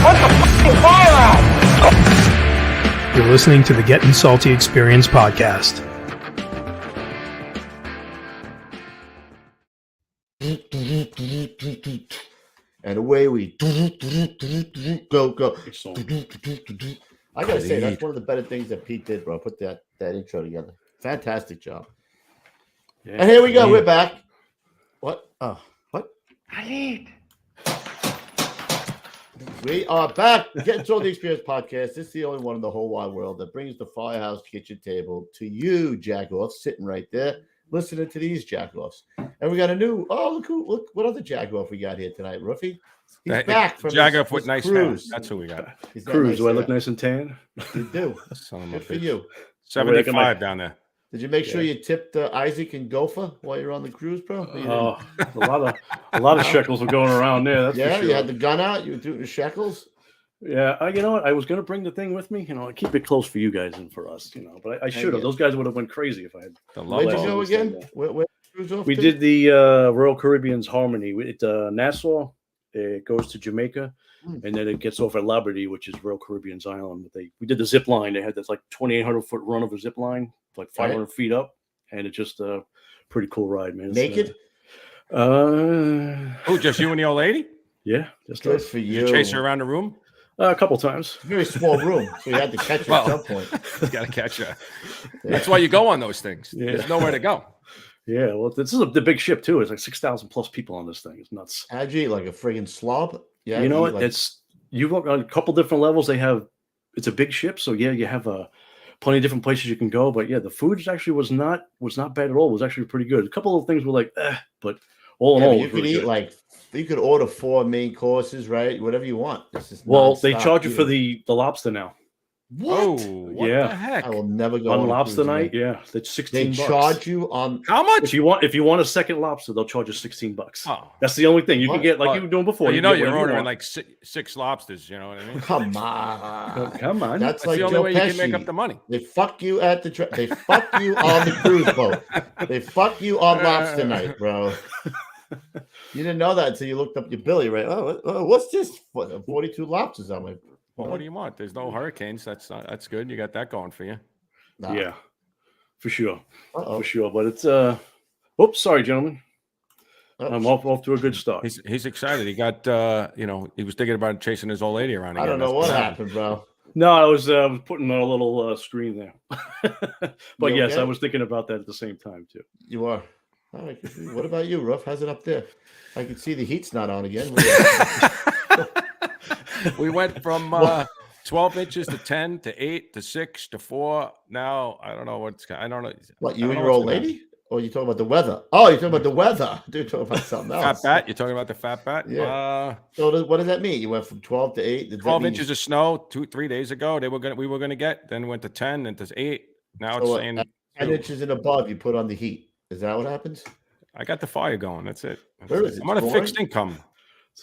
fire out! You're listening to the Gettin' Salty Experience podcast. And away we go. I gotta say, that's one of the better things that Pete did, bro. Put that intro together. Fantastic job. Yeah, and here we go. We're back. What? Oh, what? We are back. Getting Salty Experience podcast. This is the only one in the whole wide world that brings the Firehouse kitchen table to you, jackoffs, sitting right there, listening to these jackoffs. And we got a new. Oh, look! What other jackoff we got here tonight, Ruffy? He's back from jackoff with nice cruise. That's who we got. Cruise. Nice do I look nice and tan? You do. Good for you. 75 down there. Did you make sure you tipped Isaac and Gopher while you're on the cruise, bro? Oh, a lot of shekels were going around there. That's for sure. You had the gun out. You were doing the shekels. Yeah, you know what? I was going to bring the thing with me. I keep it close for you guys and for us. But I should have. Those guys would have went crazy if I had. Where'd you go again? Where cruise off we to? did the Royal Caribbean's Harmony. It's Nassau. It goes to Jamaica, and then it gets off at Liberty, which is Royal Caribbean's island. We did the zip line. They had this 2,800-foot run of a zip line, 500 feet up, and it's just a pretty cool ride, man. Naked? Just you and the old lady? Yeah, just good for you. Did you chase her around the room? A couple times. Very small room, so you had to catch her at some point. You got to catch her. That's why you go on those things. Yeah. There's nowhere to go. Yeah, well, this is the big ship too. It's 6,000 plus people on this thing. It's nuts. How'd you eat, like a friggin' slob? Yeah, you know what? You look on a couple different levels. It's a big ship, so yeah, you have plenty of different places you can go. But yeah, the food actually was not bad at all. It was actually pretty good. A couple of things were but all in all, you could eat you could order 4 main courses, right? Whatever you want. They charge you for the lobster now. What? Oh, what the heck? I will never go on lobster night. Yeah, that's $16. They charge you on how much? If you want a second lobster, they'll charge you $16. Oh, that's the only thing you can get, like you were doing before. You're ordering six lobsters. You know what I mean? Come on, come on. That's the only way you can make up the money. They fuck you at the. They fuck you on the cruise boat. They fuck you on lobster night, bro. You didn't know that until you looked up your Billy, right? Oh, what's this? 42 lobsters on my. Well, what do you want? There's no hurricanes. That's good. You got that going for you. Nah. Yeah, for sure. For sure. But it's oops, sorry, gentlemen. I'm off to a good start. He's excited. He got he was thinking about chasing his old lady around again. I don't know what happened, bro. No, I was putting on a little screen there. But yes, I was thinking about that at the same time too. You are. All right. What about you, Ruff? How's it up there? I can see the heat's not on again. We went from 12 inches to 10 to 8 to 6 to 4. Now I don't know I don't know. What, you and your old lady? Or you talking about the weather? Oh, you're talking about the weather. Dude, talking about something else. Fat bat? You're talking about the fat bat? Yeah. So what does that mean? You went from 12 to 8? 12 inches of snow 3 days ago. We were gonna get. Then went to 10, then to 8. Now it's saying 10 inches and above. You put on the heat. Is that what happens? I got the fire going. That's it. I'm on a fixed income.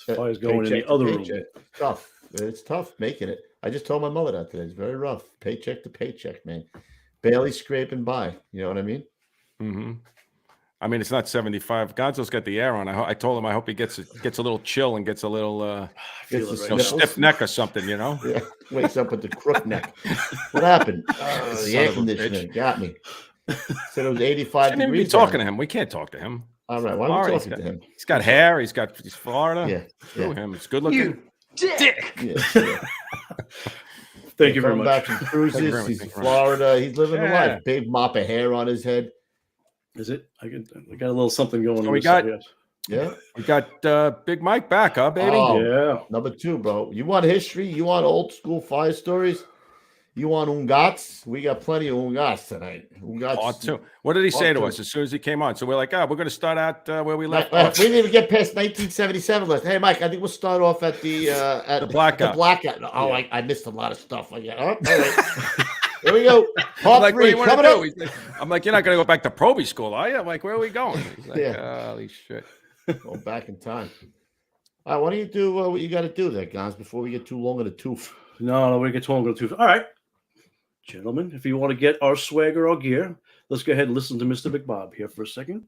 Fire's going in the other room. It's tough. It's tough making it. I just told my mother that today. It's very rough. Paycheck to paycheck, man. Barely scraping by. You know what I mean? Mm-hmm. I mean, it's not 75. Gonzo's got the air on. I told him I hope he gets a little chill and gets a little stiff neck or something, you know? Yeah. Wakes up with the crook neck. What happened? The air conditioner got me. Said it was 85 degrees. Be talking to him. We can't talk to him. All right. Why are we talking to him? He's got hair. He's Florida. Yeah. Screw him. It's good looking. You dick. Yeah. Thank you very much. Back from cruises. He's in Florida. He's living the life. Big mop of hair on his head. Is it? I got a little something going on. We got Big Mike back, huh, baby? Oh, yeah. Number 2, bro. You want history? You want old school fire stories? You want ungats? We got plenty of ungats tonight. Too. What did he say to us as soon as he came on? So we're like, we're going to start out where we left off. We didn't even get past 1977 list. Hey, Mike, I think we'll start off at the Blackout. The Blackout. Oh, yeah. I missed a lot of stuff. All right. Here we go. Part 3 coming up. I'm like, you're not going to go back to proby school, are you? I'm like, where are we going? He's like, holy shit. Go back in time. All right, why don't you do what you got to do there, guys, before we get too long in the tooth? No, we get too long in the tooth. All right. Gentlemen, if you want to get our swag or our gear, let's go ahead and listen to Mr. Big Bob here for a second.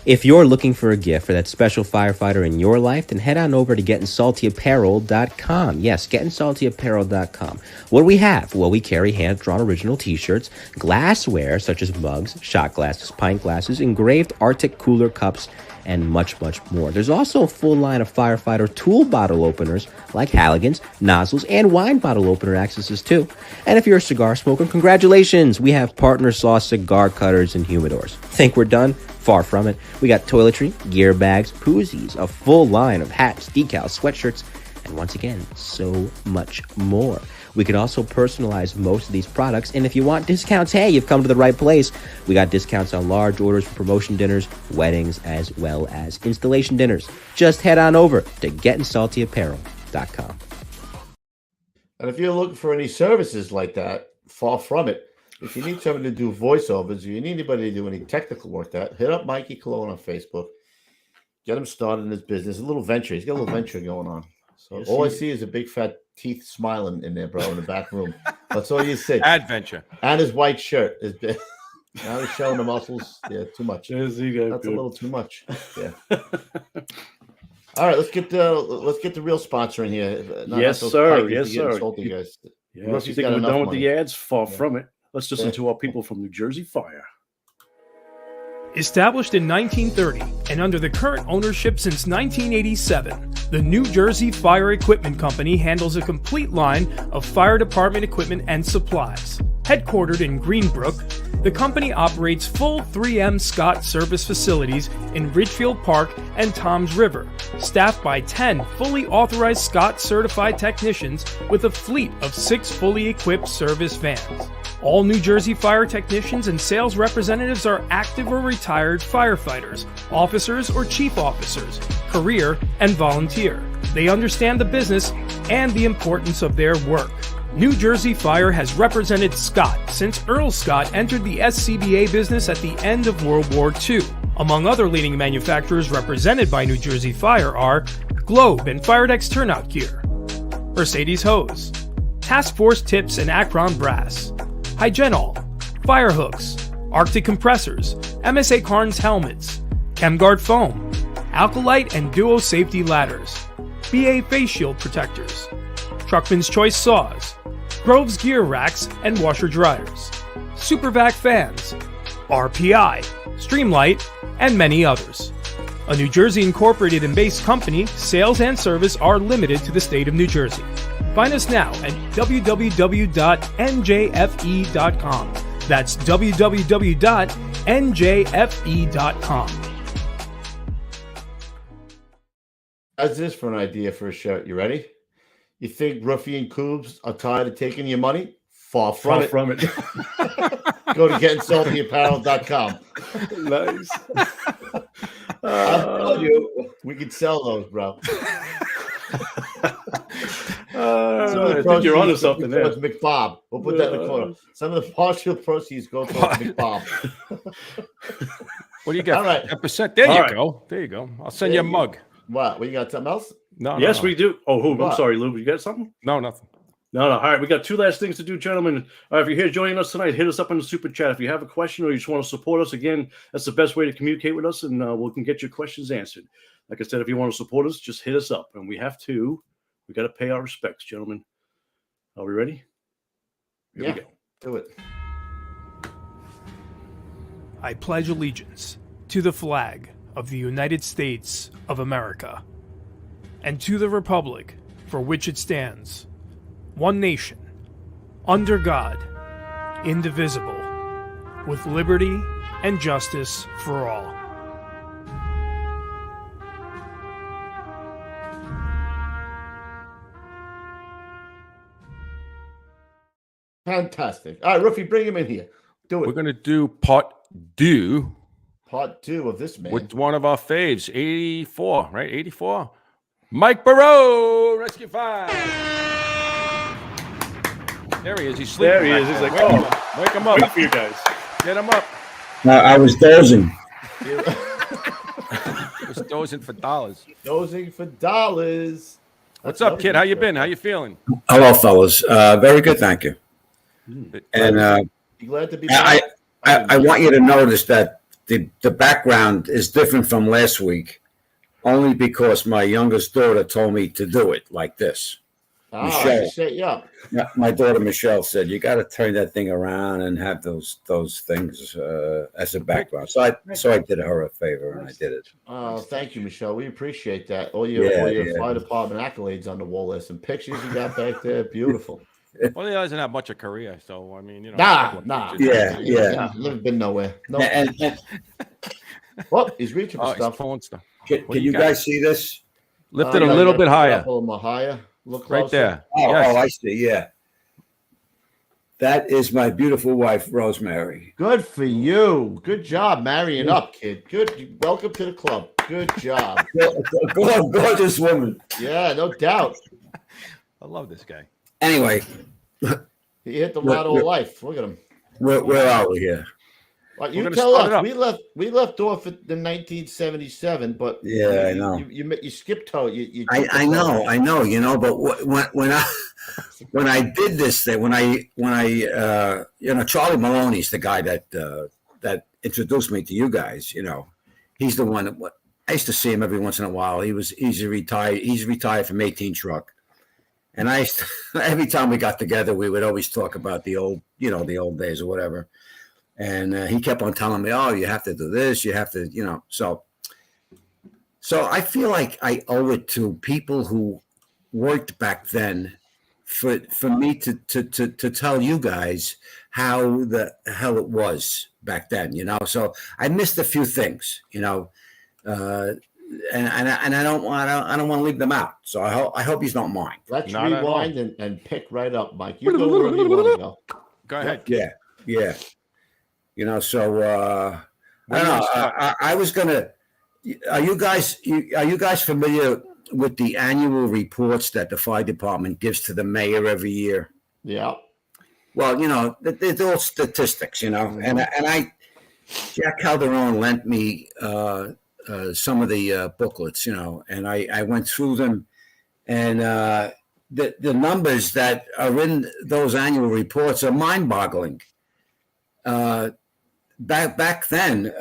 If you're looking for a gift for that special firefighter in your life, then head on over to GettinSaltyApparel.com. Yes, GettinSaltyApparel.com. What do we have? Well, we carry hand-drawn original t-shirts, glassware such as mugs, shot glasses, pint glasses, engraved Arctic cooler cups, and much, much more. There's also a full line of firefighter tool bottle openers like Halligan's, nozzles, and wine bottle opener accesses too. And if you're a cigar smoker, congratulations! We have partner saw cigar cutters and humidors. Think we're done? Far from it. We got toiletry, gear bags, koozies, a full line of hats, decals, sweatshirts, and once again, so much more. We could also personalize most of these products, and if you want discounts, hey, you've come to the right place. We got discounts on large orders for promotion dinners, weddings, as well as installation dinners. Just head on over to GettinSaltyApparel.com. And if you're looking for any services like that, far from it. If you need someone to do voiceovers, or you need anybody to do any technical work, hit up Mikey Cologne on Facebook. Get him started in his business. A little venture. He's got a little venture going on. So yes, all I see is a big fat teeth smiling in there, bro, in the back room. That's all you see. Adventure. And his white shirt is big. Now he's showing the muscles. Yeah, too much. That's a little too much. Yeah. All right, let's get the real sponsor in here. Yes, sir. Yes, sir. Salty, guys. Yeah, you think we're done with the ads? Far from it. Let's listen to our people from New Jersey Fire. Established in 1930 and under the current ownership since 1987, the New Jersey Fire Equipment Company handles a complete line of fire department equipment and supplies. Headquartered in Greenbrook, the company operates full 3M Scott service facilities in Ridgefield Park and Toms River, staffed by 10 fully authorized Scott certified technicians with a fleet of 6 fully equipped service vans. All New Jersey Fire technicians and sales representatives are active or retired firefighters, officers or chief officers, career and volunteer. They understand the business and the importance of their work. New Jersey Fire has represented Scott since Earl Scott entered the SCBA business at the end of World War II. Among other leading manufacturers represented by New Jersey Fire are Globe and Firedex Turnout Gear, Mercedes Hose, Task Force Tips and Akron Brass, Hygenol, Fire Hooks, Arctic Compressors, MSA Carnes Helmets, ChemGuard Foam, Alkalite and Duo Safety Ladders, BA Face Shield Protectors, Truckman's Choice Saws, Grove's Gear Racks and Washer Dryers, Supervac Fans, RPI, Streamlight, and many others. A New Jersey incorporated and based company, sales and service are limited to the state of New Jersey. Find us now at www.njfe.com. That's www.njfe.com. How's this for an idea for a shirt? You ready? You think Ruffian Cubs are tired of taking your money? Far from it. Go to GettinSaltyApparel.com. Nice. I'll tell you, we could sell those, bro. I think you're onto something there. McBob. We'll put that in the corner. Some of the partial proceeds go towards McBob. What do you got? All right. 10%. There you go. There you go. I'll send you a mug. What? You got something else? No. Yes, we do. Oh, I'm sorry, Lou. You got something? No, nothing. No. All right, we got 2 last things to do, gentlemen. If you're here joining us tonight, hit us up in the super chat. If you have a question or you just want to support us, again, that's the best way to communicate with us, and we can get your questions answered. Like I said, if you want to support us, just hit us up. And we got to pay our respects, gentlemen. Are we ready? Here we go. Do it. I pledge allegiance to the flag of the United States of America and to the republic for which it stands, one nation, under God, indivisible, with liberty and justice for all. Fantastic. All right, Ruffy, bring him in here. Do it. We're going to do part 2. Part 2 of this, man. With one of our faves, 84, right? 84. Mike Barone, Rescue 5. There he is. He's sleeping. There he is. He's like, wake him up. Wait for you guys. Get him up. I was dozing. Just dozing for dollars. Dozing for dollars. What's up, kid? How you been? How you feeling? Hello, fellas. Very good, thank you. And you glad to be back? I want you to notice that the background is different from last week, only because my youngest daughter told me to do it like this. Michelle, set you up. my daughter Michelle said you got to turn that thing around and have those things as a background. So I did her a favor and I did it. Oh, thank you, Michelle. We appreciate that. All your fire department accolades on the wall. There's some pictures you got back there. Beautiful. Well, he doesn't have much of career, so I mean, Nah. Yeah. Never been nowhere. No. And Well, he's reaching for he's stuff. pulling stuff. can you guys see this? Lift it a little bit higher. Higher. Look Right closer. there. Oh, Yes. I see. Yeah. That is my beautiful wife, Rosemary. Good for you. Good job marrying up, kid. Good. Welcome to the club. Good job. Gorgeous woman. Yeah, no doubt. I love this guy. Anyway, He hit the lotto of life. Look at him. where are we here? Well, We're you gonna tell start us. it up. We left off at the 1977, but Yeah, I know. You skipped toe. You I know, but when I did this thing, when I Charlie Maloney's the guy that introduced me to you guys. He's the one that I used to see him every once in a while. He's retired from 18 truck, and every time we got together, we would always talk about the old days or whatever. And he kept on telling me, "Oh, you have to do this. You have to, So I feel like I owe it to people who worked back then for me to tell you guys how the hell it was back then. So I missed a few things, and I don't want to leave them out. So I hope you don't mind. Let's Not at rewind and pick right up, Mike. You go wherever you want to go. Go ahead. Yeah. So I don't know. I was gonna. Are you guys familiar with the annual reports that the fire department gives to the mayor every year? Yeah. Well, they're all statistics, and Jack Calderon lent me some of the booklets, and I went through them, and the numbers that are in those annual reports are mind-boggling. Back then,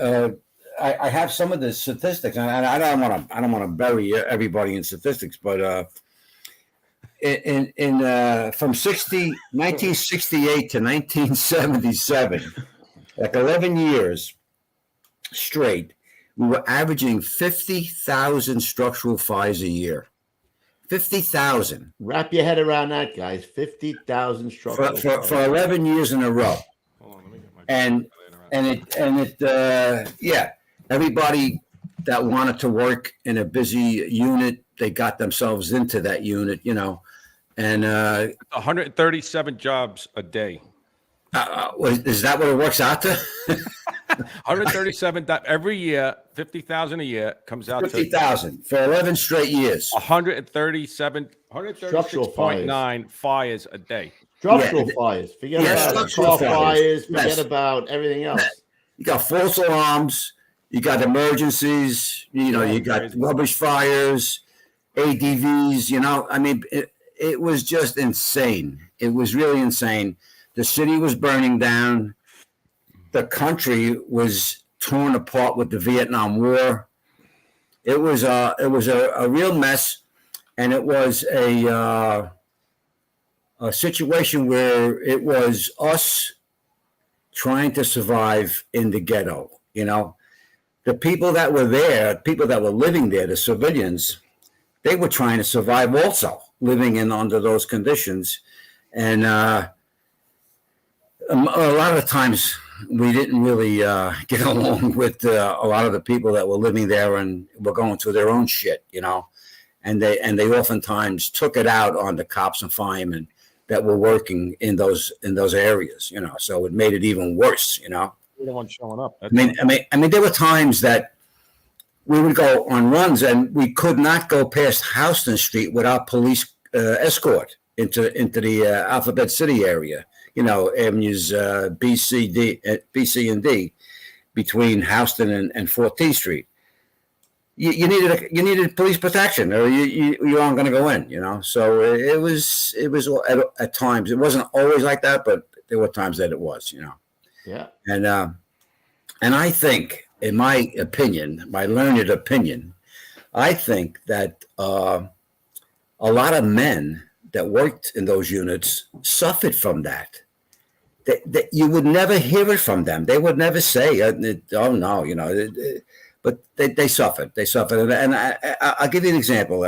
I have some of the statistics, and I don't want to bury everybody in statistics, but from 1968 to 1977, like 11 years straight, we were averaging 50,000 structural fires a year. 50,000. Wrap your head around that, guys. 50,000 structural for 11 years in a row. Hold on, let me get my And everybody that wanted to work in a busy unit, they got themselves into that unit, and 137 jobs a day. is that what it works out to? 137 every year, 50,000 a year comes out 50,000 for 11 straight years. 136.9 fires a day. Structural fires. Forget about structural car fires. Yes. Forget about everything else. You got false alarms. You got emergencies. You got rubbish fires, ADVs. I mean, it was just insane. It was really insane. The city was burning down. The country was torn apart with the Vietnam War. It was a real mess, and it was a situation where it was us trying to survive in the ghetto. The people that were there, people that were living there, the civilians, they were trying to survive also, living under those conditions. And a lot of times we didn't really get along with a lot of the people that were living there and were going through their own shit, and they oftentimes took it out on the cops and firemen that were working in those areas, so it made it even worse, You're the one showing up. I mean, there were times that we would go on runs and we could not go past Houston Street without police escort into the Alphabet City area. Avenues B, C, and D, between Houston and 14th Street. You needed police protection, or you aren't going to go in. So it was at times. It wasn't always like that, but there were times that it was. Yeah. And I think, in my opinion, my learned opinion, I think that a lot of men that worked in those units suffered from that. That you would never hear it from them. They would never say, "Oh no," but they suffered. They suffered, and I'll give you an example.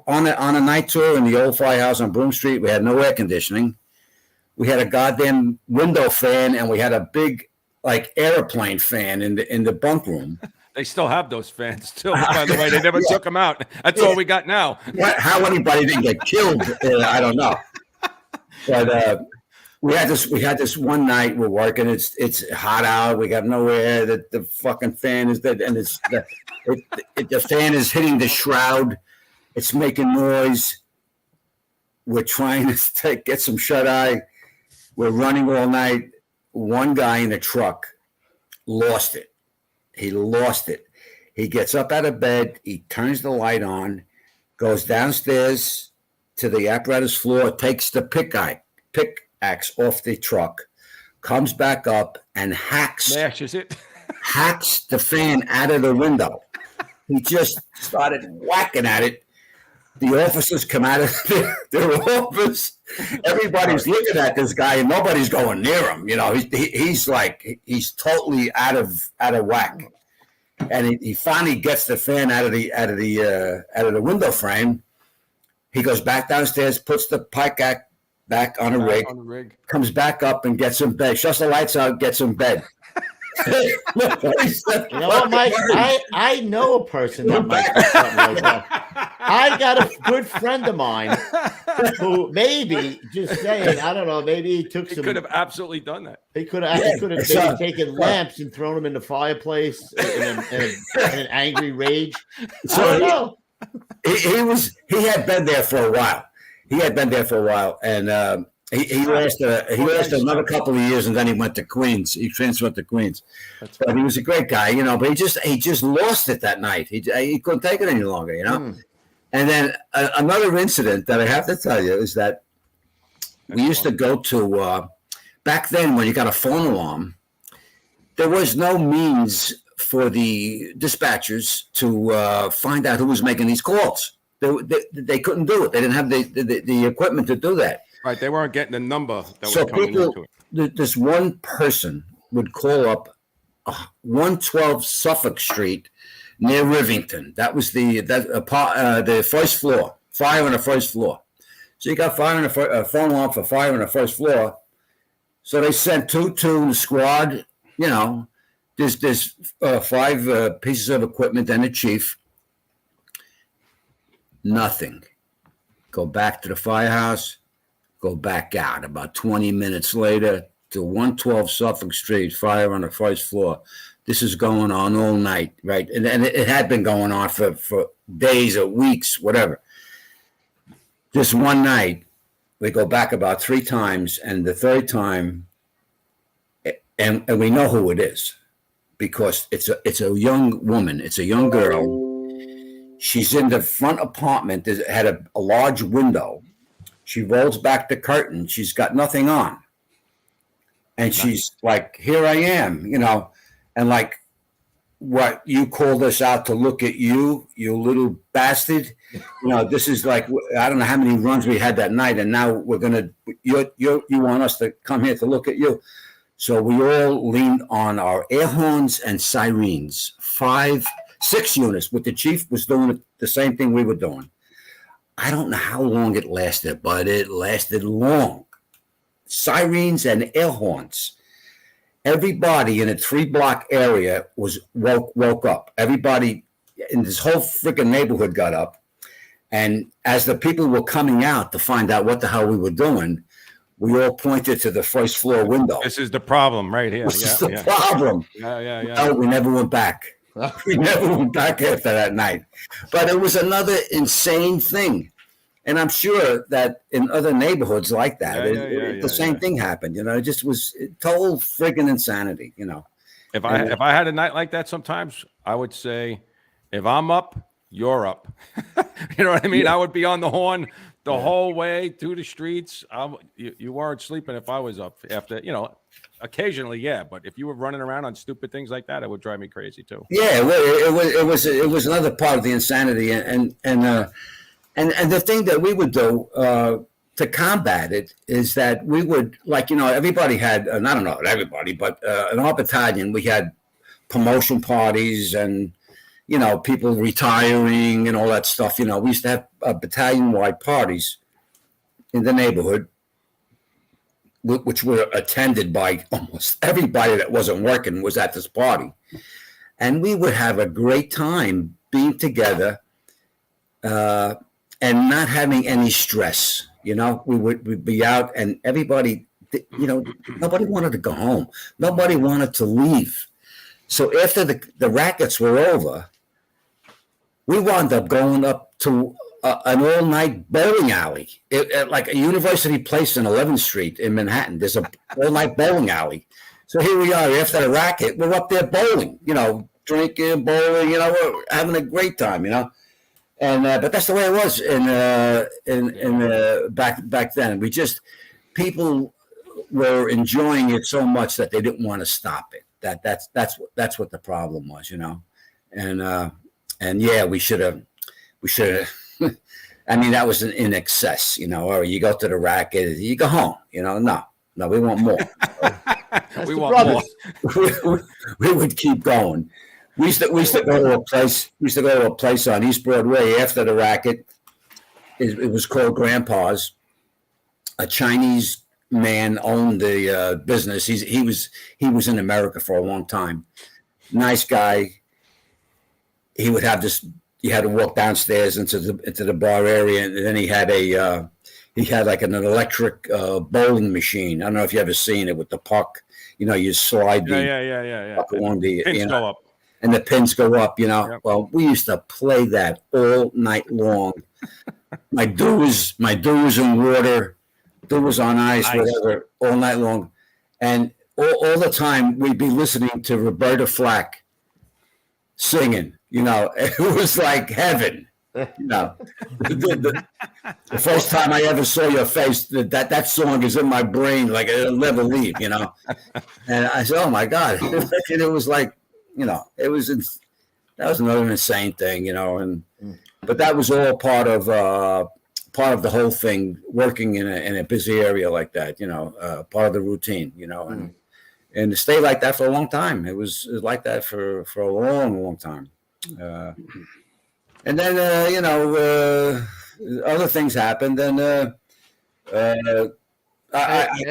On a night tour in the old firehouse on Broome Street, we had no air conditioning. We had a goddamn window fan, and we had a big airplane fan in the bunk room. They still have those fans too. By the way, they never took them out. That's all we got now. How anybody didn't get killed, I don't know. But we had this one night we're working. It's hot out. We got no air. The fucking fan is dead, and the fan is hitting the shroud. It's making noise. We're trying to get some shut eye. We're running all night. One guy in the truck lost it. He lost it. He gets up out of bed. He turns the light on, goes downstairs to the apparatus floor, takes the pickaxe off the truck, comes back up and smashes it, hacks the fan out of the window. He just started whacking at it. The officers come out of their office. Everybody's looking at this guy, and nobody's going near him. He's totally out of whack. And he finally gets the fan out of the window frame. He goes back downstairs, puts the pickaxe back on the rig, comes back up and gets in bed. Shuts the lights out, gets in bed. You know what, Mike? I know a person that might do something like that. I got a good friend of mine who maybe, just saying, I don't know, maybe he took could have absolutely done that. He could have maybe taken lamps and thrown them in the fireplace in an angry rage. So I don't know. He had been there for a while. And he lasted another couple of years, and then he went to Queens. He transferred to Queens. But he was a great guy, But he just lost it that night. He couldn't take it any longer, And then another incident that I have to tell you is that we used to go to back then when you got a phone alarm. There was no means for the dispatchers to find out who was making these calls. They couldn't do it. They didn't have the equipment to do that. Right, they weren't getting the number that was So coming into it. this one person would call up 112 Suffolk Street near Rivington. That was the first floor, fire on the first floor. So you got fire on the phone alarm for fire on the first floor. So they sent two to the squad. There's 5 pieces of equipment and the chief. Nothing. Go back to the firehouse. Go back out. About 20 minutes later, to 112 Suffolk Street, fire on the first floor. This is going on all night, right? And it had been going on for days or weeks, whatever. This one night, we go back about 3 times, and the third time, and we know who it is, because it's a young woman. It's a young girl. She's in the front apartment. It had a large window. She rolls back the curtain. She's got nothing on. And she's like, here I am, and like, what, you called us out to look at you little bastard. This is like, I don't know how many runs we had that night. And now we're going to, you want us to come here to look at you. So we all leaned on our air horns and sirens, 6 units, what the chief was doing the same thing we were doing. I don't know how long it lasted, but it lasted long. Sirens and air horns. Everybody in a 3-block area was woke up. Everybody in this whole freaking neighborhood got up. And as the people were coming out to find out what the hell we were doing, we all pointed to the first floor window. This is the problem right here. This is the problem. Yeah. No, we never went back. We never went back after that night. But it was another insane thing. And I'm sure that in other neighborhoods like that, the same thing happened. It just was total friggin' insanity, If I had a night like that sometimes, I would say, if I'm up, you're up. You know what I mean? Yeah. I would be on the horn the whole way through the streets. You weren't sleeping if I was up after, occasionally, yeah. But if you were running around on stupid things like that, it would drive me crazy too. Yeah, well, it was another part of the insanity, and the thing that we would do to combat it is that we would, everybody had, I don't know everybody, but in our battalion we had promotion parties and people retiring and all that stuff. We used to have battalion-wide parties in the neighborhood, which were attended by almost everybody that wasn't working was at this party. And we would have a great time being together and not having any stress. We'd be out and everybody, nobody wanted to go home. Nobody wanted to leave. So after the rackets were over, we wound up going up to an all-night bowling alley, like a University Place in 11th Street in Manhattan. There's a all-night bowling alley. So here we are after the racket. We're up there bowling, drinking, bowling. We're having a great time, And but that's the way it was in back then. People were enjoying it so much that they didn't want to stop it. That's what the problem was, And yeah, we should have. I mean, that was in excess, or you go to the racket, you go home, No, we want more. We want more. We would keep going. We used to go to a place. We used to go to a place on East Broadway after the racket. It was called Grandpa's. A Chinese man owned the business. He was in America for a long time. Nice guy. He would have this. You had to walk downstairs into the bar area, and then he had like an electric bowling machine. I don't know if you ever seen it with the puck. You slide the puck along the pins go up, and the pins go up. Yep. Well, we used to play that all night long. My dues in water, dues on ice, whatever, all night long, and all the time we'd be listening to Roberta Flack singing. It was like heaven. The first time I ever saw your face, that song is in my brain, like it'll never leave. And I said, "Oh my God!" And it was like, that was another insane thing, but that was all part of the whole thing. Working in a busy area like that, part of the routine, and to stay like that for a long time. It was like that for a long, long time. And then, other things happened. And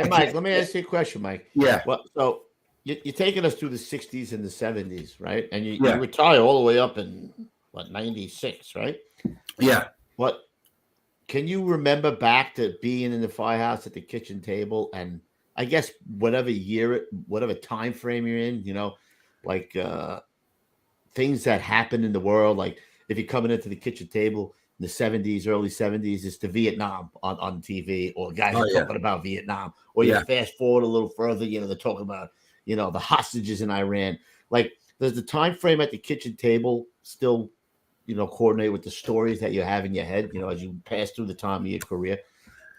Mike, let me ask you a question, Mike. Yeah. Well, so you're taking us through the 60s and the 70s, right? And you retire all the way up in, 96, right? Yeah. What can you remember back to being in the firehouse at the kitchen table and I guess whatever time frame you're in, things that happen in the world, like if you're coming into the kitchen table in the 70s, early 70s, it's the Vietnam on TV, or guys are talking about Vietnam, or you fast forward a little further, they're talking about, the hostages in Iran. Like, does the time frame at the kitchen table still, coordinate with the stories that you have in your head, as you pass through the time of your career,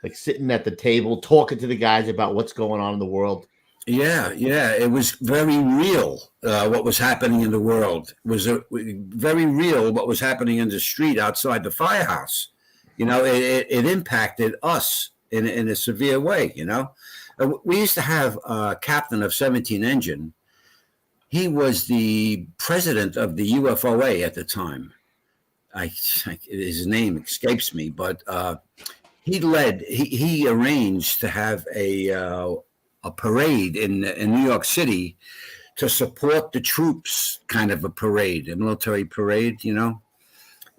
like sitting at the table, talking to the guys about what's going on in the world? Yeah, it was very real. What was happening in the world was very real. What was happening in the street outside the firehouse, it impacted us in a severe way. We used to have a captain of 17 Engine. He was the president of the UFOA at the time. His name escapes me, but he arranged to have a parade in New York City to support the troops, kind of a parade, a military parade,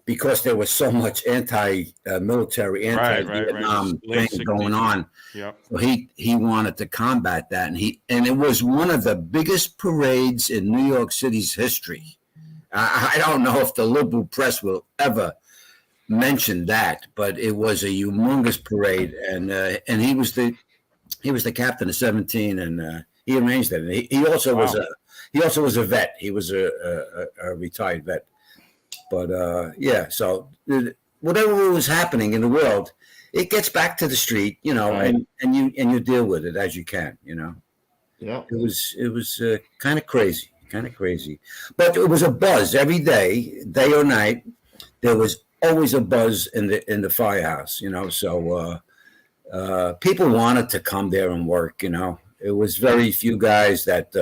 because there was so much anti-military, anti-Vietnam thing going on. Yep. So he wanted to combat that, and it was one of the biggest parades in New York City's history. I don't know if the liberal press will ever mention that, but it was a humongous parade, and he was the captain of 17, and he arranged it. And he also was a vet. He was a retired vet. But so whatever was happening in the world, it gets back to the street, you know, Right. and you deal with it as you can, you know. Yeah. It was kind of crazy, but it was a buzz every day or night. There was always a buzz in the firehouse, you know. So people wanted to come there and work, you know. It was very few guys that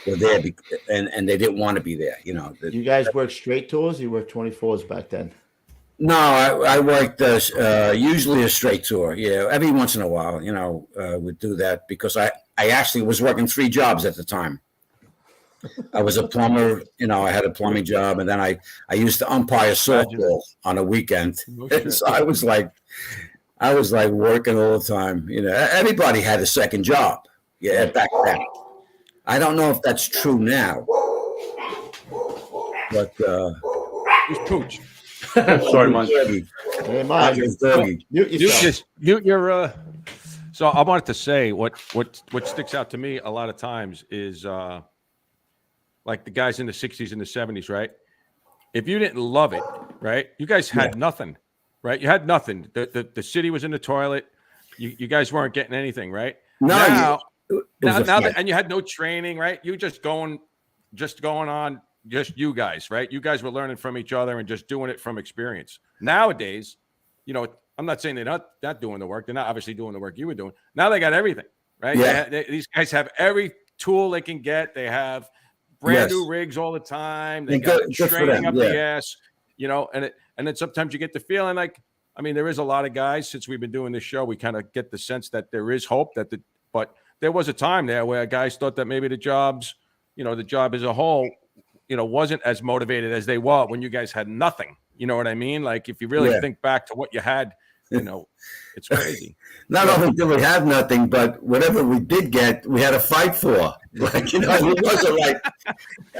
were there and they didn't want to be there, you know. You guys work straight tours? You work 24s back then? No, I worked usually a straight tour. Yeah, every once in a while, you know, would do that because I actually was working 3 jobs at the time. I was a plumber, you know, I had a plumbing job, and then I used to umpire softball on a weekend. So I was like working all the time. You know, everybody had a second job. Yeah, back then. I don't know if that's true now, but Who's Pooch? Sorry, man. Hey, Mike. Mute yourself. Mute your. So I wanted to say what sticks out to me a lot of times is like the guys in the 60s and the 70s, right? If you didn't love it, right, you guys had nothing, right? You had nothing. The city was in the toilet. You guys weren't getting anything, right? No, And you had no training, right? You just going on, just you guys, right? You guys were learning from each other and just doing it from experience. Nowadays, you know, I'm not saying they're not doing the work. They're not obviously doing the work you were doing. Now they got everything, right? Yeah. These guys have every tool they can get. They have brand new rigs all the time. They got training up the ass, you know, and then sometimes you get the feeling like, I mean, there is a lot of guys since we've been doing this show, we kind of get the sense that there is hope but there was a time there where guys thought that maybe the job as a whole, you know, wasn't as motivated as they were when you guys had nothing. You know what I mean? Like if you really think back to what you had, you know, it's crazy. Not only did we have nothing, but whatever we did get, we had to fight for. Like, you know, it wasn't like,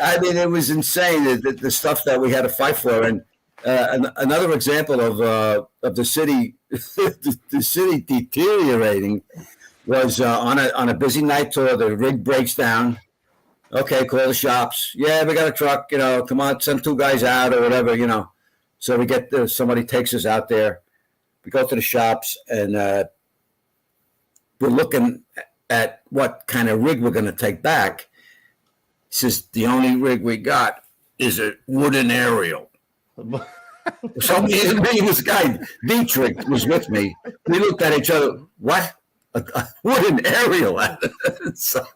I mean, it was insane the stuff that we had to fight for. And another example of the city, the city deteriorating was on a busy night tour. The rig breaks down. Okay, call the shops. Yeah, we got a truck. You know, come on, send 2 guys out or whatever. You know, so we get somebody takes us out there. We go to the shops and we're looking at what kind of rig we're going to take back. He says the only rig we got is a wooden aerial. So me and this guy Dietrich was with me. We looked at each other. What? A wooden aerial? So,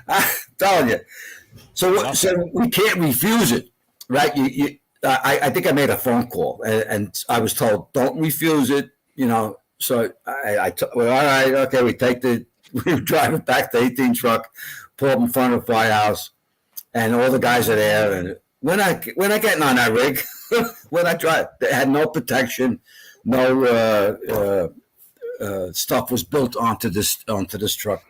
I'm telling you. So we can't refuse it, right? I think I made a phone call and I was told, don't refuse it, you know. So well, all right, okay, we drive it back to 18 truck, pull up in front of the firehouse, and all the guys are there. And we're not getting on that rig. When I drive, they had no protection, no stuff was built onto this truck.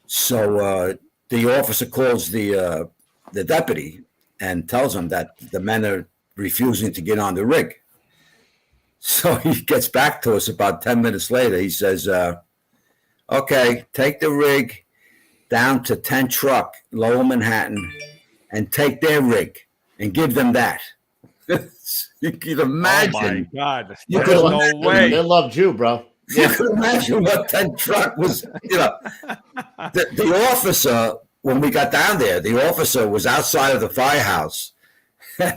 So the officer calls the deputy and tells him that the men are refusing to get on the rig. So he gets back to us about 10 minutes later. He says, okay, take the rig down to 10 truck, Lower Manhattan, and take their rig and give them that. You can imagine. Oh my God. You There's could no way. They loved you, bro. You can imagine what 10 truck was, you know. The officer, when we got down there, the officer was outside of the firehouse.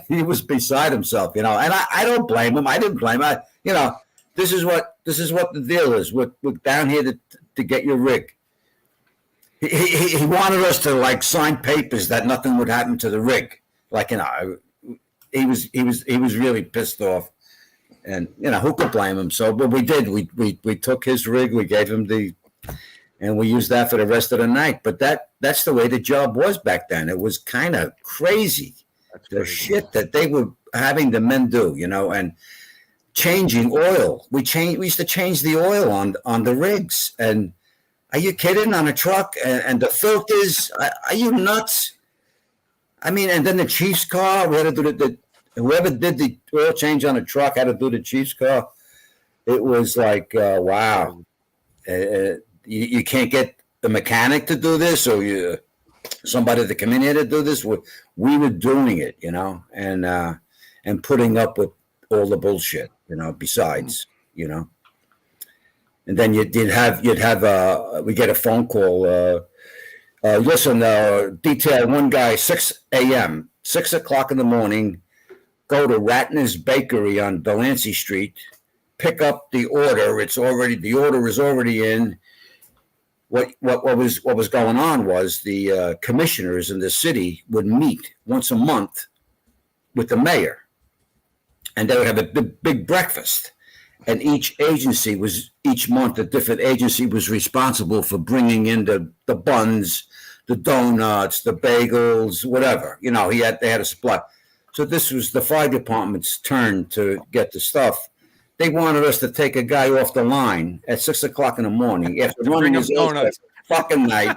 He was beside himself, you know, and I don't blame him. I didn't blame him. You know, this is what the deal is. We're down here to get your rig. He wanted us to like sign papers that nothing would happen to the rig. Like, you know, he was really pissed off, and you know, who could blame him? So, but we did. We took his rig. We gave him and we used that for the rest of the night. But that's the way the job was back then. It was kind of crazy. The shit that they were having the men do, you know, and changing oil. We used to change the oil on the rigs. And are you kidding? On a truck and the filters? Are you nuts? I mean, and then the Chiefs car. We had to do whoever did the oil change on a truck had to do the Chiefs car. It was like, wow. You can't get the mechanic to do this, or somebody to come in here to do this. We were doing it, you know, and putting up with all the bullshit, you know, besides, you know. And then we get a phone call. Listen, detail one guy, 6 a.m., 6 o'clock in the morning, go to Ratner's Bakery on Delancey Street, pick up the order. The order is already in. What was going on was the commissioners in the city would meet once a month with the mayor, and they would have a big breakfast. And each month, a different agency was responsible for bringing in the buns, the donuts, the bagels, whatever. You know, they had a supply. So this was the fire department's turn to get the stuff. They wanted us to take a guy off the line at 6 o'clock in the morning after running his donuts fucking night,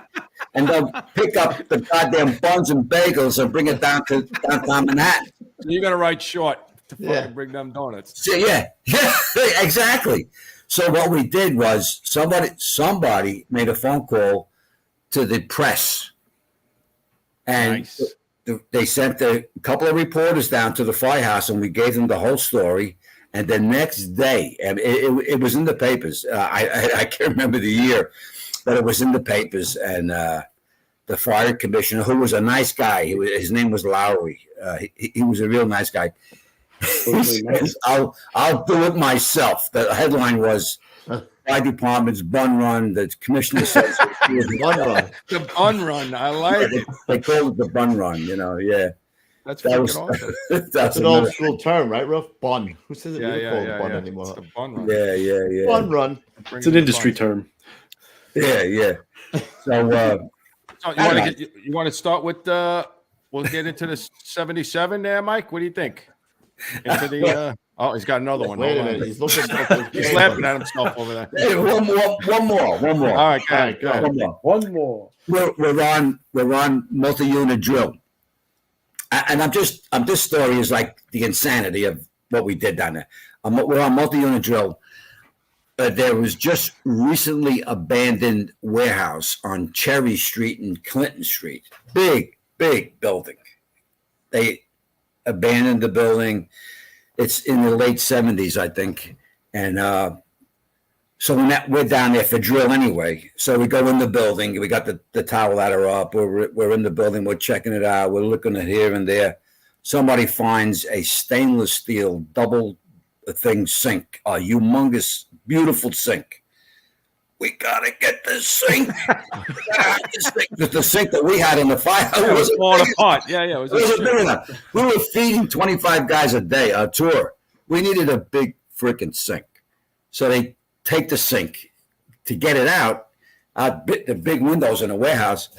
and they'll pick up the goddamn buns and bagels and bring it down to downtown Manhattan. So you're gonna write short to fucking bring them donuts. So, yeah, exactly. So what we did was somebody made a phone call to the press, and they sent a couple of reporters down to the firehouse, and we gave them the whole story. And the next day, and it was in the papers. I can't remember the year, but it was in the papers. And the fire commissioner, who was a nice guy, his name was Lowry. He was a real nice guy. He says, I'll do it myself. The headline was Fire Department's Bun Run. The commissioner says the Bun Run. The Bun Run. I like it. They called it the Bun Run, yeah. That's awesome. That's an old school term, right, Ruff? Bun. Who says it called bun anymore? It's the Bun Run. Yeah. Bun Run. It's an industry term. Yeah. So you want to start with we'll get into the 77 there, Mike. What do you think? Into the he's got another one. Wait a minute. He's looking. He's laughing at himself over there. Hey, one more. All right, go. One more. We're on multi-unit drill. And this story is like the insanity of what we did down there. We're on multi-unit drill. There was just recently abandoned warehouse on Cherry Street and Clinton Street. Big building. They abandoned the building. It's in the late 70s, I think. And so we're down there for drill anyway. So we go in the building. We got the towel ladder up. We're in the building. We're checking it out. We're looking at here and there. Somebody finds a stainless steel double thing sink, a humongous, beautiful sink. We gotta get this sink. The sink that we had in the fire was falling apart. Yeah, it was big enough. We were feeding 25 guys a day, a tour. We needed a big freaking sink. So they take the sink to get it out. The big windows in the warehouse.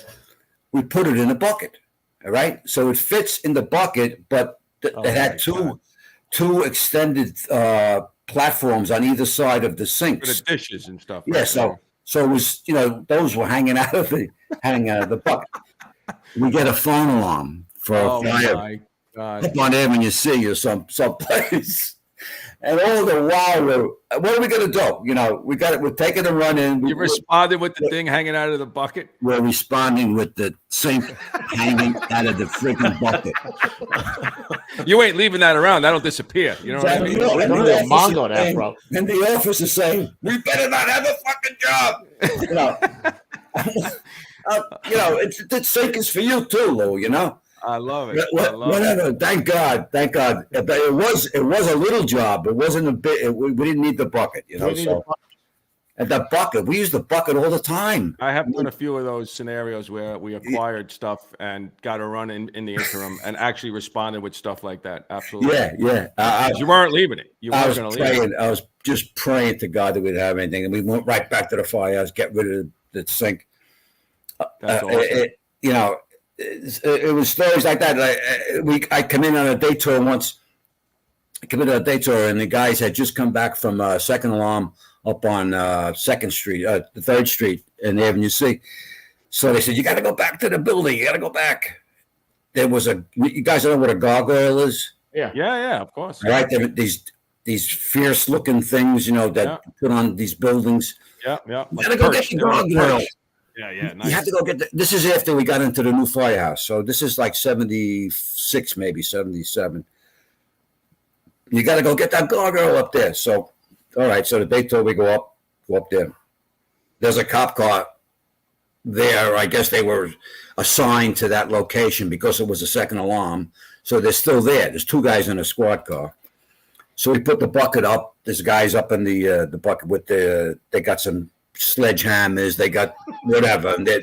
We put it in a bucket. All right, so it fits in the bucket, but it had two extended platforms on either side of the sinks for the dishes and stuff. Yeah, so it was, those were hanging out of the bucket. We get a phone alarm for a fire. My God. Up on Avenue C or someplace. And all the while, what are we going to do? We're taking a run in. You responded with the thing hanging out of the bucket? We're responding with the sink hanging out of the freaking bucket. You ain't leaving that around. That'll disappear. You know what I mean? And the office is saying, we better not have a fucking job. The sink is for you too, Lou, I love it. Whatever. Thank God. But it was a little job. It wasn't a bit. We didn't need the bucket, And the bucket, we use the bucket all the time. I have done a few of those scenarios where we acquired stuff and got a run in the interim and actually responded with stuff like that. Absolutely. Yeah. You weren't leaving it. I was just praying to God that we'd have anything, and we went right back to the firehouse, get rid of the sink. That's awesome. It was stories like that. I come in on a day tour once. And the guys had just come back from Second Alarm up on 2nd Street, 3rd Street and Avenue C. So they said, you got to go back to the building. You got to go back. There was you guys know what a gargoyle is? Yeah, of course. All right, these fierce-looking things, that put on these buildings. Yeah. You got to go get the gargoyle. Yeah, nice. You have to go get this is after we got into the new firehouse. So this is like 76, maybe 77. You got to go get that gargoyle up there. So, all right. So the day tour, we go up, Go up there. There's a cop car there. I guess they were assigned to that location because it was a second alarm. So they're still there. There's 2 guys in a squad car. So we put the bucket up. There's guys up in the bucket with they got some sledgehammers. They got whatever. And they're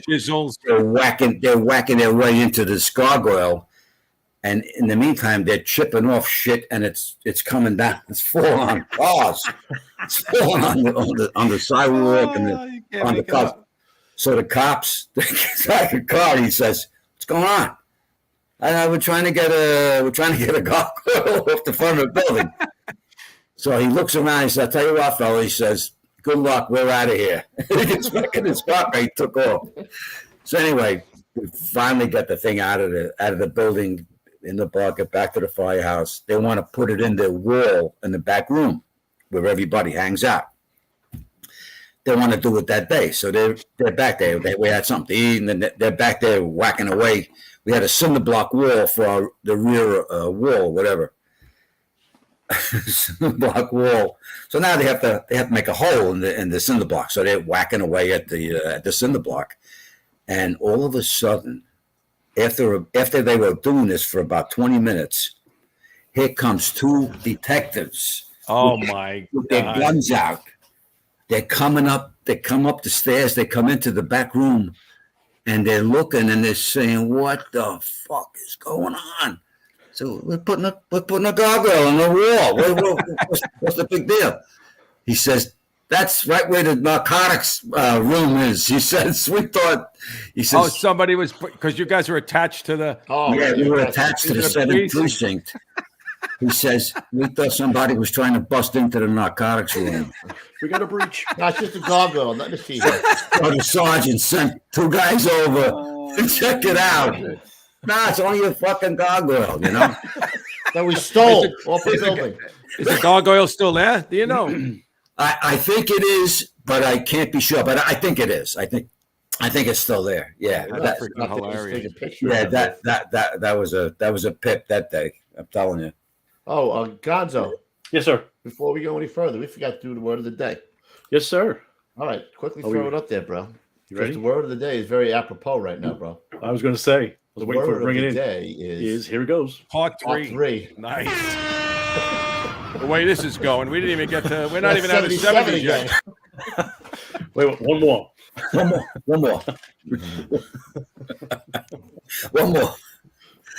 whacking their way into this gargoyle. And in the meantime, they're chipping off shit, and it's coming down. It's falling on cars. It's falling on the sidewalk and on the cars. So the cops, inside the car, he says, "What's going on?" We're trying to get a gargoyle off the front of the building. So he looks around. He says, "I'll tell you what, fella." He says, "Good luck. We're out of here." He gets back in his car. He took off. So anyway, we finally got the thing out of the building. In the bucket, back to the firehouse. They want to put it in the wall in the back room where everybody hangs out. They want to do it that day. So they're back there. We had something to eat, and then they're back there whacking away. We had a cinder block wall for the rear wall, whatever. Cinder block wall. So now they have to make a hole in the cinder block. So they're whacking away at the cinder block. And all of a sudden, after they were doing this for about 20 minutes, here comes 2 detectives. Oh my with their guns out. They come up the stairs, they come into the back room, and they're looking and they're saying, "What the fuck is going on?" So we're putting a gargoyle on the wall. What's the big deal? He says, "That's right where the narcotics room is." He says, "We thought." He says, somebody was, because you guys were attached to the. Oh, yeah, we were attached to the 7th precinct. He says, "We thought somebody was trying to bust into the narcotics room." We got a breach. No, it's just a gargoyle, not a see. So the sergeant sent 2 guys over to check it out. Nah, it's only a fucking gargoyle, you know. That we stole off the building. Is the gargoyle still there? Do you know? I think it is, but I can't be sure. But I think it is. I think it's still there. Yeah, that's freaking hilarious. Yeah, that was a pip that day. I'm telling you. Oh, Gonzo. Yes, sir. Before we go any further, we forgot to do the word of the day. Yes, sir. All right, quickly throw it up there, bro. You ready? The word of the day is very apropos right now, bro. I was going to say. I was waiting for it to bring it in. The word of the day is here it goes. Part 3. Nice. The way this is going, we didn't even get to. We're not even at the 70s yet. Wait, one more. One more.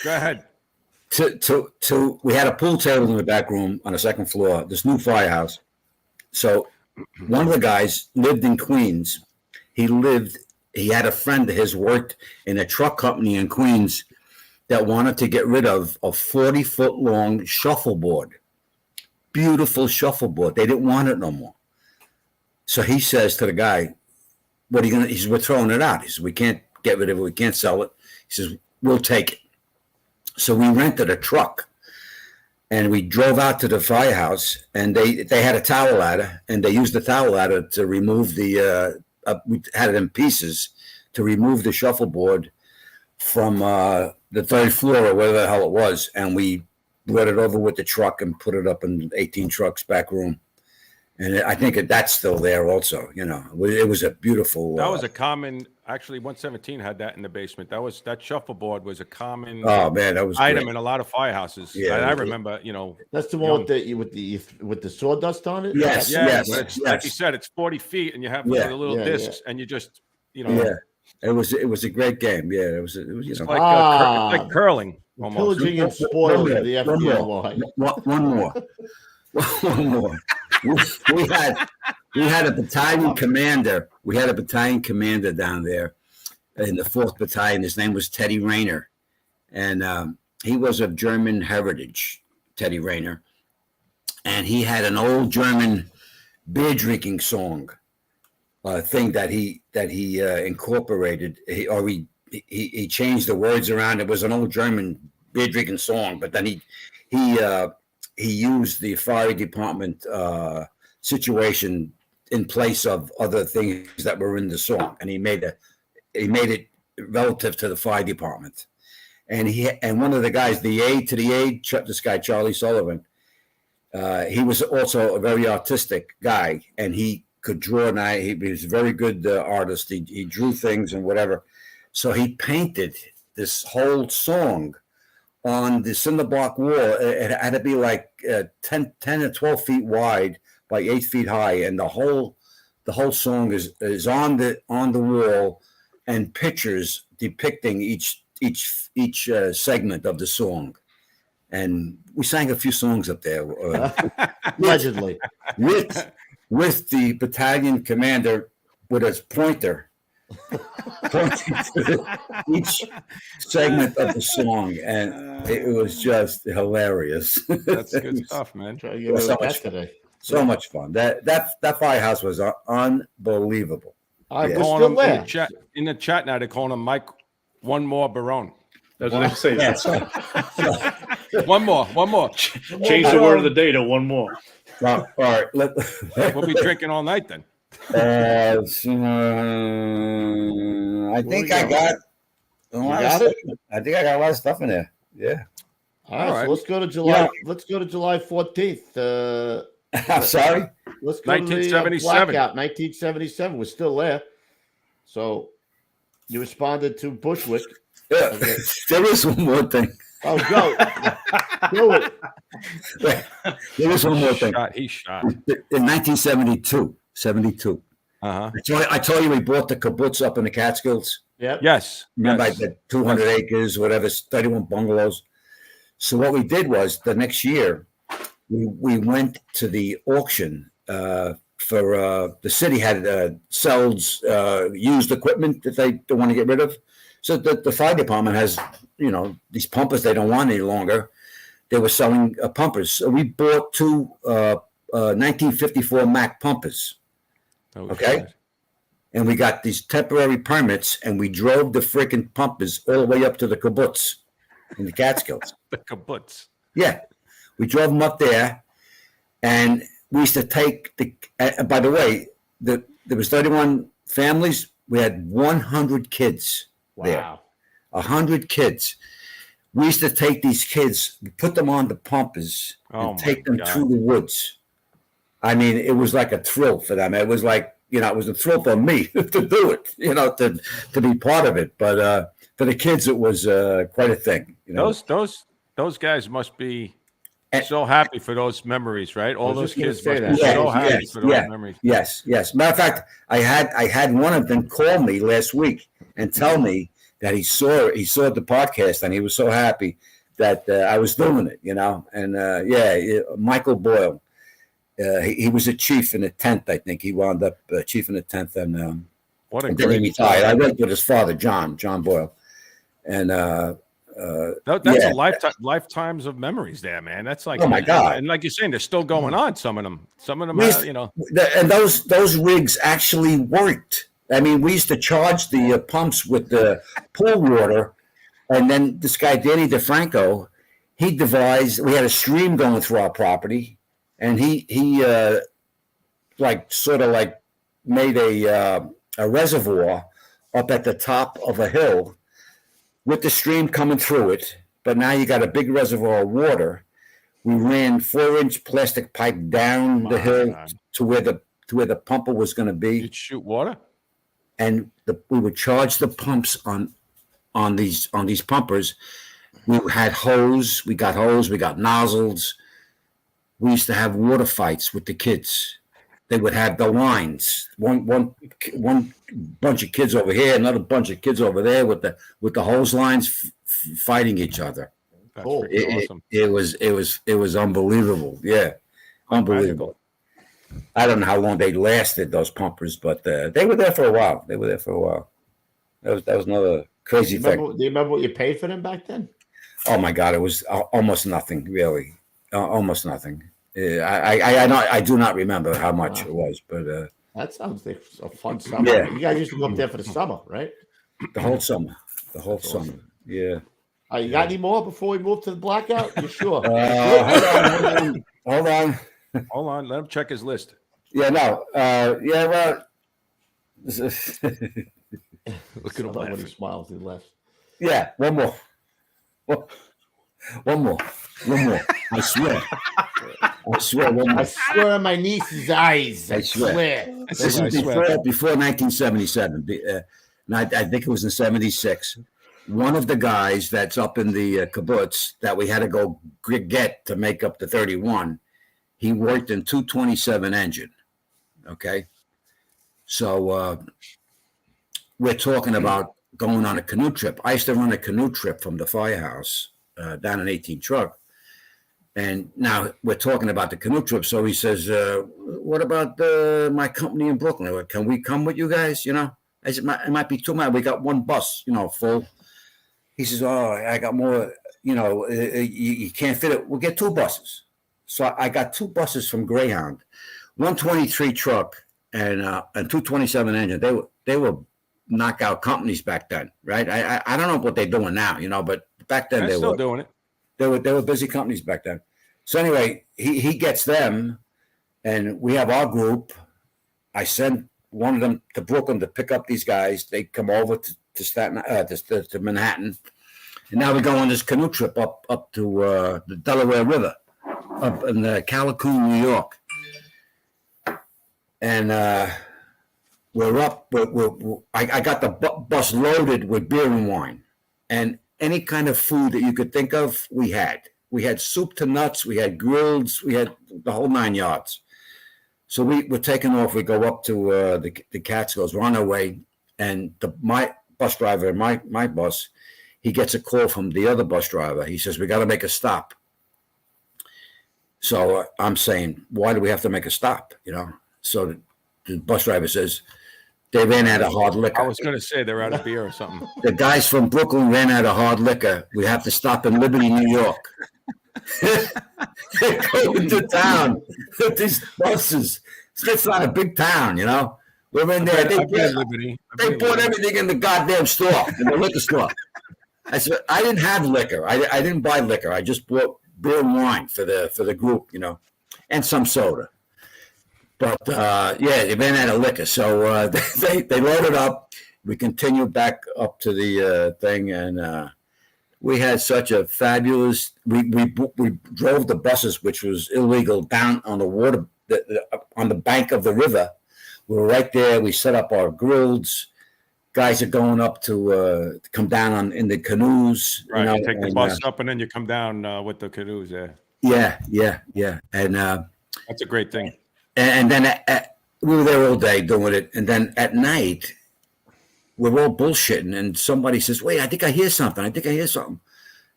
Go ahead. We had a pool table in the back room on the 2nd floor, this new firehouse. So one of the guys lived in Queens. He had a friend of his worked in a truck company in Queens that wanted to get rid of a 40-foot long shuffleboard. Beautiful shuffleboard. They didn't want it no more. So he says to the guy, "What are you going to?" He says, "We're throwing it out." He says, "We can't get rid of it. We can't sell it." He says, "We'll take it." So we rented a truck and we drove out to the firehouse, and they had a tower ladder, and they used the tower ladder to remove we had it in pieces to remove the shuffleboard from the 3rd floor or wherever the hell it was. And we brought it over with the truck and put it up in 18 trucks back room. And I think that's still there also. You know, it was a beautiful. That was a common. Actually, 117 had that in the basement. That shuffleboard was a common. Oh man, that was item great. in a lot of firehouses. Yeah, I remember. You know, that's the one with the sawdust on it. Yes, yes. Like you said, it's 40 feet, and you have the little discs, and you just Yeah, it was a great game. Yeah, it was you know, like curling. Almost. Pillaging and spoiling the FDNY. One more. One more. We had a battalion commander. We had a battalion commander down there in the 4th Battalion. His name was Teddy Rayner, and he was of German heritage. Teddy Rayner, and he had an old German beer drinking song thing that he incorporated. He changed the words around. It was an old German beer drinking song, but then he used the fire department situation in place of other things that were in the song, and he made it relative to the fire department. And one of the guys, the aide to the aide, this guy Charlie Sullivan, he was also a very artistic guy, and he could draw, and he was a very good artist. He drew things and whatever. So he painted this whole song on the cinder block wall. It had to be like 10 or 12 feet wide by 8 feet high, and the whole song is on the wall, and pictures depicting each segment of the song. And we sang a few songs up there, allegedly, with the battalion commander with his pointer pointing to each segment of the song, and it was just hilarious. That's good stuff, man. So much fun. That firehouse was unbelievable. I'm calling him in the chat now. They're calling him Mike. One more Barone. That's what I say. Yeah, one more. Change the word of the day to one more. All right. We'll be drinking all night then. I think I got a lot of stuff in there. Yeah. All right. So let's go to July. Yeah. Let's go to July 14th. I'm sorry. Let's go 1977. to the Blackout. 1977. We're still there. So you responded to Bushwick. Yeah. Okay. There is one more thing. Oh, go. Do it. There is one more thing. He shot. In 1972. 72. I told you we bought the kibbutz up in the Catskills. Yeah. Yes. Remember, I had 200 acres, whatever, 31 bungalows. So what we did was the next year, we went to the auction for the city had sells used equipment that they don't want to get rid of. So the fire department has, these pumpers they don't want any longer. They were selling pumpers. So we bought two 1954 Mack pumpers. Okay. Shit. And we got these temporary permits, and we drove the freaking pumpers all the way up to the kibbutz in the Catskills. The kibbutz. Yeah. We drove them up there, and we used to take by the way, there was 31 families. We had 100 kids there. Wow. 100 kids. We used to take these kids, put them on the pumpers, and take them through the woods. I mean, it was like a thrill for them. It was like, it was a thrill for me to do it, to be part of it. But for the kids, it was quite a thing. Those guys must be so happy for those memories, right? All those kids must be so happy for those memories. Yes. Matter of fact, I had one of them call me last week and tell me that he saw the podcast, and he was so happy that I was doing it, And Michael Boyle. He was a chief in the 10th, I think. He wound up chief in the 10th, and what a and then he retired. I went with his father, John Boyle, and that's a lifetimes of memories there, man. That's like, oh my God! And like you're saying, they're still going on. Some of them, and those rigs actually worked. I mean, we used to charge the pumps with the pool water, and then this guy Danny DeFranco, he devised. We had a stream going through our property. And he made a reservoir up at the top of a hill with the stream coming through it. But now you got a big reservoir of water. We ran 4-inch plastic pipe down the hill to where the pumper was going to be. You'd shoot water, and we would charge the pumps on these pumpers. We had hose. We got nozzles. We used to have water fights with the kids. They would have the lines. One bunch of kids over here, another bunch of kids over there with the hose lines fighting each other. That's awesome. It was unbelievable. Yeah, unbelievable. I don't know how long they lasted, those pumpers, but they were there for a while. That was another crazy thing. Do you remember what you paid for them back then? Oh my God, it was almost nothing, really. Almost nothing. I do not remember how much it was, but that sounds like a fun summer. Yeah. You guys used to go up there for the summer, right? The whole summer. Awesome. Yeah. You got any more before we move to the Blackout? You sure? Hold on. Let him check his list. Yeah. No. Yeah. Well. Look at him when he smiles. He laughs. Yeah. One more. One more. I swear. I swear. I swear on my niece's eyes. I swear. This is before 1977. And I think it was in 76. One of the guys that's up in the kibbutz that we had to go get to make up the 31, he worked in 227 engine. Okay. So we're talking about going on a canoe trip. I used to run a canoe trip from the firehouse down an 18 truck. And now we're talking about the canoe trip. So he says, what about my company in Brooklyn? Can we come with you guys? You know, I said, it might be too much. We got one bus, you know, full. He says, oh, I got more, you know, you can't fit it. We'll get 2 buses. So I got 2 buses from Greyhound, 123 truck and 227 engine. They were knockout companies back then, right? I don't know what they're doing now, you know, but back then They're still doing it. They were busy companies back then. So anyway, he gets them, and we have our group. I send one of them to Brooklyn to pick up these guys. They come over to Staten to Manhattan, and now we go on this canoe trip up to the Delaware River, up in Callicoon, New York, and we're up. I got the bus loaded with beer and wine, and any kind of food that you could think of, we had. We had soup to nuts. We had grills. We had the whole 9 yards. So we're taking off. We go up to the Catskills. We're on our way, and my bus driver, my bus, he gets a call from the other bus driver. He says, we got to make a stop. So I'm saying, why do we have to make a stop? You know. So the bus driver says, they ran out of hard liquor. I was going to say they're out of beer or something. The guys from Brooklyn ran out of hard liquor. We have to stop in Liberty, New York. They go into town with these buses. It's not a big town, you know. We're in there. They bought everything in the goddamn store, in the liquor store. I said, I didn't have liquor. I didn't buy liquor. I just bought beer and wine for the group, you know, and some soda. But yeah, they ran out of liquor, so they loaded up. We continued back up to the thing, and we had such a fabulous. We drove the buses, which was illegal, down on the water, on the bank of the river. We were right there. We set up our grills. Guys are going up to come down in the canoes. Right, you take the bus up, and then you come down with the canoes there. Yeah, and that's a great thing. And then we were there all day doing it. And then at night, we're all bullshitting. And somebody says, wait, I think I hear something.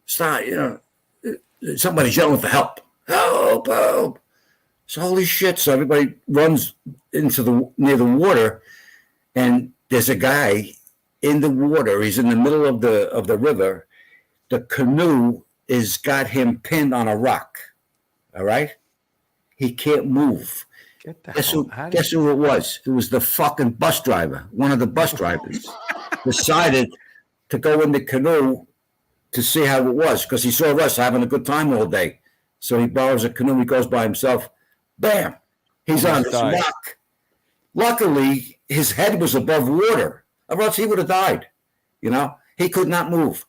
Start, you know, somebody's yelling for help. Help, help. So holy shit. So everybody runs into near the water. And there's a guy in the water. He's in the middle of the river. The canoe is got him pinned on a rock. All right? He can't move. Guess who it was? It was the fucking bus driver. One of the bus drivers decided to go in the canoe to see how it was because he saw us having a good time all day. So he borrows a canoe. He goes by himself. Bam! He's on this rock. Luckily, his head was above water, or else he would have died. You know, he could not move.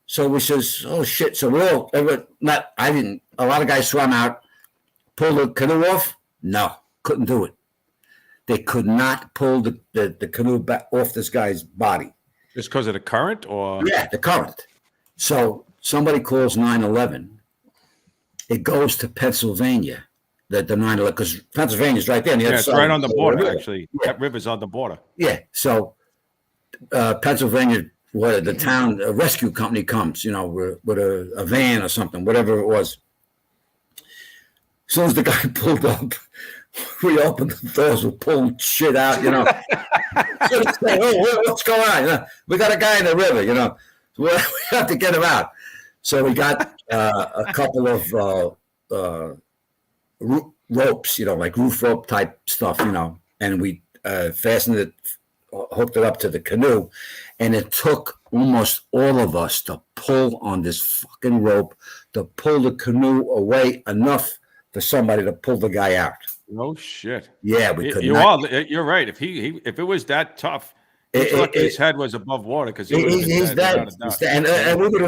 So we says, "Oh shit!" So we all I didn't. A lot of guys swam out, pulled the canoe off. No. Couldn't do it. They could not pull the canoe back off this guy's body. Just because of the current, or yeah, the current. So somebody calls 911. It goes to Pennsylvania. The 911 because Pennsylvania's right there. It's right on the border. Actually, that river's on the border. Yeah. So Pennsylvania, the town rescue company comes, you know, with a van or something, whatever it was. As soon as the guy pulled up, we opened the doors, we're pulling shit out, you know. What's going on? You know, we got a guy in the river, you know. We have to get him out. So we got a couple of ropes, you know, like roof rope type stuff, you know, and we fastened it, hooked it up to the canoe, and it took almost all of us to pull on this fucking rope to pull the canoe away enough for somebody to pull the guy out. No shit. Yeah, we could. You're right. If it was that tough, his head was above water because he's dead. And we would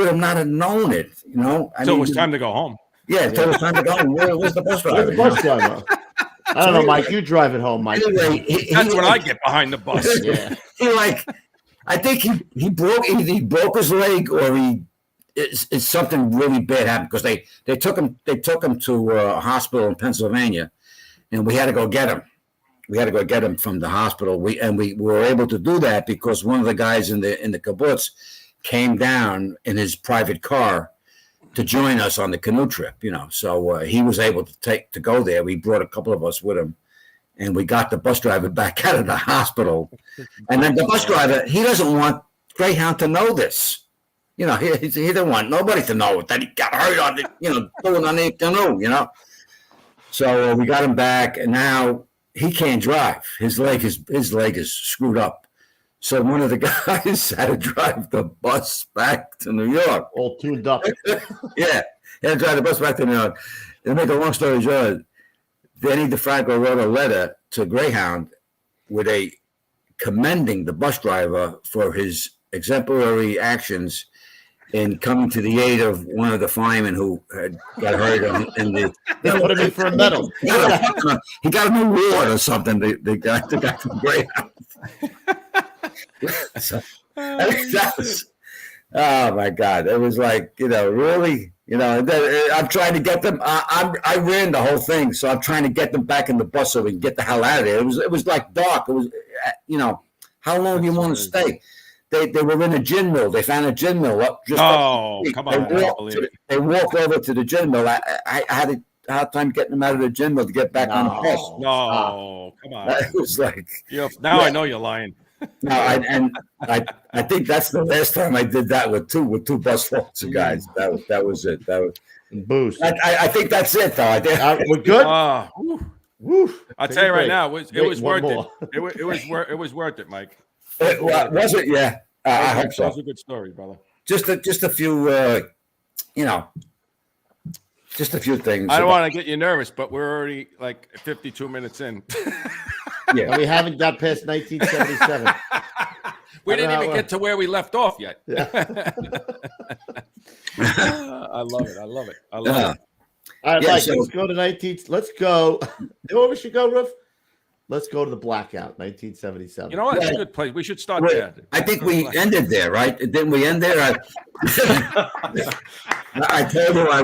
have not have known it. You know, so it was time to go home. Yeah, told us time to go. Where's the bus driver? Where's the bus driver? I don't know, Mike. You drive it home, Mike. Anyway, That's when I get behind the bus. Yeah. I think he broke either he broke his leg or it's something really bad happened because they took him to a hospital in Pennsylvania, and we had to go get him. We had to go get him from the hospital. We were able to do that because one of the guys in the kibbutz came down in his private car to join us on the canoe trip. So he was able to go there. We brought a couple of us with him. And we got the bus driver back out of the hospital. And then the bus driver, he doesn't want Greyhound to know this. He doesn't want nobody to know that he got hurt on going on the canoe, So we got him back, and now he can't drive. His leg is screwed up. So one of the guys had to drive the bus back to New York. All tuned up. Yeah, he had to drive the bus back to New York. To make a long story short, Danny DeFranco wrote a letter to Greyhound with commending the bus driver for his exemplary actions in coming to the aid of one of the firemen who had got hurt in the. They put him in for a medal. He got an award or something. The guy from Greyhound. So, that was, oh my God! It was like really. I'm trying to get them. I ran the whole thing, so I'm trying to get them back in the bus so we can get the hell out of there. It was like dark. It was, how long do you want to stay? They were in a gin mill. They found a gin mill up just. Come on! They walked over to the gin mill. I had a hard time getting them out of the gin mill to get back on the bus. No, come on! It was like now I know you're lying. No, I think that's the last time I did that with two bus loads of guys. That was it. That was boost. I think that's it though. We're good. Woo. I'll tell you right now, it was worth it. It was worth it, Mike. Was it? Yeah. I hope so. That was a good story, brother. Just a few, just a few things. I don't want to get you nervous, but we're already like 52 minutes in. Yeah, and we haven't got past 1977. We didn't even get to where we left off yet. Yeah. I love it. I love it. All right, Mike, let's go to 19. Let's go. You know where we should go, Ruff? Let's go to the Blackout, 1977. You know what? It's a good place. We should start there. I think we ended there, right? Didn't we end there? I told her I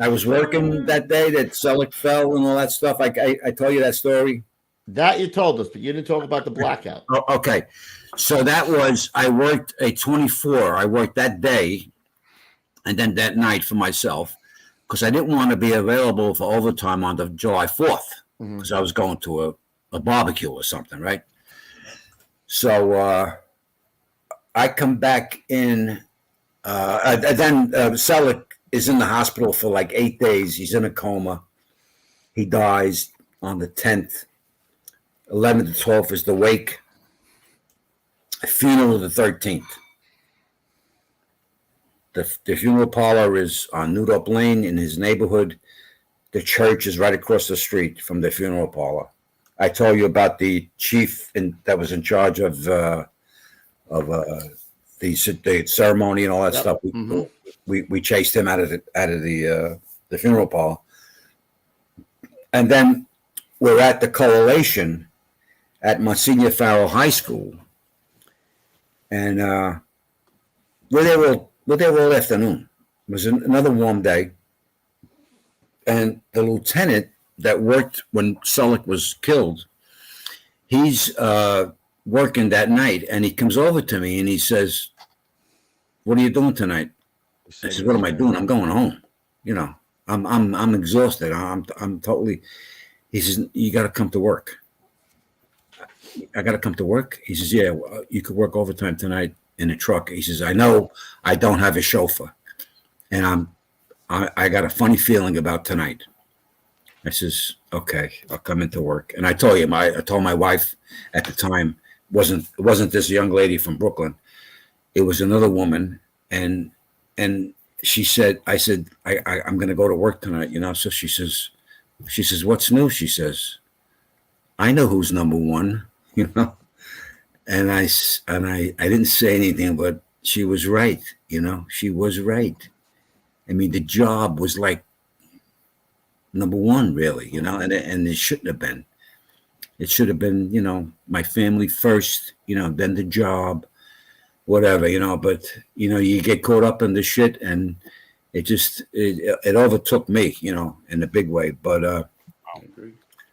was working that day that Selleck fell and all that stuff. I told you that story. That you told us, but you didn't talk about the Blackout. Oh, okay. So that was, I worked a 24. I worked that day and then that night for myself because I didn't want to be available for overtime on the July 4th because I was going to a barbecue or something, right? So I come back in. Then Selleck is in the hospital for like 8 days. He's in a coma. He dies on the 10th. 11th to 12th is the wake. Funeral the 13th. The funeral parlor is on Newdorp Lane in his neighborhood. The church is right across the street from the funeral parlor. I told you about the chief that was in charge of the ceremony and all that stuff. We chased him out of the funeral parlor, and then we're at the Coalition at Monsignor Farrell High School, and we're there all afternoon. It was another warm day, and the lieutenant that worked when Selleck was killed, he's working that night, and he comes over to me and he says, "What are you doing tonight?" I said, "What am I doing? I'm going home. I'm exhausted. I'm totally." He says, "You got to come to work." I got to come to work. He says, "Yeah, you could work overtime tonight in a truck." He says, "I know I don't have a chauffeur, and I got a funny feeling about tonight." I says, "Okay, I'll come into work." And I told my wife at the time, it wasn't this young lady from Brooklyn. It was another woman, and she said, I said, I'm going to go to work tonight, So she says, "What's new?" She says, "I know who's number one," And I didn't say anything, but she was right. She was right. I mean, the job was like number one, really, and it shouldn't have been. It should have been, my family first, then the job, whatever, but, you get caught up in the shit and it overtook me, in a big way. But,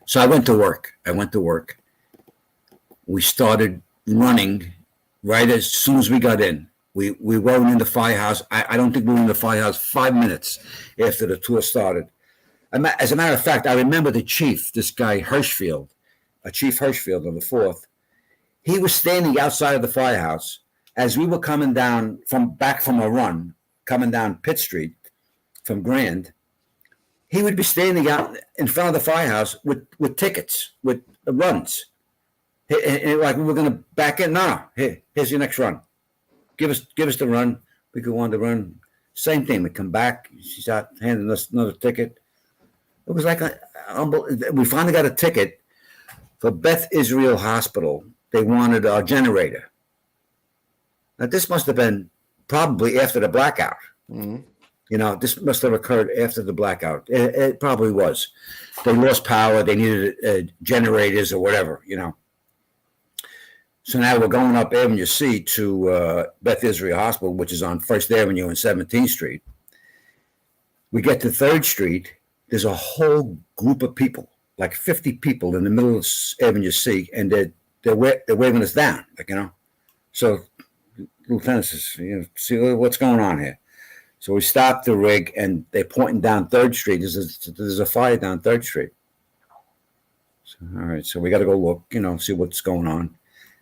so I went to work. We started running right as soon as we got in. We weren't in the firehouse. I don't think we were in the firehouse 5 minutes after the tour started. As a matter of fact, I remember the chief, this guy Hirschfield, Chief Hirschfield on the 4th. He was standing outside of the firehouse as we were coming down back from a run, coming down Pitt Street from Grand. He would be standing out in front of the firehouse with tickets, with runs. And like we were going to back in. No, here's your next run. Give us the run. We go on the run. Same thing. We come back. She's out handing us another ticket. It was like we finally got a ticket for Beth Israel Hospital. They wanted a generator. Now this must have been probably after the blackout. Mm-hmm. This must have occurred after the blackout. It probably was. They lost power. They needed generators or whatever. So now we're going up Avenue C to Beth Israel Hospital, which is on 1st Avenue and 17th Street. We get to 3rd Street. There's a whole group of people, like 50 people in the middle of Avenue C, and they're waving us down, So Lieutenant says, see what's going on here. So we stop the rig, and they're pointing down 3rd Street. There's a fire down 3rd Street. So, all right, so we got to go look, see what's going on.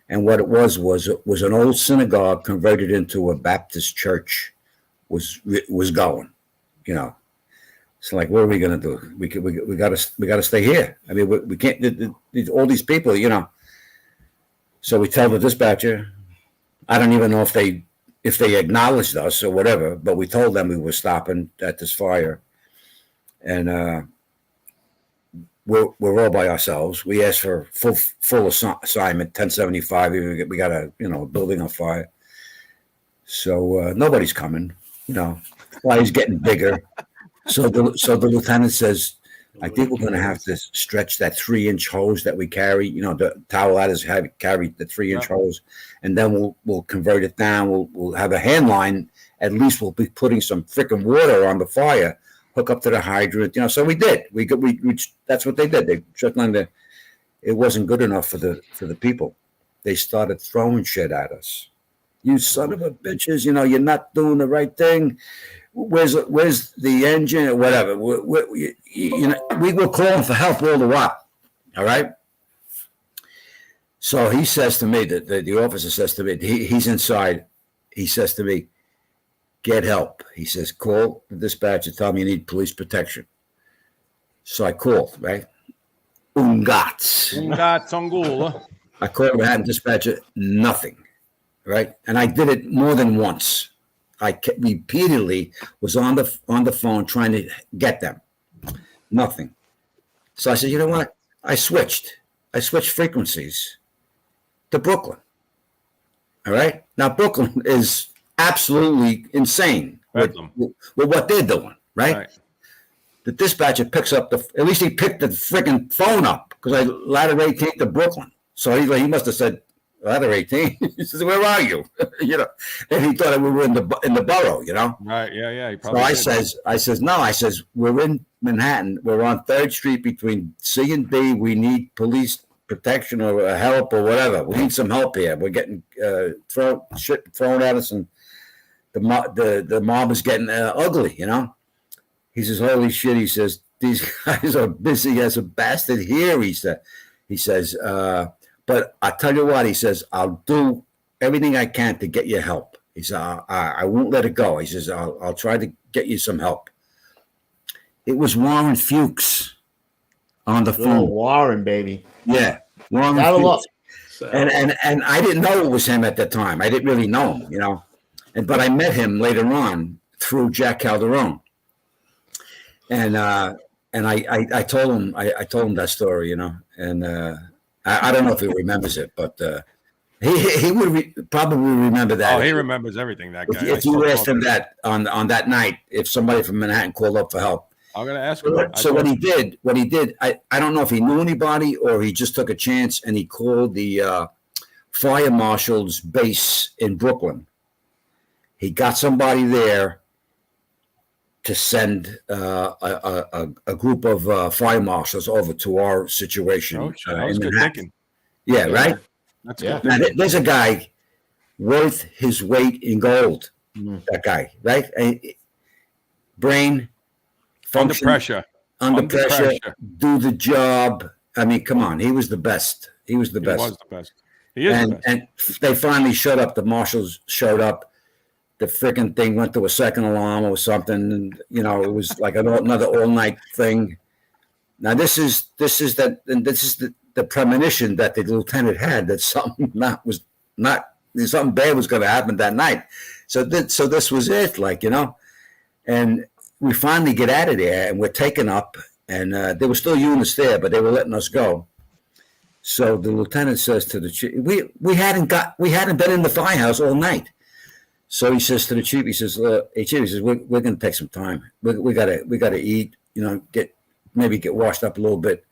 And what it was an old synagogue converted into a Baptist church was going, So like, what are we going to do? We got to stay here. I mean, we can't, all these people, So we tell the dispatcher, I don't even know if they acknowledged us or whatever, but we told them we were stopping at this fire. And, we're all by ourselves. We asked for full assignment, 1075. We got a building on fire. So nobody's coming. Fire's getting bigger. So the lieutenant says, I think we're going to have to stretch that 3-inch hose that we carry. The towel ladders carry the 3-inch hose, and then we'll convert it down. We'll have a hand line. At least we'll be putting some freaking water on the fire. Hook up to the hydrant, So we did. We that's what they did. They shut down it wasn't good enough for the people. They started throwing shit at us. You son of a bitches! You're not doing the right thing. Where's the engine or whatever? We were calling for help all the while. All right. So he says to me that the officer says to me, he's inside. He says to me, get help. He says, call the dispatcher, tell me you need police protection. So I called, right? Ungats. I called Manhattan dispatcher, nothing, right? And I did it more than once. I repeatedly was on the phone trying to get them. Nothing. So I said, you know what? I switched frequencies to Brooklyn. All right? Now, Brooklyn is absolutely insane with what they're doing, right? The dispatcher picks up at least he picked the freaking phone up because I ladder 18 to Brooklyn. So he must have said, ladder 18? He says, where are you? And he thought we were in the borough, Right, yeah. So I says, no, we're in Manhattan. We're on 3rd Street between C and B. We need police protection or help or whatever. We need some help here. We're getting shit thrown at us and the mob is getting ugly, He says, holy shit. He says, these guys are busy as a bastard here. He says, but I tell you what, he says, I'll do everything I can to get you help. He said, I won't let it go. He says, I'll try to get you some help. It was Warren Fuchs on the phone. Warren, baby. Yeah. Warren Fuchs. And I didn't know it was him at the time. I didn't really know him, but I met him later on through Jack Calderon. And I told him that story, and I don't know if he remembers it, but he would probably remember that. Oh, he remembers everything, that guy. If you asked him that on that night, if somebody from Manhattan called up for help, I'm going to ask him. So what he did, I don't know if he knew anybody or he just took a chance and he called the fire marshal's base in Brooklyn. He got somebody there to send a group of fire marshals over to our situation. Oh, that was good thinking. Yeah, right? That's good. Now, there's a guy worth his weight in gold. That guy, right? Brain, function, under pressure, do the job. I mean, come on. He was the best. He was the best. He is the best. And they finally showed up. The marshals showed up. The freaking thing went to a second alarm or something. And, you know, it was like another all-night thing. Now, this is the premonition that the lieutenant had that something something bad was going to happen that night. So this was it, like, you know. And we finally get out of there, and we're taken up. And there were still units there, but they were letting us go. So the lieutenant says to the chief, we hadn't been in the firehouse all night. So he says to the chief, he says, hey, chief, he says, we're going to take some time. We gotta eat, you know, maybe get washed up a little bit.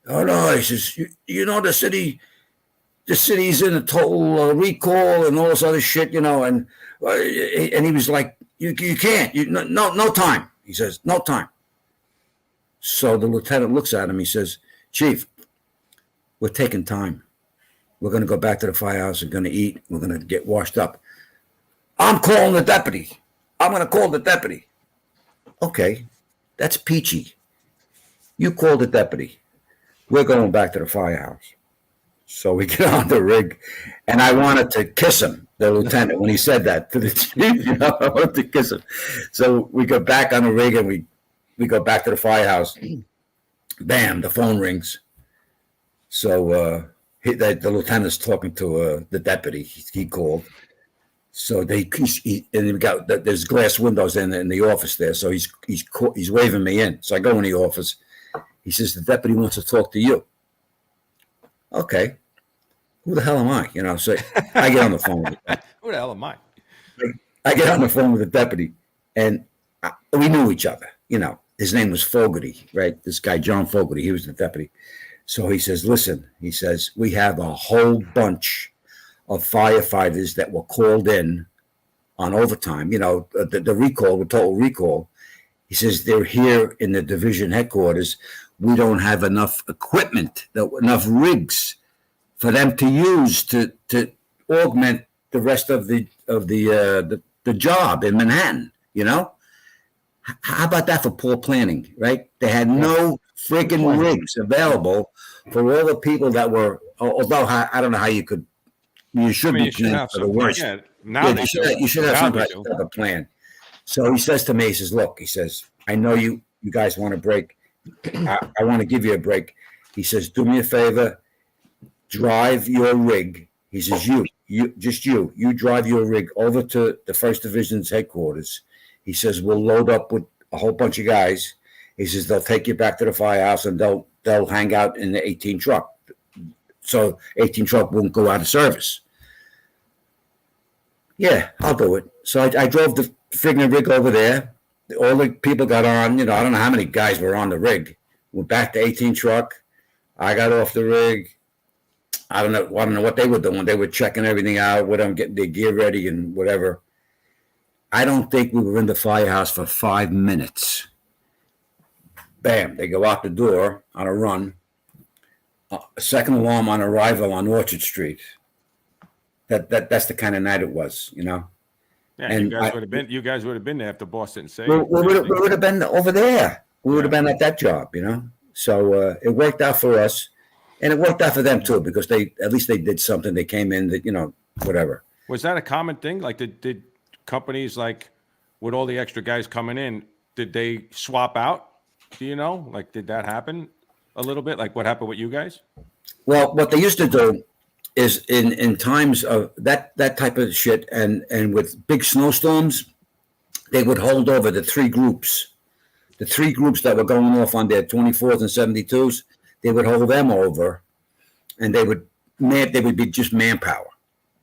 Oh no, he says, you know, the city's in a total recall and all this other shit, you know, and he was like, you can't, no time. He says, no time. So the lieutenant looks at him. He says, Chief, we're taking time. We're going to go back to the firehouse. We're going to eat. We're going to get washed up. I'm calling the deputy. I'm going to call the deputy. Okay, that's peachy. You call the deputy. We're going back to the firehouse. So we get on the rig, and I wanted to kiss him, the lieutenant, when he said that to the chief. You know, I wanted to kiss him. So we go back on the rig, and we go back to the firehouse. Bam, the phone rings. So the lieutenant's talking to the deputy. He called. So there's glass windows in the office there. So he's waving me in. So I go in the office. He says, the deputy wants to talk to you. Okay. Who the hell am I? You know, so I get on the phone. Who the hell am I? I get on the phone with the deputy, and we knew each other. You know, his name was Fogarty, right? This guy, John Fogarty, he was the deputy. So he says, listen, he says, we have a whole bunch of firefighters that were called in on overtime, you know, the recall, the total recall. He says, they're here in the division headquarters. We don't have enough equipment, enough rigs for them to use to augment the rest of the job in Manhattan, you know? How about that for poor planning, right? They had no freaking rigs available for all the people that were, although I don't know how you should be planning for the worst. Yeah, now you should have some type of a plan. So he says to me, he says, look, he says, I know you guys want a break. I want to give you a break. He says, do me a favor, drive your rig. He says, you drive your rig over to the 1st Division's headquarters. He says, we'll load up with a whole bunch of guys. He says, they'll take you back to the firehouse and they'll hang out in the 18 truck. So 18 truck won't go out of service. Yeah, I'll do it. So I drove the friggin' rig over there. All the people got on, you know, I don't know how many guys were on the rig. Went back to 18 truck. I got off the rig. I don't know what they were doing. They were checking everything out, with them getting their gear ready and whatever. I don't think we were in the firehouse for 5 minutes. Bam, they go out the door on a run. Second alarm on arrival on Orchard Street. That's the kind of night it was, you know. Yeah, and you guys would have been there if the boss didn't say. We would have been over there. We would have been at that job, you know. So it worked out for us, and it worked out for them too, because at least they did something. They came in, that, you know, whatever. Was that a common thing? Like, did companies, like, with all the extra guys coming in, did they swap out? Do you know? Like, did that happen a little bit? Like what happened with you guys? Well, what they used to do is in times of that type of shit, and with big snowstorms, they would hold over the three groups that were going off on their 24s and 72s. They would hold them over, and they would be just manpower.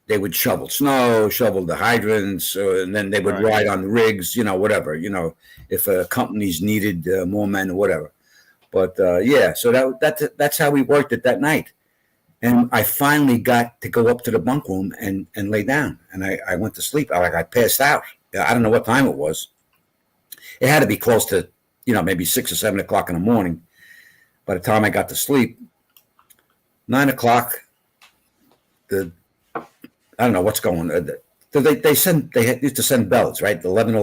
they would shovel snow, shovel the hydrants, and then they would ride on the rigs, whatever, if companies needed more men or whatever. But so that's how we worked it that night. And I finally got to go up to the bunk room and lay down. And I went to sleep. I passed out. I don't know what time it was. It had to be close to, maybe 6 or 7 o'clock in the morning. By the time I got to sleep, 9 o'clock, I don't know what's going on. They used to send bells, right? 11,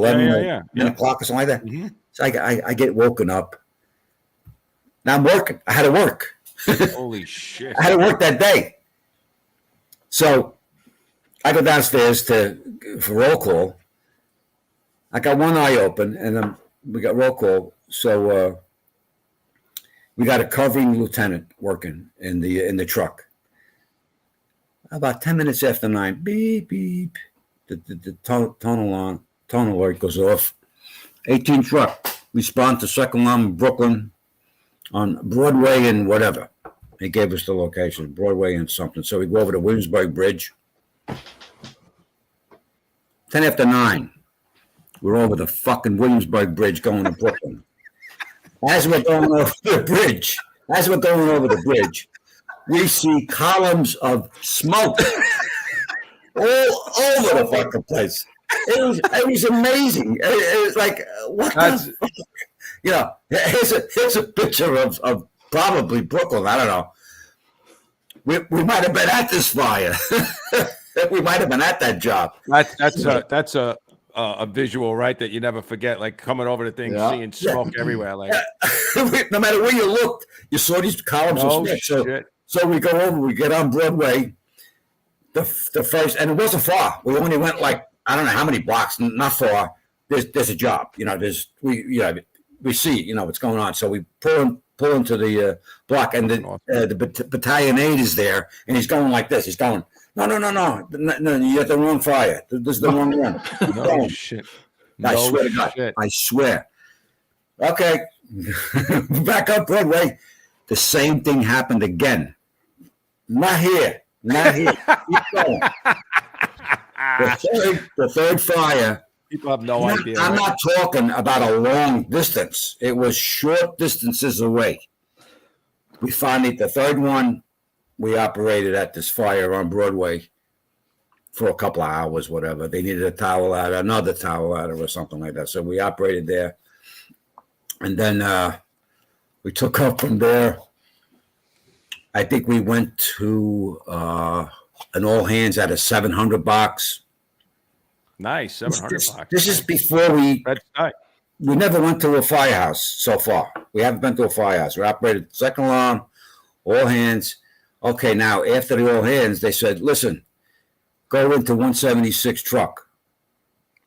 10 o'clock or something like that. Mm-hmm. So I get woken up. Now I'm working. I had to work. Holy shit. I had to work that day. So I go downstairs for roll call. I got one eye open, and we got roll call. So we got a covering lieutenant working in the truck. About 10 minutes after 9, beep, beep, the tone alert goes off. 18 truck, respond to second alarm in Brooklyn on Broadway and whatever. He gave us the location, Broadway and something. So we go over to Williamsburg Bridge. 10 after 9, we're over the fucking Williamsburg Bridge going to Brooklyn. As we're going over the bridge, we see columns of smoke all over the fucking place. It was amazing. It was like, what the fuck? Here's a picture of probably Brooklyn. I don't know. We might have been at this fire. We might have been at that job. That's a visual, right, that you never forget, like coming over the thing, seeing smoke everywhere. Like no matter where you looked, you saw these columns of smoke. So we go over, we get on Broadway, the first, and it wasn't far. We only went like, I don't know how many blocks, not far. There's a job, we see, what's going on. So we pull into the block, and the battalion aide is there, and he's going like this. He's going, no, you got the wrong fire. This is the wrong one. No shit. I swear to God. I swear. Okay. Back up Broadway. The same thing happened again. Not here. Keep going. The third fire. People have no idea. I'm not talking about a long distance. It was short distances away. We finally, the third one, we operated at this fire on Broadway for a couple of hours, whatever. They needed a towel ladder, another towel ladder or something like that. So we operated there. And then we took up from there. I think we went to an all hands at a 700 box. Nice, 700 box. This is before we never went to a firehouse so far. We haven't been to a firehouse. We operated second alarm, all hands. Okay, now after the all hands, they said, listen, go into 176 truck.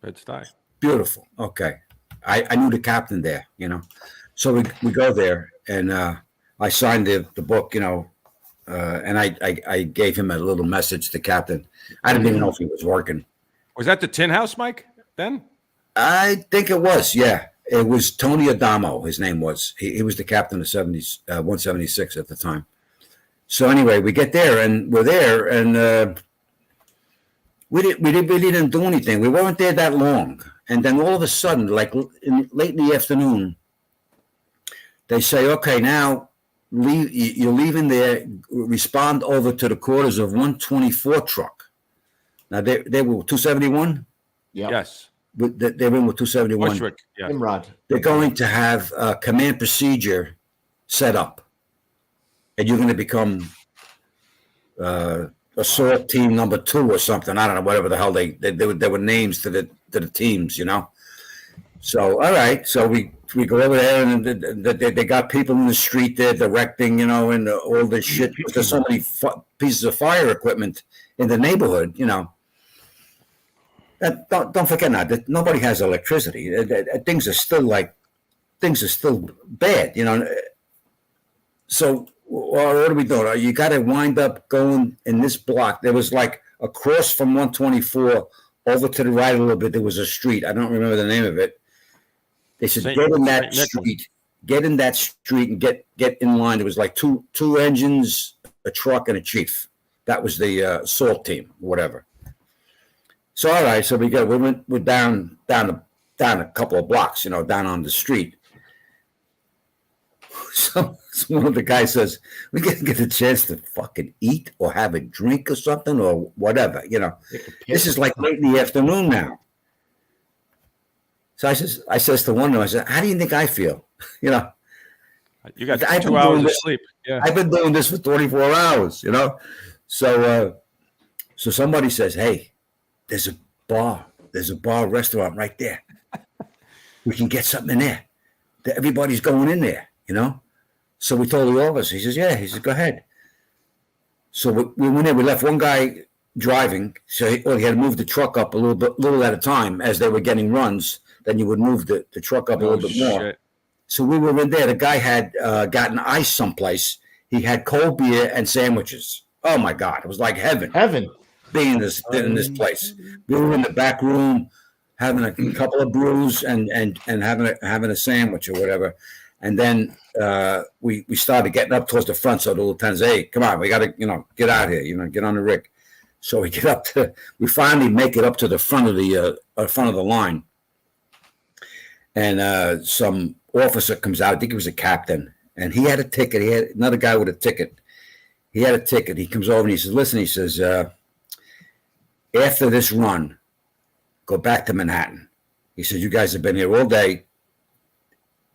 That's nice. Beautiful. Okay. I knew the captain there, So we go there, and I signed the book, and I gave him a little message, the captain. I didn't even know if he was working. Was that the Tin House, Mike, then? I think it was, yeah. It was Tony Adamo, his name was. He was the captain of 176 at the time. So anyway, we get there, and we're there, and we didn't do anything. We weren't there that long. And then all of a sudden, like late in the afternoon, they say, okay, now you're leaving there, respond over to the quarters of 124 truck. Now, they were 271? Yeah. Yes. But they're in with 271. Bushwick, yeah. Imrod. They're going to have a command procedure set up. And you're going to become assault team number 2 or something. I don't know, whatever the hell they were names to the teams, So, all right. So we go over there, and they got people in the street there directing, and all this shit. There's so many pieces of fire equipment in the neighborhood, Don't forget now that nobody has electricity. Things are still bad, So what are we doing? You got to wind up going in this block. There was like across from 124 over to the right a little bit. There was a street. I don't remember the name of it. They said, get in that street and get in line. There was like two engines, a truck, and a chief. That was the salt team, whatever. So all right, so we're down a couple of blocks, down on the street. So one of the guys says, we get a chance to fucking eat or have a drink or something or whatever, This is like late in the afternoon now. So I says to one of them, I said, how do you think I feel? You got 2 hours of sleep. Yeah. I've been doing this for 24 hours, So somebody says, hey, there's a bar restaurant right there. We can get something in there. Everybody's going in there, So we told the officer. He says, yeah. He says, go ahead. So we went in. We left one guy driving. So he had to move the truck up a little at a time as they were getting runs. Then you would move the truck up a little bit more. Shit. So we were in there. The guy had gotten ice someplace. He had cold beer and sandwiches. Oh my God, it was like heaven. Heaven. Being in this place. We were in the back room having a couple of brews and having a sandwich or whatever. And then we started getting up towards the front. So the lieutenant said, hey, come on, we got to, get out here, get on the rig. So we finally make it up to the front of the line. And some officer comes out. I think he was a captain. And he had a ticket. He had another guy with a ticket. He had a ticket. He comes over and he says, listen, he says, after this run, go back to Manhattan. He says, you guys have been here all day.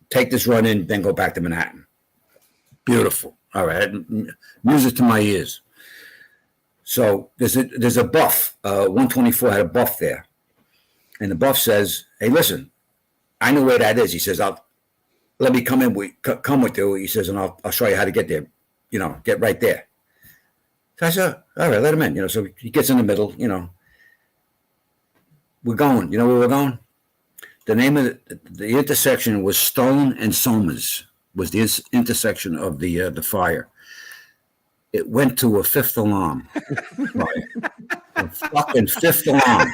Take this run in, then go back to Manhattan. Beautiful. All right. Music to my ears. So there's a buff. 124 had a buff there. And the buff says, hey, listen, I know where that is. He says, let me come with you. He says, and I'll show you how to get there. Get right there. So I said, all right, let him in. So he gets in the middle. We're going. You know where we're going? The name of the intersection was Stone and Somers. Was the intersection of the fire. It went to a fifth alarm. A fucking fifth alarm.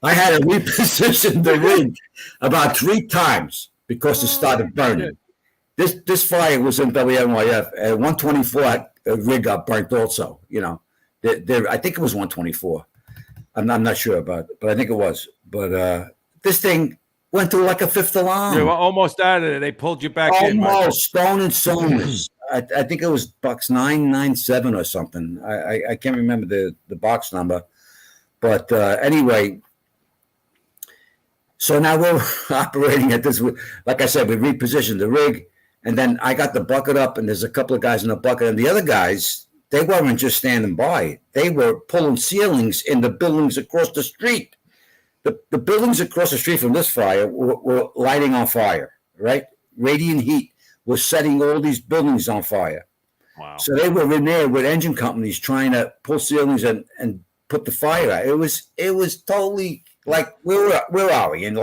I had to reposition the rig about 3 times because it started burning. This fire was in WNYF, and 124 rig got burnt also. I think it was 124. I'm not sure about it, but I think it was. But this thing went through like a fifth alarm. You were almost out of it. They pulled you back in. Almost. Stone and Somers. I think it was box 997 or something. I can't remember the box number. But anyway, so now we're operating at this. Like I said, we repositioned the rig. And then I got the bucket up, and there's a couple of guys in the bucket. And the other guys, they weren't just standing by. They were pulling ceilings in the buildings across the street. The buildings across the street from this fire were lighting on fire, right? Radiant heat was setting all these buildings on fire. Wow. So they were in there with engine companies trying to pull ceilings and put the fire out. It was totally like, where are we? In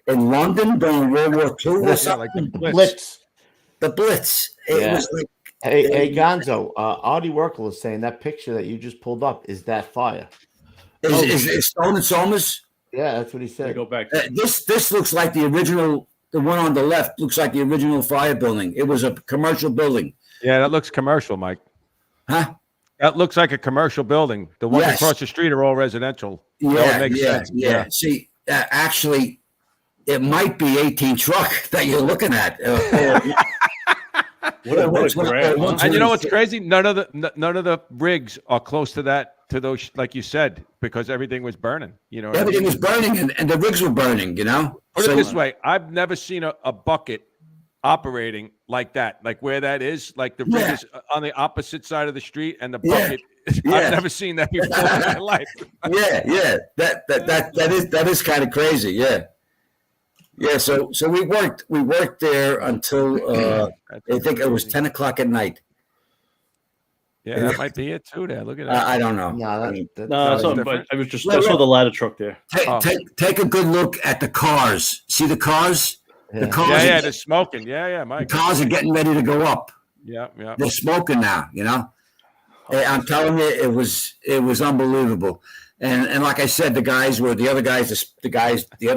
London during World War II or something? Like the Blitz. The Blitz. It was like, Hey, Gonzo, Audie Werkel is saying that picture that you just pulled up is that fire. Is Stone and Somers? Yeah, that's what he said. Go back. This looks like the original. The one on the left looks like the original fire building. It was a commercial building. Yeah, that looks commercial, Mike. Huh? That looks like a commercial building. The ones across the street are all residential. That would make sense. Yeah. See, actually, it might be 18 truck that you're looking at. And you know what's crazy? None of the rigs are close to that, to those, like you said, because everything was burning. Everything was burning, and the rigs were burning. Put it this way: I've never seen a bucket operating like that, like where that is. Like the rig is on the opposite side of the street, and the bucket. I've never seen that before in my life. That is kind of crazy. Yeah, so we worked there until I think it was 10 o'clock at night. Yeah, that might be it too. There, look at that. I don't know. No, I saw the ladder truck there. Take a good look at the cars. See the cars? Yeah. The cars. They're smoking. Yeah, Mike. The cars are getting ready to go up. Yeah. They're smoking now. I'm telling you, it was unbelievable. And like I said, the other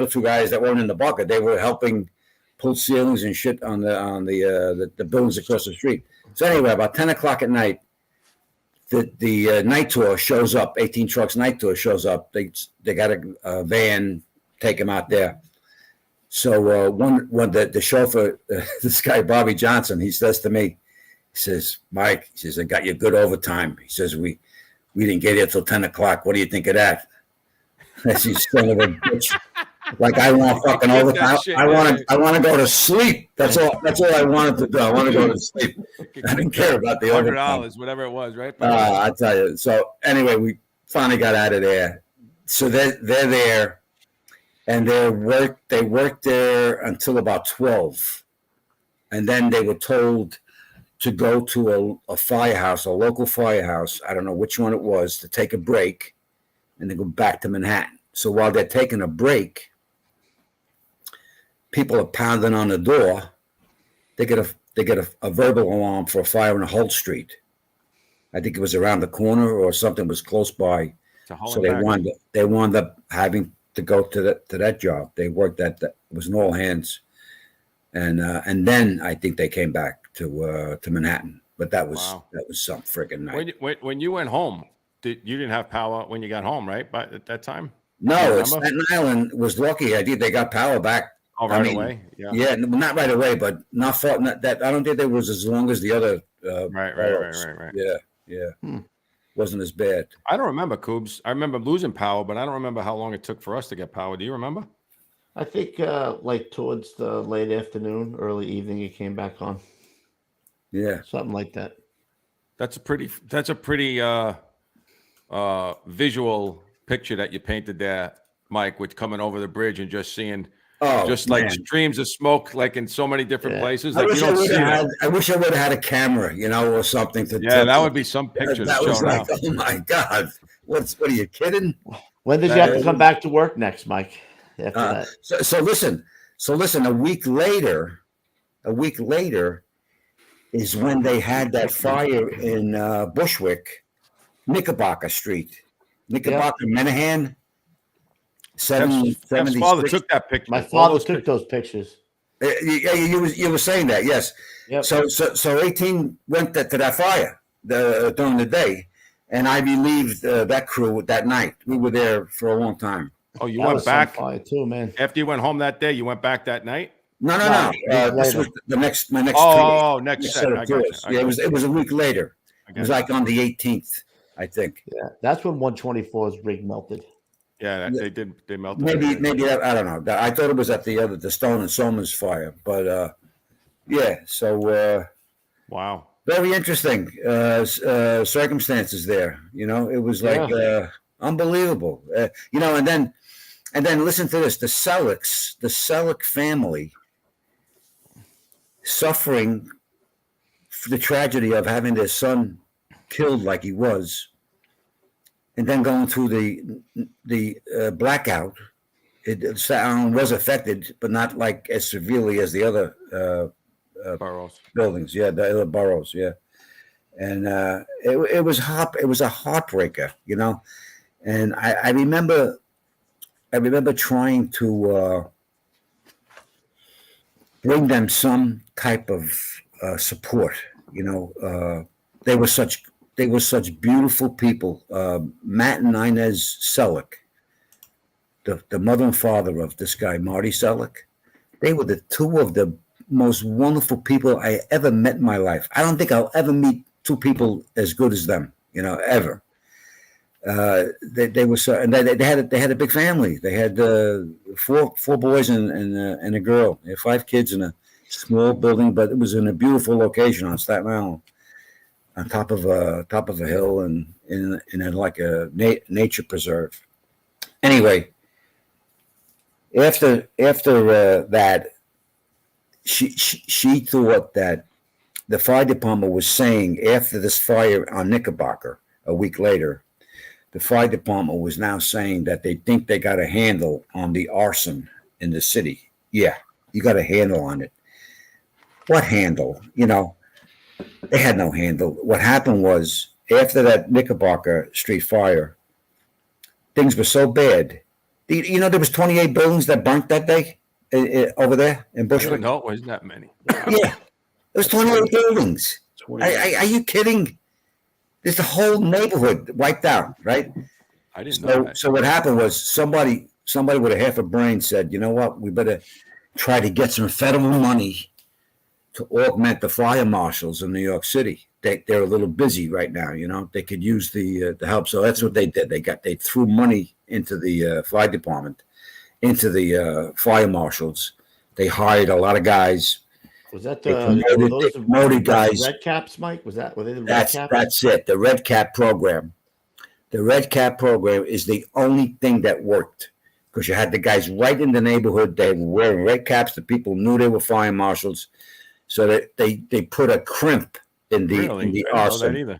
2 guys that weren't in the bucket, they were helping pull ceilings and shit on the buildings across the street. So anyway, about 10 o'clock at night, the night tour shows up. 18 Trucks night tour shows up. They got a van, take him out there. So when the chauffeur, this guy Bobby Johnson, he says to me, he says, Mike, he says, I got you good overtime. He says, we didn't get here till 10 o'clock. What do you think of that? That's you son of a bitch. Like I want fucking overtime. I want to go to sleep. That's all I wanted to do. I want to go to sleep. I didn't care about the overtime. $100, whatever it was, right? I tell you. So anyway, we finally got out of there. So they're there, and they worked there until about 12, and then they were told to go to a firehouse, a local firehouse. I don't know which one it was, to take a break, and then go back to Manhattan. So while they're taking a break, people are pounding on the door. They get a verbal alarm for a fire on Holt Street. I think it was around the corner or something was close by. So they wound up having to go to that job. They worked that it was an all hands, and then I think they came back to Manhattan. But that was some freaking night. When you went home, you didn't have power when you got home, right? But at that time, no, Staten Island was lucky. I think they got power back. Oh, away. Yeah, not right away, but not that. I don't think there was as long as the other. Right. Yeah. Wasn't as bad. I don't remember, Coobs. I remember losing power, but I don't remember how long it took for us to get power. Do you remember? I think like towards the late afternoon, early evening, it came back on. Yeah, something like that. That's a pretty visual picture that you painted there, Mike, with coming over the bridge and just seeing like streams of smoke, like in so many different places. Like I wish I would have had a camera, or something to. Yeah, that would be some pictures. That was like, oh my God, what are you kidding? When did you have to come back to work next, Mike? After that? So listen. A week later is when they had that fire in Bushwick, Knickerbocker Street, Menahan. Jeff's father took that picture. My father took those pictures. You were saying that, yes. Yep. So 18 went to that fire during the day, and I relieved that crew that night. We were there for a long time. Oh, you went back fire too, man. After you went home that day. You went back that night. No. This was my next. Next set. I got you. It was a week later. It was like on the 18th, I think. Yeah, that's when 124's rig melted. Yeah, they did. They melted. Maybe I don't know. I thought it was at the Stone and Somers fire, but yeah. So wow, very interesting circumstances there. It was like unbelievable. And then listen to this: the Selleck family suffering for the tragedy of having their son killed like he was. And then going through the blackout, Staten Island was affected, but not like as severely as the other boroughs. Buildings. Yeah, the other boroughs. Yeah, and it was a heartbreaker, And I remember trying to bring them some type of support. They were such beautiful people. Matt and Inez Selleck, the mother and father of this guy, Marty Selleck, they were the two of the most wonderful people I ever met in my life. I don't think I'll ever meet two people as good as them, ever. They were so, and they had a big family. They had four boys and a girl. They had 5 kids in a small building, but it was in a beautiful location on Staten Island. On top of a hill and in like a nature preserve. Anyway, after that, she thought that the fire department was saying after this fire on Knickerbocker a week later, the fire department was now saying that they think they got a handle on the arson in the city. Yeah, you got a handle on it. What handle? They had no handle. What happened was, after that Knickerbocker Street fire, things were so bad. There was 28 buildings that burnt that day over there in Bushwick. No, it wasn't that many. Yeah, it was 28 buildings. Are you kidding? There's the whole neighborhood wiped out, right? I didn't know that. So what happened was somebody with a half a brain said, you know what, we better try to get some federal money to augment the fire marshals in New York City. They're a little busy right now, you know. They could use the help. So that's what they did. They threw money into the fire department, into the fire marshals. They hired a lot of guys. Was that promoted guys? Red Caps, Mike? Were they the Red Caps? That's it. The Red Cap program. The Red Cap program is the only thing that worked because you had the guys right in the neighborhood. They were wearing red caps. The people knew they were fire marshals, so that they put a crimp in the arson. Either.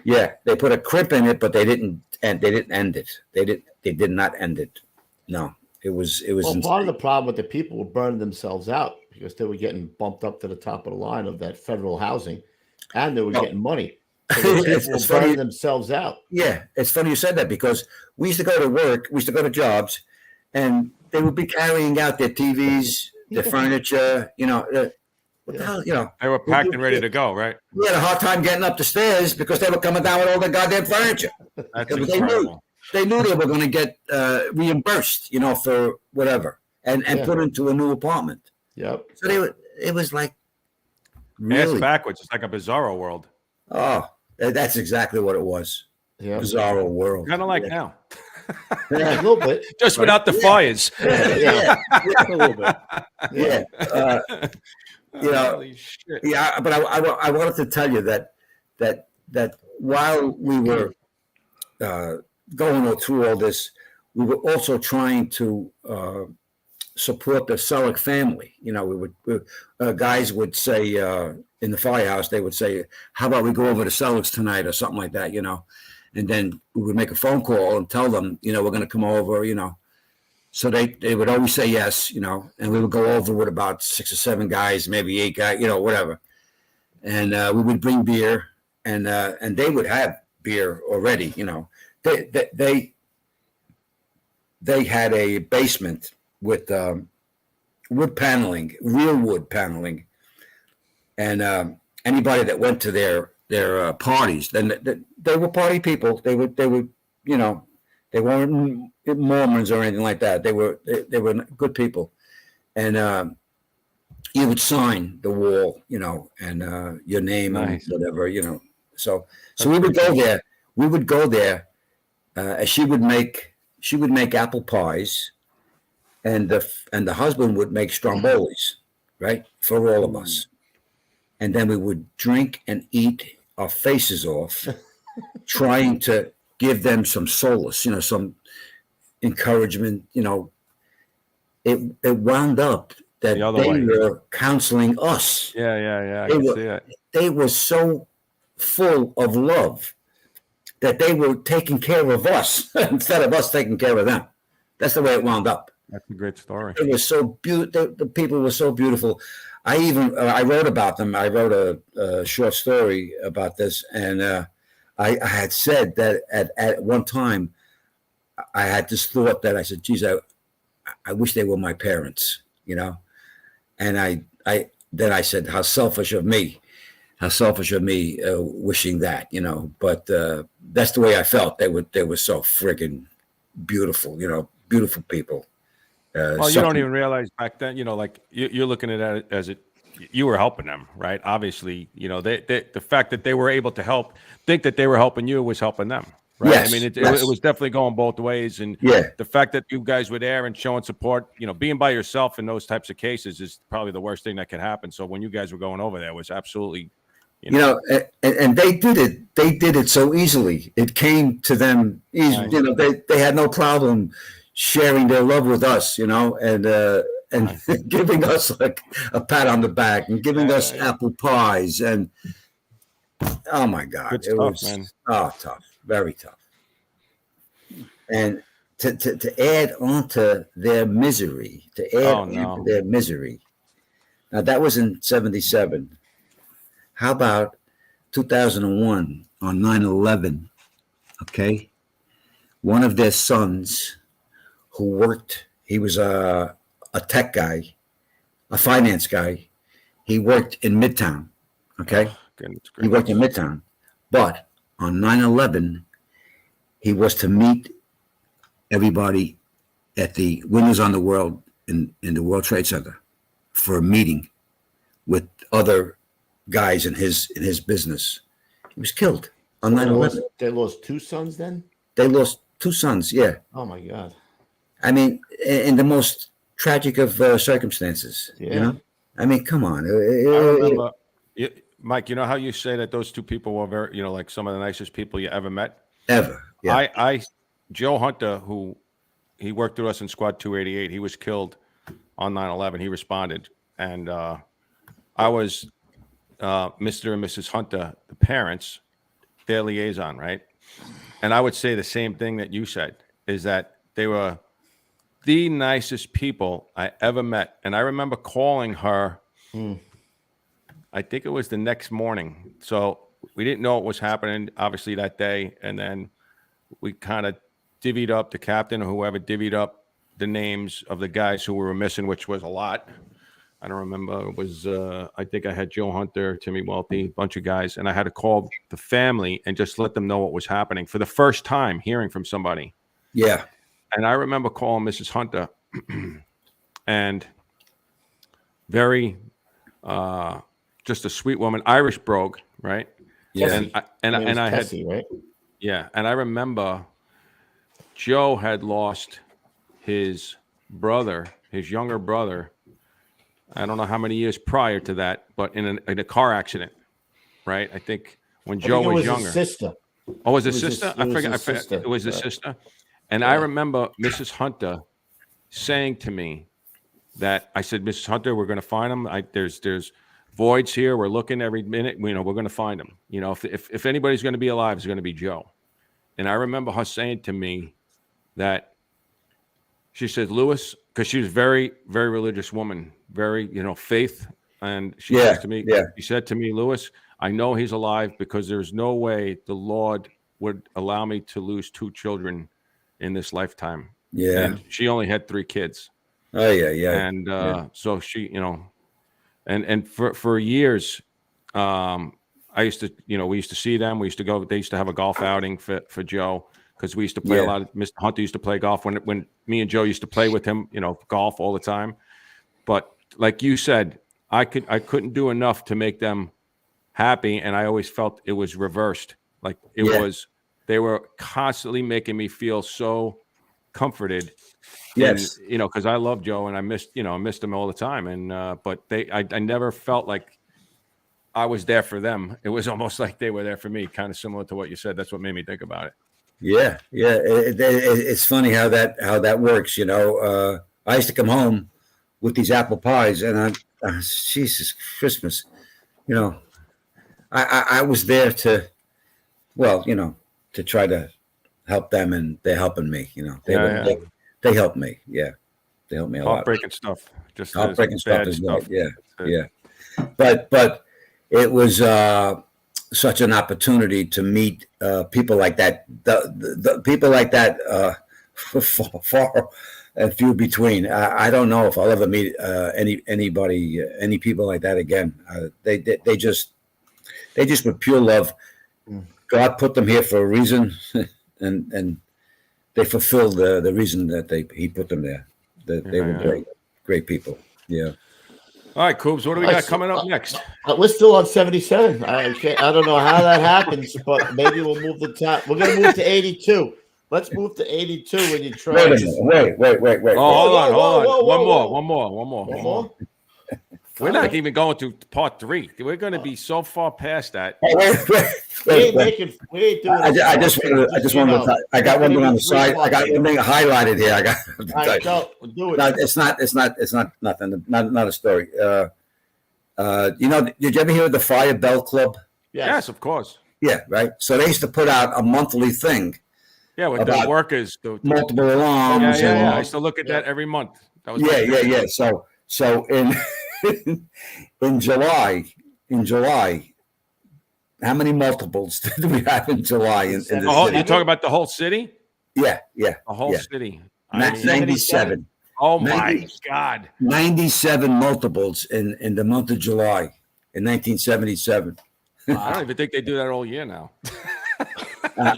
Yeah, they put a crimp in it, but they didn't end it. They did not end it. No, it was. Well, part of the problem with the people were burning themselves out because they were getting bumped up to the top of the line of that federal housing, and they were getting money. So the people were burning themselves out. Yeah, it's funny you said that because we used to go to work, we used to go to jobs, and they would be carrying out their TVs, their furniture, you know. What the hell, you know? They were packed and ready to go, right? We had a hard time getting up the stairs because they were coming down with all the goddamn furniture. That's incredible. They knew they were going to get reimbursed, you know, for whatever, and put into a new apartment. Yep. So it was like really ass backwards. It's like a bizarro world. Oh, that's exactly what it was. Yeah. Bizarro world. Kind of like now. Yeah, a little bit. Just without the fires. Yeah. A little bit. Yeah. You know, yeah, but I wanted to tell you that while we were going through all this, we were also trying to support the Selleck family. You know, guys would say in the firehouse, they would say, "How about we go over to Selleck's tonight?" or something like that. You know, and then we would make a phone call and tell them, you know, we're going to come over. You know. So they would always say yes, you know, and we would go over with about 6 or 7 guys, maybe 8 guys, you know, whatever. And we would bring beer, and they would have beer already, you know. They had a basement with wood paneling, real wood paneling, and anybody that went to their parties, then they were party people. They would, you know. They weren't Mormons or anything like that. They were good people, and you would sign the wall, you know, and your name and whatever, you know. So we would go there. We would go there. She would make apple pies, and the husband would make strombolis, right, for all of us, and then we would drink and eat our faces off, trying to give them some solace, you know, some encouragement, you know. It wound up that they were counseling us. Yeah. I can see it. They were so full of love that they were taking care of us instead of us taking care of them. That's the way it wound up. That's a great story. It was so beautiful. The people were so beautiful. I wrote about them. I wrote a short story about this, and I had said that at one time, I had this thought that I said, geez, I wish they were my parents, you know? And then I said, how selfish of me wishing that, you know? But that's the way I felt. They were so friggin' beautiful, you know, beautiful people. Well, you don't even realize back then, you know, like you're looking at it as you were helping them, right? Obviously, you know, the fact that they were able to think that they were helping you was helping them, right? Yes, I mean, it was definitely going both ways. And the fact that you guys were there and showing support, you know, being by yourself in those types of cases is probably the worst thing that could happen. So when you guys were going over there, was absolutely, you know, and they did it so easily. It came to them easy. Nice. You know, they had no problem sharing their love with us, you know, and giving us like a pat on the back and giving us apple pies and oh my God, it was man. Tough, very tough. And to add on to their misery, to their misery. Now that was in 1977. How about 2001 on 9/11? Okay, one of their sons who worked, he was a tech guy, a finance guy. He worked in Midtown. Okay. He worked in Midtown. But on 9/11, he was to meet everybody at the Windows on the World in the World Trade Center for a meeting with other guys in his business. He was killed on 9/11. They lost 2 sons then? They lost 2 sons, yeah. Oh, my God. I mean, in the most tragic of circumstances, Yeah. you know? I mean, come on. I remember, Mike, you know how you say that those 2 people were very, like some of the nicest people you ever met? Ever, yeah. Joe Hunter, who he worked with us in Squad 288, he was killed on 9/11. He responded. And I was Mr. and Mrs. Hunter, the parents, their liaison, right? And I would say the same thing that you said, is that they were the nicest people I ever met. And I remember calling her, I think it was the next morning. So we didn't know what was happening, obviously, that day. And then we kind of divvied up, the captain or whoever divvied up the names of the guys who were missing, which was a lot. I don't remember. It was, I think I had Joe Hunter, Timmy Welty, a bunch of guys. And I had to call the family and just let them know what was happening for the first time, hearing from somebody. Yeah. And I remember calling Mrs. Hunter and very, just a sweet woman, Irish brogue, right? Yeah. And I had, Tessie, right? yeah. And I remember Joe had lost his brother, his younger brother. I don't know how many years prior to that, but in a car accident, right? I think when Joe was younger. His sister. Oh, was it sister? I forget. It was the sister. And I remember Mrs. Hunter saying to me that I said, Mrs. Hunter, we're going to find him. There's voids here. We're looking every minute. We're going to find him. If anybody's going to be alive, it's going to be Joe. And I remember her saying to me that she said, Lewis, because she was very, very religious woman, very, faith. And she says to me, she said to me, Lewis, I know he's alive because there's no way the Lord would allow me to lose 2 children in this lifetime. Yeah. And she only had 3 kids. Oh, yeah. And so she, and for years, I used to, we used to see them. We used to go, they used to have a golf outing for Joe because we used to play a lot of, Mr. Hunter used to play golf when me and Joe used to play with him, golf all the time. But like you said, I couldn't do enough to make them happy. And I always felt it was reversed. Like it was, they were constantly making me feel so comforted. Yes. And, because I love Joe and I missed him all the time. And, but I never felt like I was there for them. It was almost like they were there for me, kind of similar to what you said. That's what made me think about it. Yeah. It's funny how that works. I used to come home with these apple pies, and Jesus Christmas, I was there to try to help them, and they're helping me. They helped me. Yeah, they helped me a lot. Heartbreaking stuff. Just heartbreaking stuff as well. Yeah. But it was such an opportunity to meet people like that. The people like that far and few between. I don't know if I'll ever meet any people like that again. They just with pure love. God put them here for a reason, and they fulfilled the reason that He put them there. They were great people. Yeah. All right, Coobs, what do we got coming up next? We're still on 77. I don't know how that happens, but maybe we'll move the top. We're going to move to 82. Let's move to 82 when you try. Wait. Oh, hold on. One more. We're not even going to part 3. We're going to be so far past that. We ain't doing I just wanted to. I got one on the side. I got one thing highlighted here. Do it. No, it's not nothing. Not a story. Did you ever hear of the Fire Bell Club? Yes, of course. Yeah, right. So they used to put out a monthly thing. Yeah, with the workers, multiple alarms. Yeah. I used to look at that every month. That was yeah. So in July, how many multiples did we have in July? In the city? You're talking about the whole city? Yeah. The whole city. 97. Oh my God. 97 multiples in the month of July in 1977. I don't even think they do that all year now. I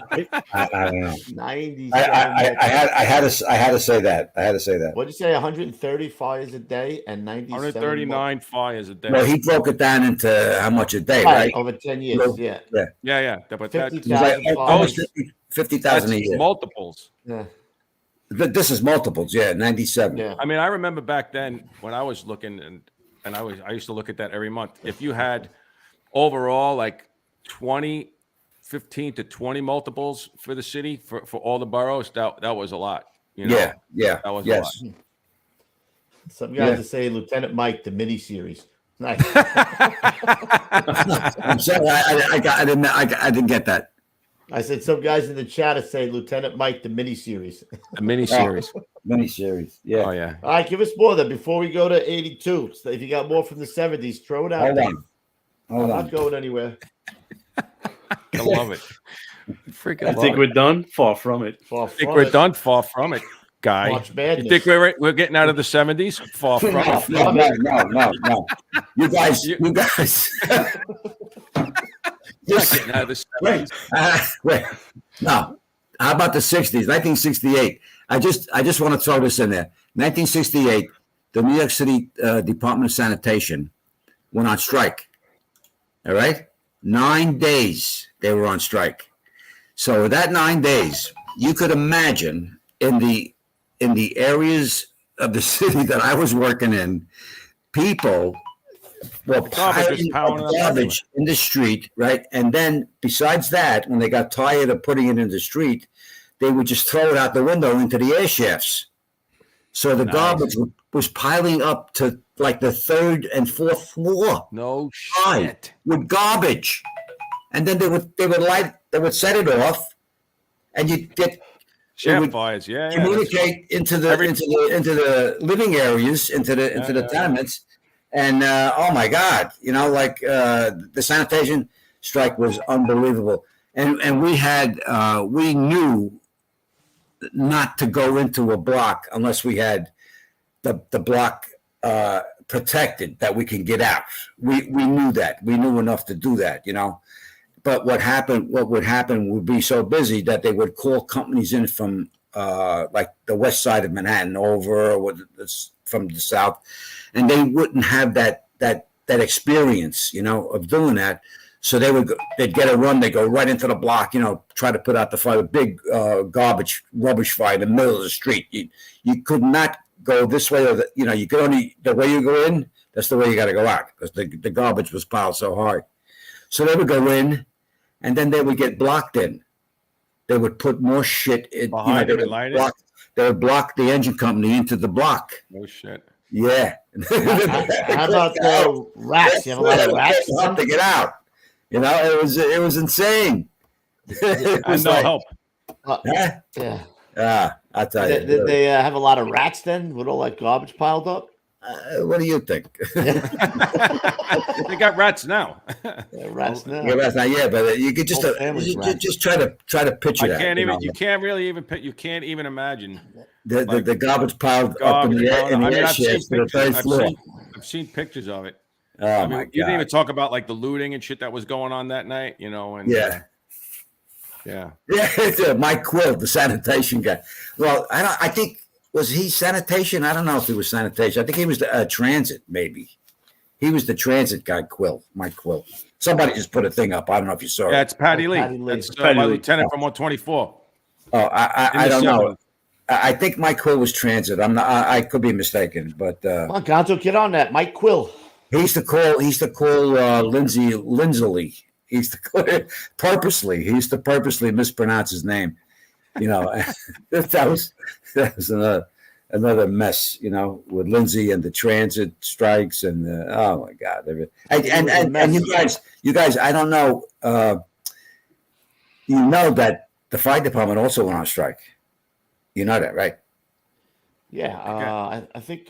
don't know. 97. I had to say that. What did you say? 130 fires a day and 97. 139 fires a day. Well, he broke it down into how much a day, Right, right? over 10 years. Yeah. Yeah. But that, 50,000 almost fires. 50,000 a that's year. multiples. Yeah. This is multiples, 97. Yeah. I mean, I remember back then when I was looking, and I used to look at that every month. If you had overall like 15 to 20 multiples for the city for all the boroughs, that was a lot. You know? Yeah. That was a lot. Some guys are saying Lieutenant Mike, the miniseries. Nice. I'm sorry, I didn't get that. I said some guys in the chat are saying Lieutenant Mike, the miniseries. A miniseries. Miniseries. Yeah. Oh yeah. All right, give us more then before we go to 82. So if you got more from the 70s, throw it out. Hold there. on. I'm not going anywhere. I love it. Freaking I think we're done. Far from it. Far I think from we're it. done. Far from it, guy. March You Madness. think we're getting out of the 70s? Far from it. No. You guys. Not getting out of the 70s. Wait. No. How about the 60s? 1968. I just want to throw this in there. 1968, the New York City Department of Sanitation went on strike. All right? 9 days they were on strike. So that 9 days, you could imagine in the areas of the city that I was working in, people were piling up garbage in the street, right? And then besides that, when they got tired of putting it in the street, they would just throw it out the window into the air shafts. So the garbage was piling up to like the third and fourth floor. No shit. With garbage. And then they would set it off, and you'd get shaft fires, communicate into the living areas, into the tenements. And oh my God, the sanitation strike was unbelievable. And we knew not to go into a block unless we had the block protected, that we can get out. We knew that. We knew enough to do that, But what would happen would be so busy that they would call companies in from like the west side of Manhattan over, or from the south, and they wouldn't have that experience, of doing that. So they'd get a run, they go right into the block, try to put out the fire, a big rubbish fire in the middle of the street. You could not go this way, or you could only, the way you go in, that's the way you got to go out, because the garbage was piled so hard. So they would go in, and then they would get blocked in. They would put more shit in. They would block the engine company into the block. No shit. Yeah. How about rats? You have a lot of rats? To get out. It was insane. It was help. Yeah. I tell you. Did they have a lot of rats then with all that garbage piled up? What do you think? They got rats now. Rats now. Yeah, but you could just try to picture that. You can't even imagine the garbage piled up in the air shafts to the third floor. I've seen pictures of it. Oh my God! You didn't even talk about like the looting and shit that was going on that night, and yeah. Mike Quill, the sanitation guy. Well, I think, was he sanitation? I don't know if he was sanitation. I think he was the transit, maybe. He was the transit guy, Mike Quill. Somebody just put a thing up. I don't know if you saw it. Yeah, it's Patty Lee. That's my lieutenant from 124. Oh, I don't know. I think Mike Quill was transit. I could be mistaken, but come on, Gonzo, get on that. Mike Quill. He used to call Lindsay Lindsley. He used to purposely mispronounce his name. That was another mess, with Lindsay and the transit strikes and oh my God. And you guys, I don't know, that the fire department also went on strike. You know that, right? Yeah, I think.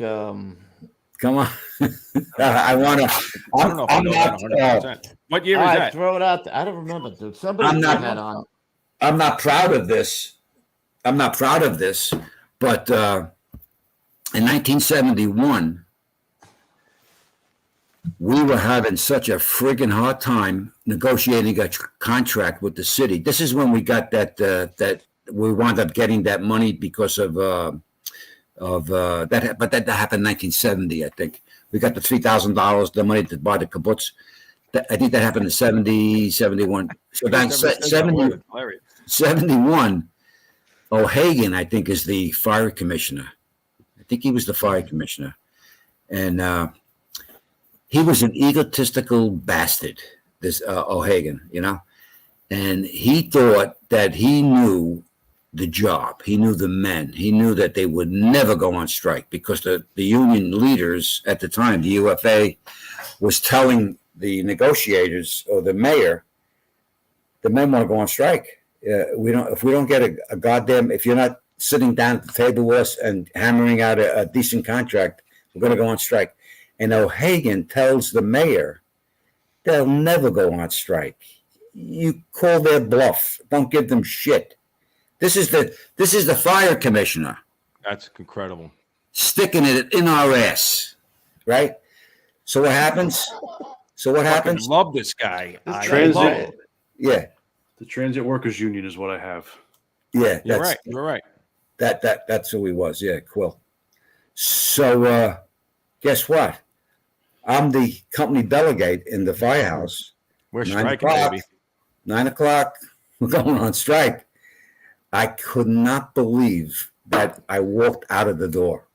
Come on, I want to. I don't know if I know that 100%. What year is that? Throw it out there. I don't remember, dude. Somebody had on. I'm not proud of this. But in 1971, we were having such a friggin' hard time negotiating a contract with the city. This is when we got that we wound up getting that money because of that. But that happened in 1970, I think. We got the $3,000, the money to buy the kibbutz. I think that happened in 70, 71. So then 71, O'Hagan, I think, is the fire commissioner. I think he was the fire commissioner. And he was an egotistical bastard, this O'Hagan, you know. And he thought that he knew the job. He knew the men. He knew that they would never go on strike because the union leaders at the time, the UFA, was telling the negotiators or the mayor, the men want to go on strike. If we don't get a goddamn, if you're not sitting down at the table with us and hammering out a decent contract, we're going to go on strike. And O'Hagan tells the mayor, they'll never go on strike. You call their bluff. Don't give them shit. This is the fire commissioner. That's incredible. Sticking it in our ass, right? So what happens? I love this guy. Transit. Yeah. The Transit Workers Union is what I have. Yeah. You're right. That's who he was. Yeah, Quill. So guess what? I'm the company delegate in the firehouse. We're striking, baby. 9 o'clock. We're going on strike. I could not believe that I walked out of the door.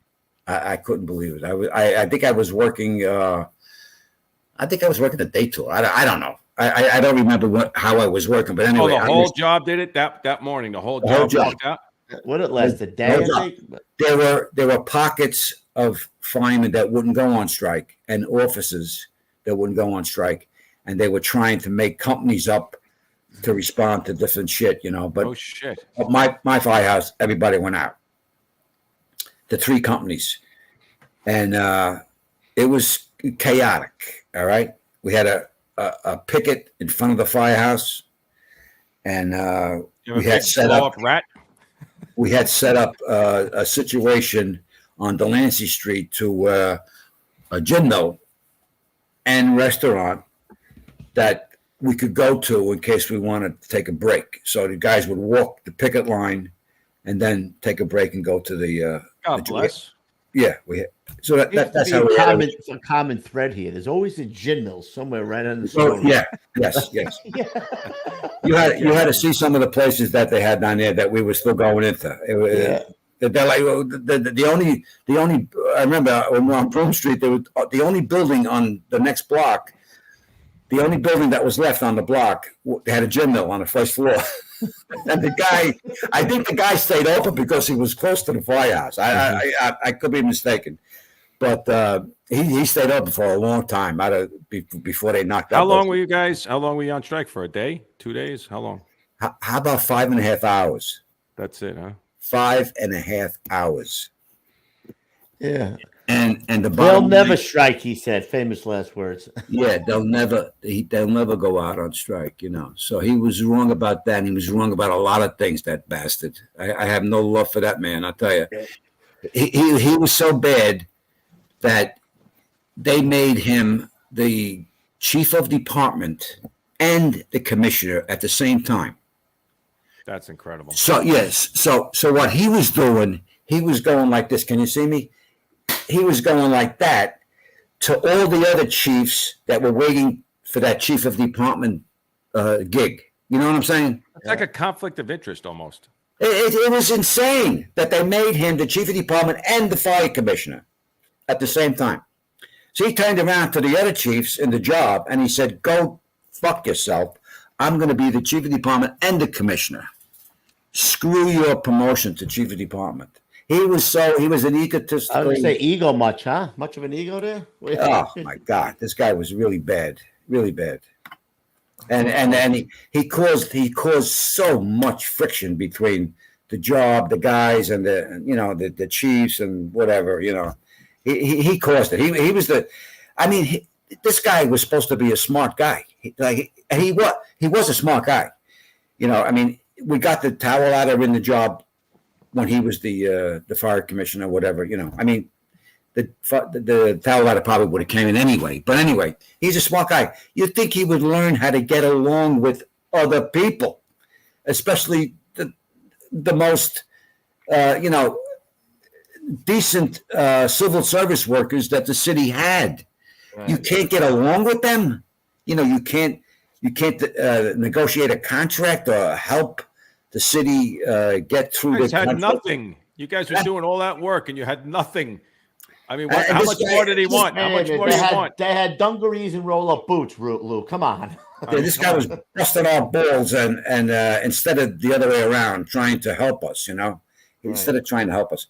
I couldn't believe it. I think I was working. I think I was working the day tour. I don't know. I don't remember how I was working. But anyway, the whole job did it that morning. The whole job walked out. Would it last a day? There were pockets of firemen that wouldn't go on strike and officers that wouldn't go on strike, and they were trying to make companies up to respond to different shit, you know. But my firehouse, everybody went out. The 3 companies, and it was chaotic. All right, we had a picket in front of the firehouse, and we had set up We had set up a situation on Delancey Street to a gin mill and restaurant that we could go to in case we wanted to take a break. So the guys would walk the picket line and then take a break and go to the. God bless. Yeah, so that's how it's a common thread here. There's always a gin mill somewhere right on the street. Yes. Yeah. You had to see some of the places that they had down there that we were still going into. They're like the only. I remember when we were on Broome Street, there was the only building on the next block. The only building that was left on the block had a gin mill on the first floor. And I think the guy stayed open because he was close to the firehouse. I could be mistaken, but he stayed open for a long time before they knocked out. How long were you on strike for? A day, 2 days? How long? How about 5.5 hours? That's it, huh? 5.5 hours. Yeah. And they'll never strike, he said. Famous last words. Yeah, they'll never go out on strike, you know. So he was wrong about that. And he was wrong about a lot of things, that bastard. I have no love for that man, I'll tell you. He was so bad that they made him the chief of department and the commissioner at the same time. That's incredible. So yes, so what he was doing, he was going like this. Can you see me? He was going like that to all the other chiefs that were waiting for that chief of department gig. You know what I'm saying? It's like a conflict of interest almost. It was insane that they made him the chief of department and the fire commissioner at the same time. So he turned around to the other chiefs in the job and he said, go fuck yourself. I'm going to be the chief of department and the commissioner. Screw your promotion to chief of department. He was an egotistical. I would say ego much, huh? Much of an ego there? Oh my God, this guy was really bad, really bad, and he caused so much friction between the job, the guys, and the chiefs and whatever. You know, he caused it. He was this guy was supposed to be a smart guy. He was a smart guy. You know, I mean, we got the towel out of him in the job when he was the fire commissioner, whatever, you know. I mean, the towel ladder probably would have came in anyway. But anyway, he's a smart guy. You'd think he would learn how to get along with other people, especially the most, decent civil service workers that the city had. Right. You can't get along with them. You can't negotiate a contract or help the city get through. You guys had nothing. You guys were doing all that work, and you had nothing. I mean, how much more did he want? How much more did he want? They had dungarees and roll-up boots, Lou. Come on. Yeah, this guy was busting our balls, and instead of the other way around, trying to help us. Instead of trying to help us.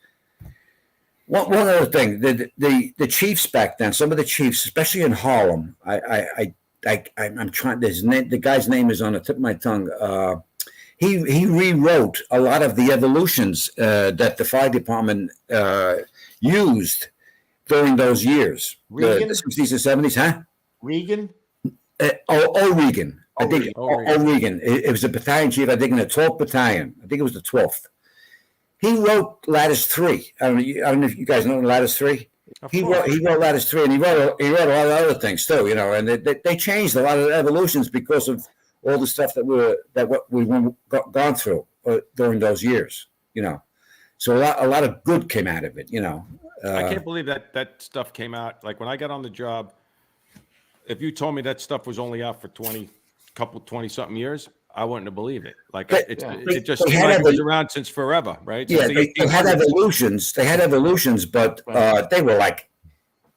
One other thing, the chiefs back then, some of the chiefs, especially in Harlem, I'm trying. The guy's name is on the tip of my tongue. He rewrote a lot of the evolutions that the fire department used during those years, Regan? the 60s and 70s, huh? Regan? Regan. I think Regan. It was a battalion chief, I think, in the 12th battalion. I think it was the 12th. He wrote Lattice 3. I don't know if you guys know Lattice 3. He wrote Lattice 3, and he wrote a lot of other things too, and they changed a lot of the evolutions because of all the stuff that we've gone through during those years, So a lot of good came out of it, I can't believe that stuff came out. Like when I got on the job, if you told me that stuff was only out for 20-something years, I wouldn't have believed it. Like it just seemed like it was around since forever, right? Yeah, they had evolutions. They had evolutions, but they were like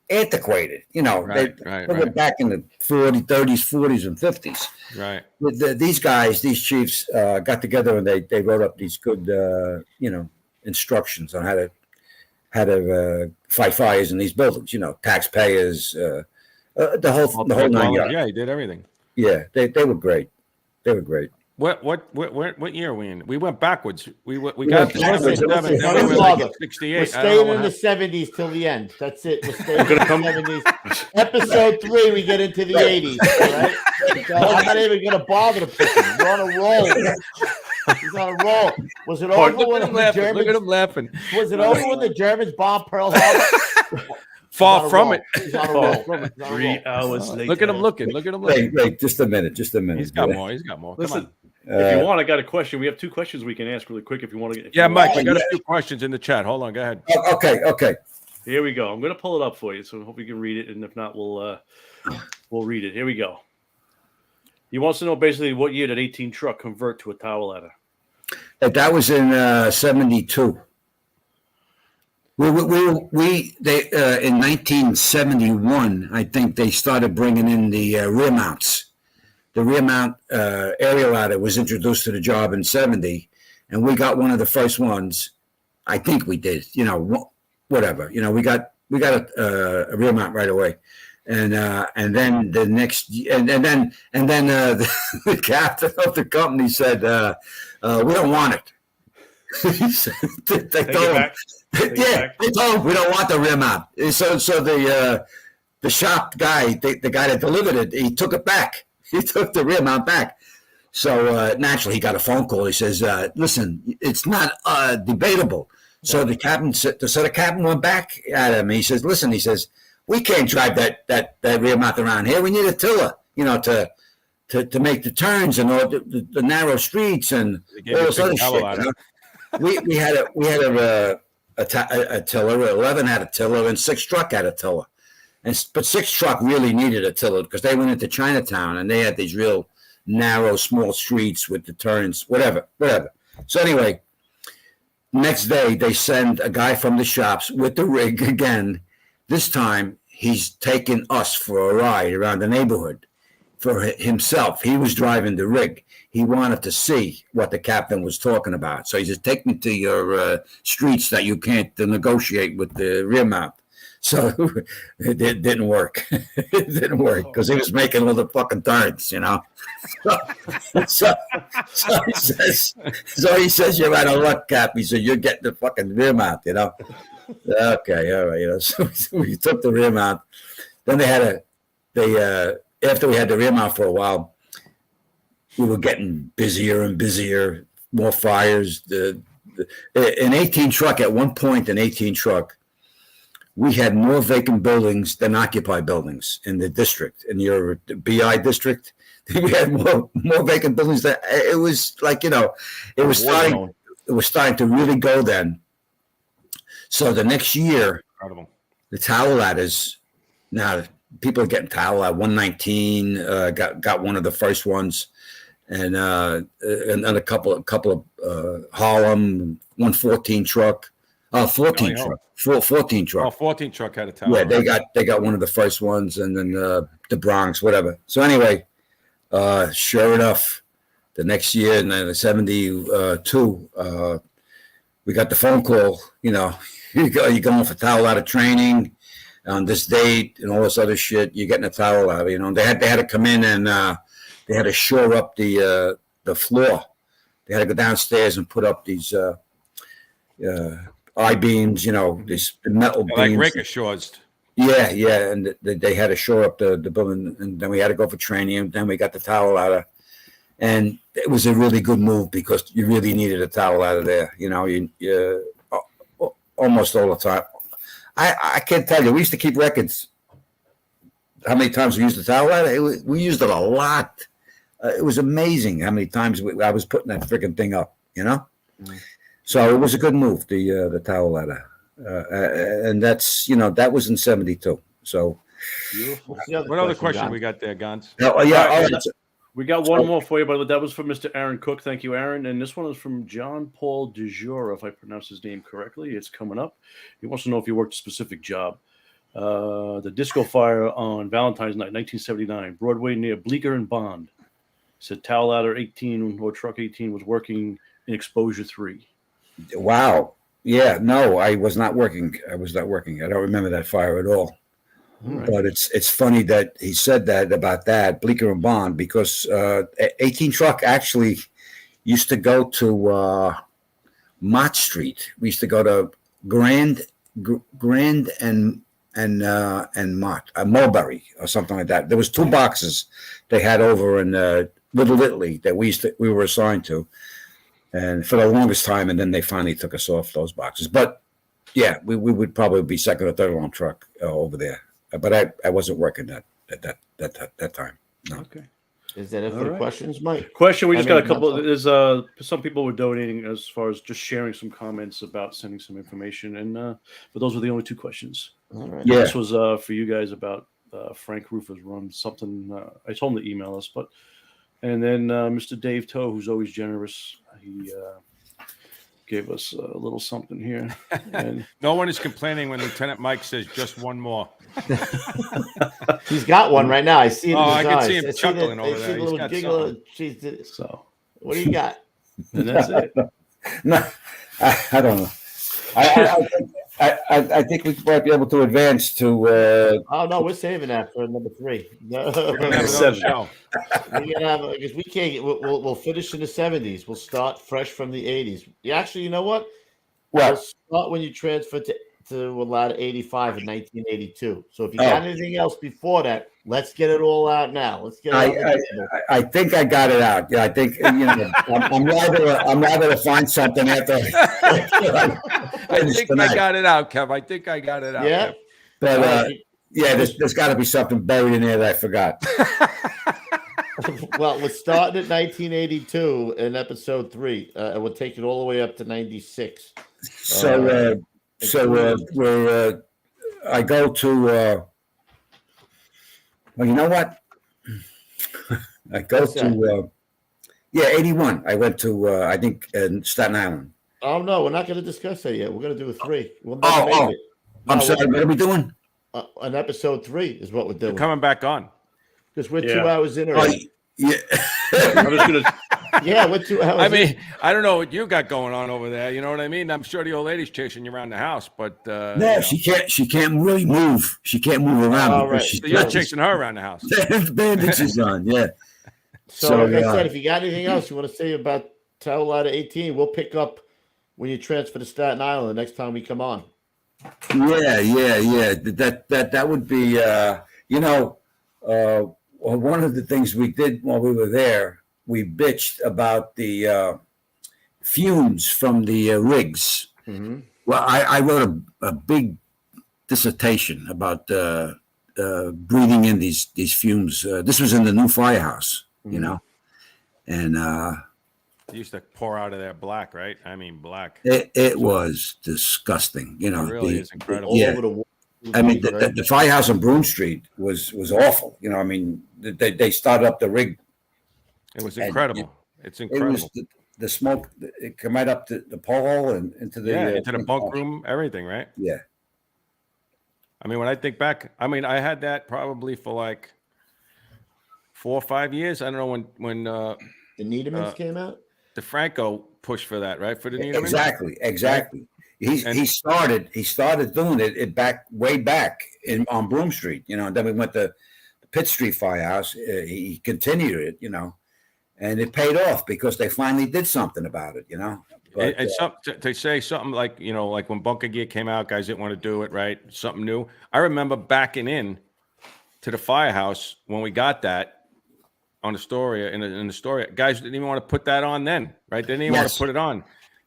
antiquated. They were back in the 30s, 40s, and 50s. Right. These chiefs got together and they wrote up these good, instructions on how to fight fires in these buildings. Taxpayers, the whole 9 yards. Yeah, he did everything. Yeah, they were great. They were great. What year are we in? We went backwards. We got to 77, then we were like at 68. We're staying in the 70s till the end. That's it. We're staying in the 70s. Episode 3, we get into the 80s. All right? So I'm not even going to bother to pick him. We're on a roll. He's on a roll. Was it over when the Germans? Look at him laughing. Was it over when the Germans bombed Pearl Harbor? Far from it. He's on a roll. 3 hours later. Look at him looking. Wait, just a minute. He's got more. Listen, come on. If you want, I got a question. We have 2 questions we can ask really quick if you want to get. Yeah, Mike, I got a few questions in the chat. Hold on, go ahead. Okay. Here we go. I'm going to pull it up for you, so I hope you can read it, and if not, we'll read it. Here we go. He wants to know basically what year did 18 truck convert to a tower ladder? That was in 72. They in 1971, I think they started bringing in the rear mounts. The rear mount aerial ladder was introduced to the job in 70, and we got one of the first ones. I think we did. Whatever. We got a rear mount right away, and then the next and then the captain of the company said, "We don't want it." He said, they told him we don't want the rear mount. So the shop guy, the guy that delivered it, he took it back. He took the rear mount back. So naturally, he got a phone call. He says, "Listen, it's not debatable." So the captain went back at him. He says, "Listen," he says, "we can't drive that rear mount around here. We need a tiller, to make the turns and all the narrow streets and all this other shit." We had a tiller. 11 had a tiller, and 6 truck had a tiller. But 6 truck really needed a tiller because they went into Chinatown and they had these real narrow, small streets with the turns, whatever. So anyway, next day they send a guy from the shops with the rig again. This time he's taking us for a ride around the neighborhood for himself. He was driving the rig. He wanted to see what the captain was talking about. So he says, "Take me to your streets that you can't negotiate with the rear mount." So it didn't work. It didn't work because he was making all the fucking turns, So he says, "You're out of luck, Cap." He said, "You're getting the fucking rear mount, Okay, all right, So we took the rear mount. Then after we had the rear mount for a while, we were getting busier and busier, more fires. In 18 truck, at one point in 18 truck, we had more vacant buildings than occupied buildings in the district, in your BI district. We had more vacant buildings. That it was like, it was starting to really go then. So the next year, Incredible. the tower ladders, now people are getting tower ladder 119, got one of the first ones, and a couple of Harlem 114 truck. 14 truck. 14 truck. Oh, 14 truck had a tower. Yeah, they got one of the first ones, and then the Bronx, whatever. So anyway, sure enough, the next year in 72, we got the phone call. You're going for tower ladder training on this date and all this other shit. You're getting a tower ladder. They had to come in and they had to shore up the floor. They had to go downstairs and put up these I-beams, these metal beams. Like ricochets. Yeah, and they had to shore up the building, and then we had to go for training, and then we got the tower ladder. And it was a really good move because you really needed a tower ladder there, you almost all the time. I can't tell you, we used to keep records how many times we used the tower ladder. We used it a lot. It was amazing how many times I was putting that freaking thing up, So it was a good move, the tower ladder, and that's that was in 72. So, beautiful. What other question we got there, Gons? We got one more for you, but that was from Mr. Aaron Cook. Thank you, Aaron. And this one is from John Paul DeJour, if I pronounce his name correctly. It's coming up. He wants to know if you worked a specific job. The disco fire on Valentine's Night, 1979, Broadway near Bleecker and Bond. Said tower ladder 18 or truck 18 was working in exposure 3. Wow. Yeah, no, I was not working. I don't remember that fire at all. Right. But it's funny that he said that about that, Bleecker and Bond, because 18 truck actually used to go to Mott Street. We used to go to Grand and Mott, Mulberry or something like that. There was 2 boxes they had over in Little Italy that we were assigned to. And for the longest time, and then they finally took us off those boxes. But yeah, we would probably be second or third alarm truck over there. But I wasn't working at that time. No. Okay. Is that it for the questions, Mike? Question. We just got a couple. There's some people were donating as far as just sharing some comments about sending some information, and but those were the only 2 questions. All right. Yeah. This was for you guys about Frank Ruffa's run. Something I told him to email us, but. And then Mr. Dave Toe, who's always generous, he gave us a little something here. And no one is complaining when Lieutenant Mike says just one more. He's got one right now. I see it in his I can eyes. see him chuckling over there. He's got giggle. So, what do you got? And that's it. No, I don't know. I think we might be able to advance to. Oh no, we're saving that for number 3. No, we're gonna have another show. Because we can't get. We'll finish in the 70s. We'll start fresh from the 80s. Actually, you know what? What? We'll start when you transfer to a lot of 85 in 1982. So if you got anything else before that, let's get it all out now. Let's get it. I think I got it out. Yeah, I think I'm liable to find something after. I think I got it out, Kev. I think I got it out. Yeah, but there's got to be something buried in there that I forgot. Well, we're starting at 1982 in episode 3, and we'll take it all the way up to 96. So I go to. Well, you know what? I go to 81. I went to I think in Staten Island. Oh no, we're not going to discuss that yet. We're going to do a 3. We'll make it. I'm sorry. What are we doing? An episode 3 is what we're doing. You're coming back on because we're 2 hours in already. Yeah. I was gonna. Yeah, we're 2 hours. I mean, I don't know what you got going on over there. You know what I mean? I'm sure the old lady's chasing you around the house, but no, she can't. She can't really move. She can't move around. All right. So you're chasing her around the house. Bandages on. Yeah. So like I said, if you got anything else you want to say about Tower Ladder 18, we'll pick up when you transfer to Staten Island the next time we come on. Yeah. That would be. One of the things we did while we were there, we bitched about the fumes from the rigs. Mm-hmm. Well, I wrote a big dissertation about breathing in these fumes. This was in the new firehouse, you know, and they used to pour out of that black, right? I mean, black. It was disgusting, you know. It really is incredible. All over the world. I mean, the firehouse on Broome Street was awful. You know, I mean, they started up the rig. It was incredible. It's incredible. It was the smoke. It came right up to the pole and into the bunk room, everything, right? Yeah. I mean, when I think back, I mean, I had that probably for like 4 or 5 years. I don't know when the Needemans came out. DeFranco pushed for that, right? For the Needemans. Exactly. He started doing it way back on Broome Street, you know. And then we went to the Pitt Street Firehouse. He continued it, you know, and it paid off because they finally did something about it, you know. But, and to say something like, you know, like when bunker gear came out, guys didn't want to do it, right? Something new. I remember backing in to the firehouse when we got that on Astoria, in Astoria. Guys didn't even want to put that on then, right? They didn't even want to put it on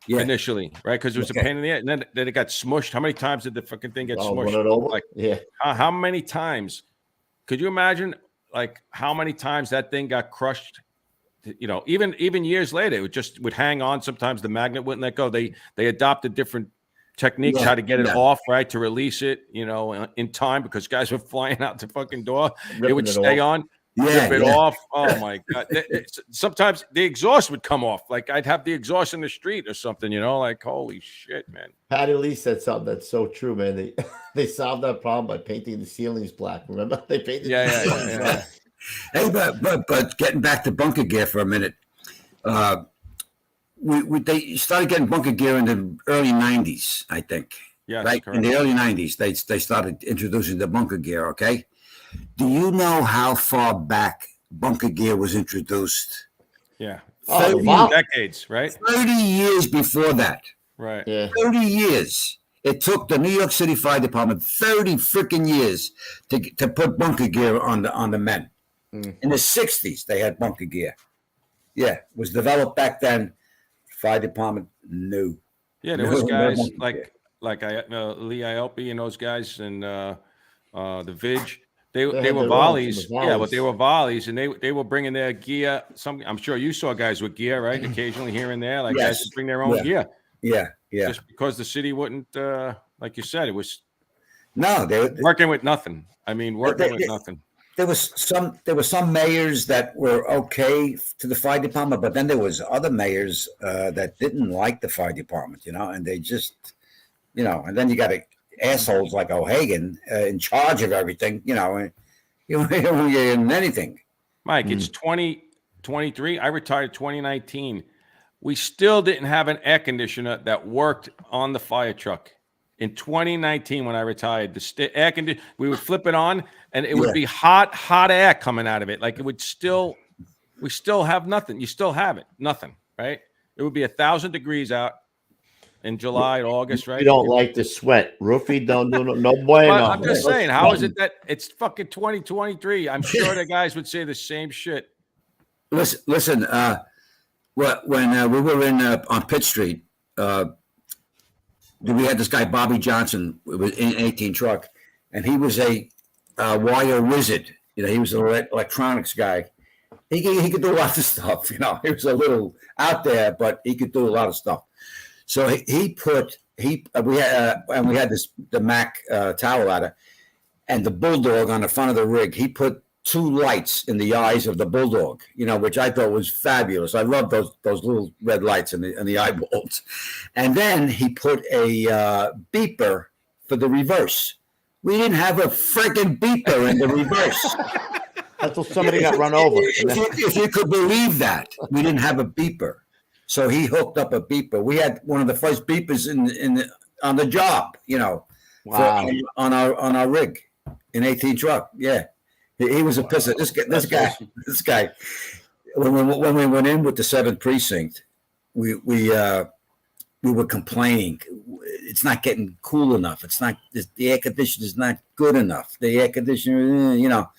initially, right? Because it was a pain in the ass. And then it got smushed. How many times did the fucking thing get smushed? Like, how many times? Could you imagine, like, how many times that thing got crushed? You know, even years later, it would hang on. Sometimes the magnet wouldn't let go. They adopted different techniques how to get it off, right, to release it, you know, in time, because guys were flying out the fucking door. It would stay on, rip it off. Oh my God! Sometimes the exhaust would come off. Like I'd have the exhaust in the street or something, you know, like holy shit, man. Patty Lee said something that's so true, man. They solved that problem by painting the ceilings black. Remember, they painted. Yeah. Hey, but getting back to bunker gear for a minute, they started getting bunker gear in the early '90s, I think. Yeah, right. Correct. In the early '90s, they started introducing the bunker gear. Okay, do you know how far back bunker gear was introduced? Yeah, 30 decades, right? 30 years before that. Right. Yeah. 30 years. It took the New York City Fire Department 30 freaking years to put bunker gear on the men. In the 60s, they had bunker gear. Yeah, it was developed back then. Fire department knew. Yeah, there was guys like Lee Ielpi and those guys and the Vidge. They were volleys. Yeah, but they were volleys, and they were bringing their gear. I'm sure you saw guys with gear, right? Occasionally here and there, like guys would bring their own gear. Yeah. Just because the city wouldn't, like you said, it was they were working with nothing. I mean, with nothing. There was some mayors that were okay to the fire department, but then there was other mayors that didn't like the fire department, you know, and they just, you know, and then you got assholes like O'Hagan in charge of everything, you know, and you don't get in anything. Mike, it's 2023. I retired 2019. We still didn't have an air conditioner that worked on the fire truck. In 2019, when I retired, the air conditioner, we would flip it on, and it would be hot air coming out of it. Like it would we still have nothing. You still have it, nothing, right? It would be 1,000 degrees out in July, August, right? You don't like the sweat. Roofie don't do no bueno. I'm just saying, how is it that it's fucking 2023? I'm sure the guys would say the same shit. Listen. When we were on Pitt Street. We had this guy, Bobby Johnson, was in an 18 truck, and he was a wire wizard. You know, he was an electronics guy. He could do a lot of stuff. You know, he was a little out there, but he could do a lot of stuff. So we had the Mac tower ladder and the Bulldog on the front of the rig. He put 2 lights in the eyes of the Bulldog, you know, which I thought was fabulous. I love those little red lights in the eyeballs. And then he put a beeper for the reverse. We didn't have a freaking beeper in the reverse. Until somebody got run over. If you could believe that, we didn't have a beeper. So he hooked up a beeper. We had one of the first beepers on the job, you know, on our rig in 18 truck. Yeah. He was a pisser. This guy. When we went in with the 7th precinct, we were complaining. It's not getting cool enough. It's not. The air conditioner is not good enough. The air conditioner, you know,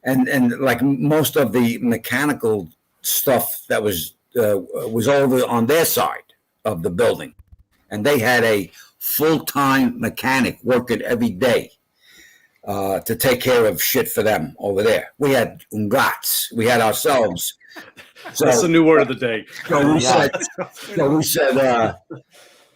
and like most of the mechanical stuff that was over on their side of the building, and they had a full-time mechanic working every day to take care of shit for them over there. We had ungats. We had ourselves. So that's the new word of the day.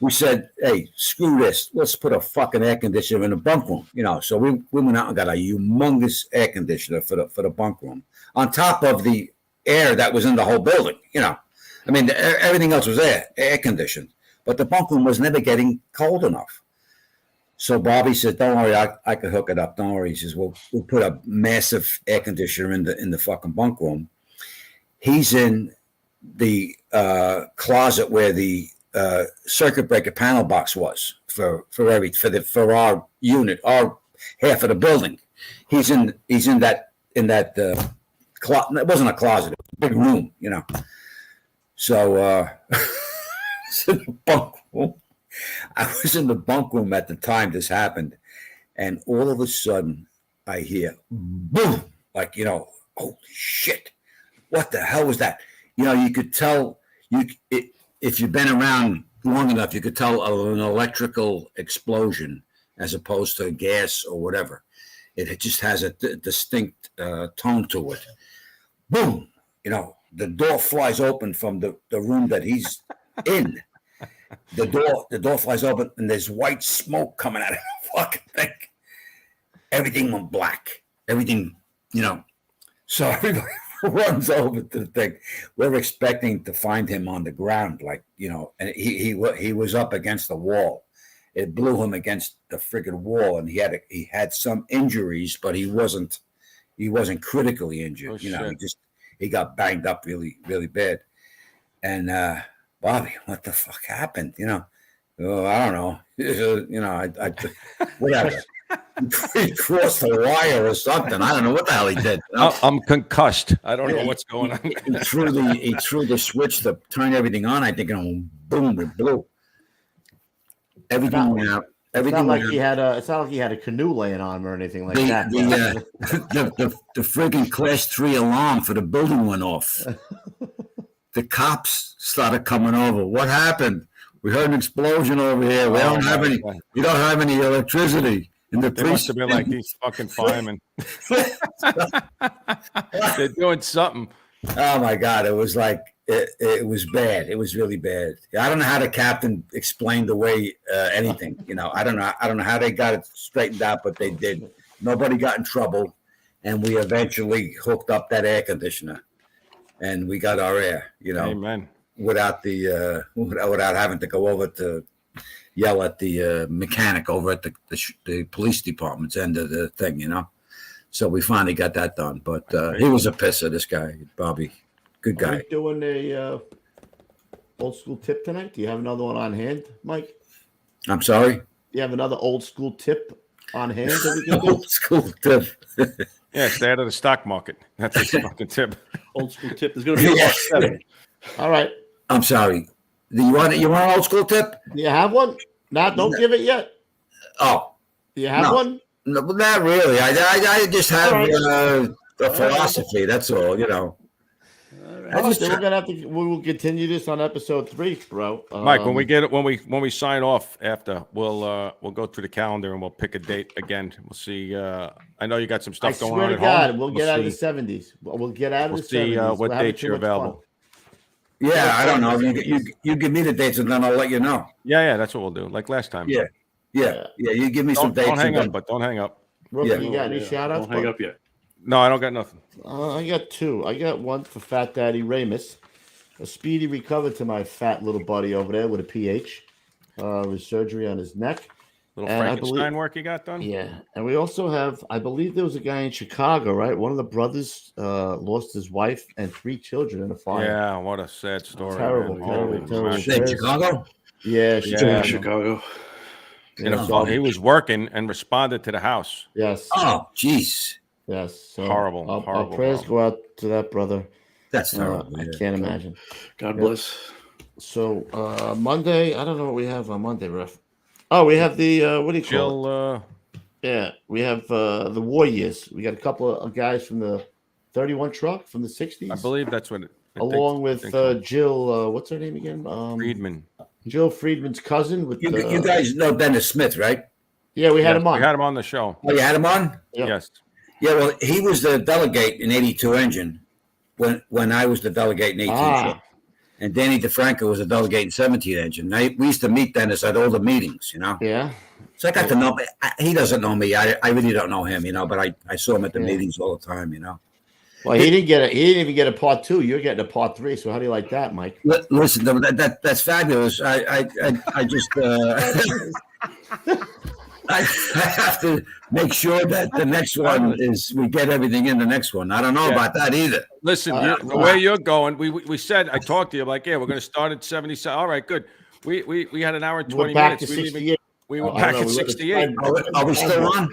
We said, hey, screw this. Let's put a fucking air conditioner in the bunk room. So we went out and got a humongous air conditioner for the bunk room on top of the air that was in the whole building. I mean, everything else was air conditioned, but the bunk room was never getting cold enough. So Bobby said, don't worry, I could hook it up. Don't worry. He says, we'll put a massive air conditioner in the fucking bunk room. He's in the closet where the circuit breaker panel box was for our unit, our half of the building. He's in that closet. It wasn't a closet, it was a big room, So in the bunk room. I was in the bunk room at the time this happened, and all of a sudden I hear boom, like holy shit, what the hell was that? You could tell if you've been around long enough, you could tell an electrical explosion as opposed to gas or whatever. It just has a distinct tone to it. Boom, the door flies open from the room that he's in. The door flies open and there's white smoke coming out of the fucking thing. Everything went black. Everything, So everybody runs over to the thing. We're expecting to find him on the ground, and he was up against the wall. It blew him against the friggin' wall, and he had some injuries, but he wasn't critically injured. He got banged up really, really bad. And Bobby, what the fuck happened? I don't know. I whatever. He crossed the wire or something. I don't know what the hell he did. I'm concussed. I don't know what's going on. He threw the switch to turn everything on. I think, boom, it blew. Everything went out. Everything it's not like he had a canoe laying on him or anything like that. The friggin' class 3 alarm for the building went off. The cops started coming over. What happened? We heard an explosion over here. We don't have any electricity. And they must have been like these fucking firemen. They're doing something. Oh my God! It was like it was bad. It was really bad. I don't know how the captain explained away anything. I don't know how they got it straightened out, but they did. Nobody got in trouble, and we eventually hooked up that air conditioner. And we got our air, Amen. Without having to go over to yell at the mechanic over at the police department's end of the thing, So we finally got that done. But he was a pisser, this guy, Bobby. Good guy. Are we doing a old school tip tonight? Do you have another one on hand, Mike? I'm sorry? Do you have another old school tip on hand that we can do? Old school tip. Yeah, stay out of the stock market. That's a fucking tip. Old school tip. There's going to be a 7. All right. I'm sorry. Do you want an old school tip? Do you have one? Don't give it yet. Oh. Do you have one? No, not really. I just have a philosophy. That's all, We will continue this on episode 3, bro. Mike, when we sign off after, we'll go through the calendar and we'll pick a date again. We'll see. I know you got some stuff going on. I swear to God, we'll get out of the 70s. We'll get out of the 70s. See what dates you're available. Yeah, I don't know. You give me the dates and then I'll let you know. Yeah, that's what we'll do. Like last time. Yeah. You give me some dates. Don't hang up, but don't hang up. Ruffian, you got any shout outs? Don't hang up yet. No, I don't got nothing. I got 2. I got one for Fat Daddy Ramus. A speedy recovery to my fat little buddy over there with a PH. With surgery on his neck. Little Frankenstein work you got done? Yeah. And we also have, I believe there was a guy in Chicago, right? One of the brothers lost his wife and 3 children in a fire. Yeah, what a sad story. Terrible. Chicago? Yeah, Chicago. He was working and responded to the house. Yes. Oh, jeez. Yes. So horrible. Our prayers go out to that brother. That's terrible. I can't imagine. God bless. So Monday, I don't know what we have on Monday, Ref. Oh, we have the what do you call it? Yeah, we have the Warriors. We got a couple of guys from the 31 truck from the 60s. I believe that's what. Along with Jill, what's her name again? Friedman. Joe Friedman's cousin. With you guys know Dennis Smith, right? Yeah, we had him on. We had him on the show. Oh, you had him on? Yep. Yes. Yeah, well, he was the delegate in 82 engine when I was the delegate in 18 ship. And Danny DeFranco was the delegate in 17 engine. Now, we used to meet Dennis at all the meetings, Yeah. So I got to know him. He doesn't know me. I really don't know him, but I saw him at the meetings all the time, Well, he didn't even get a part 2. You're getting a part 3. So how do you like that, Mike? Listen, that's fabulous. I just I have to make sure that the next one we get everything in the next one. I don't know about that either. Listen, the way you're going, we said, I talked to you like, yeah, we're going to start at 77. All right, good. We had an hour and 20 minutes. We were back at 68. Are we still on?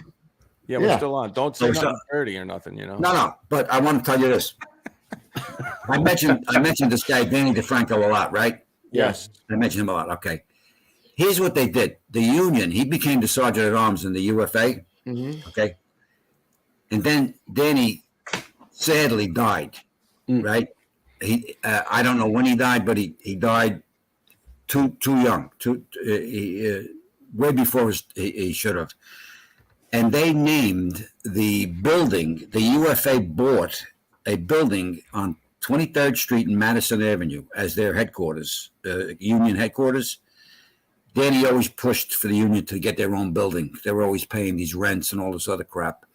Yeah, we're still on. Don't say nothing dirty or nothing, No, but I want to tell you this. I mentioned this guy, Danny DeFranco, a lot, right? Yes. I mentioned him a lot. Okay. Here's what they did. The Union, he became the sergeant at arms in the UFA. Mm-hmm. Okay. And then Danny sadly died, right? I don't know when he died, but he died too young, way before he should have. And they named the building, the UFA bought a building on 23rd Street and Madison Avenue as their headquarters, Union headquarters. Danny always pushed for the Union to get their own building. They were always paying these rents and all this other crap.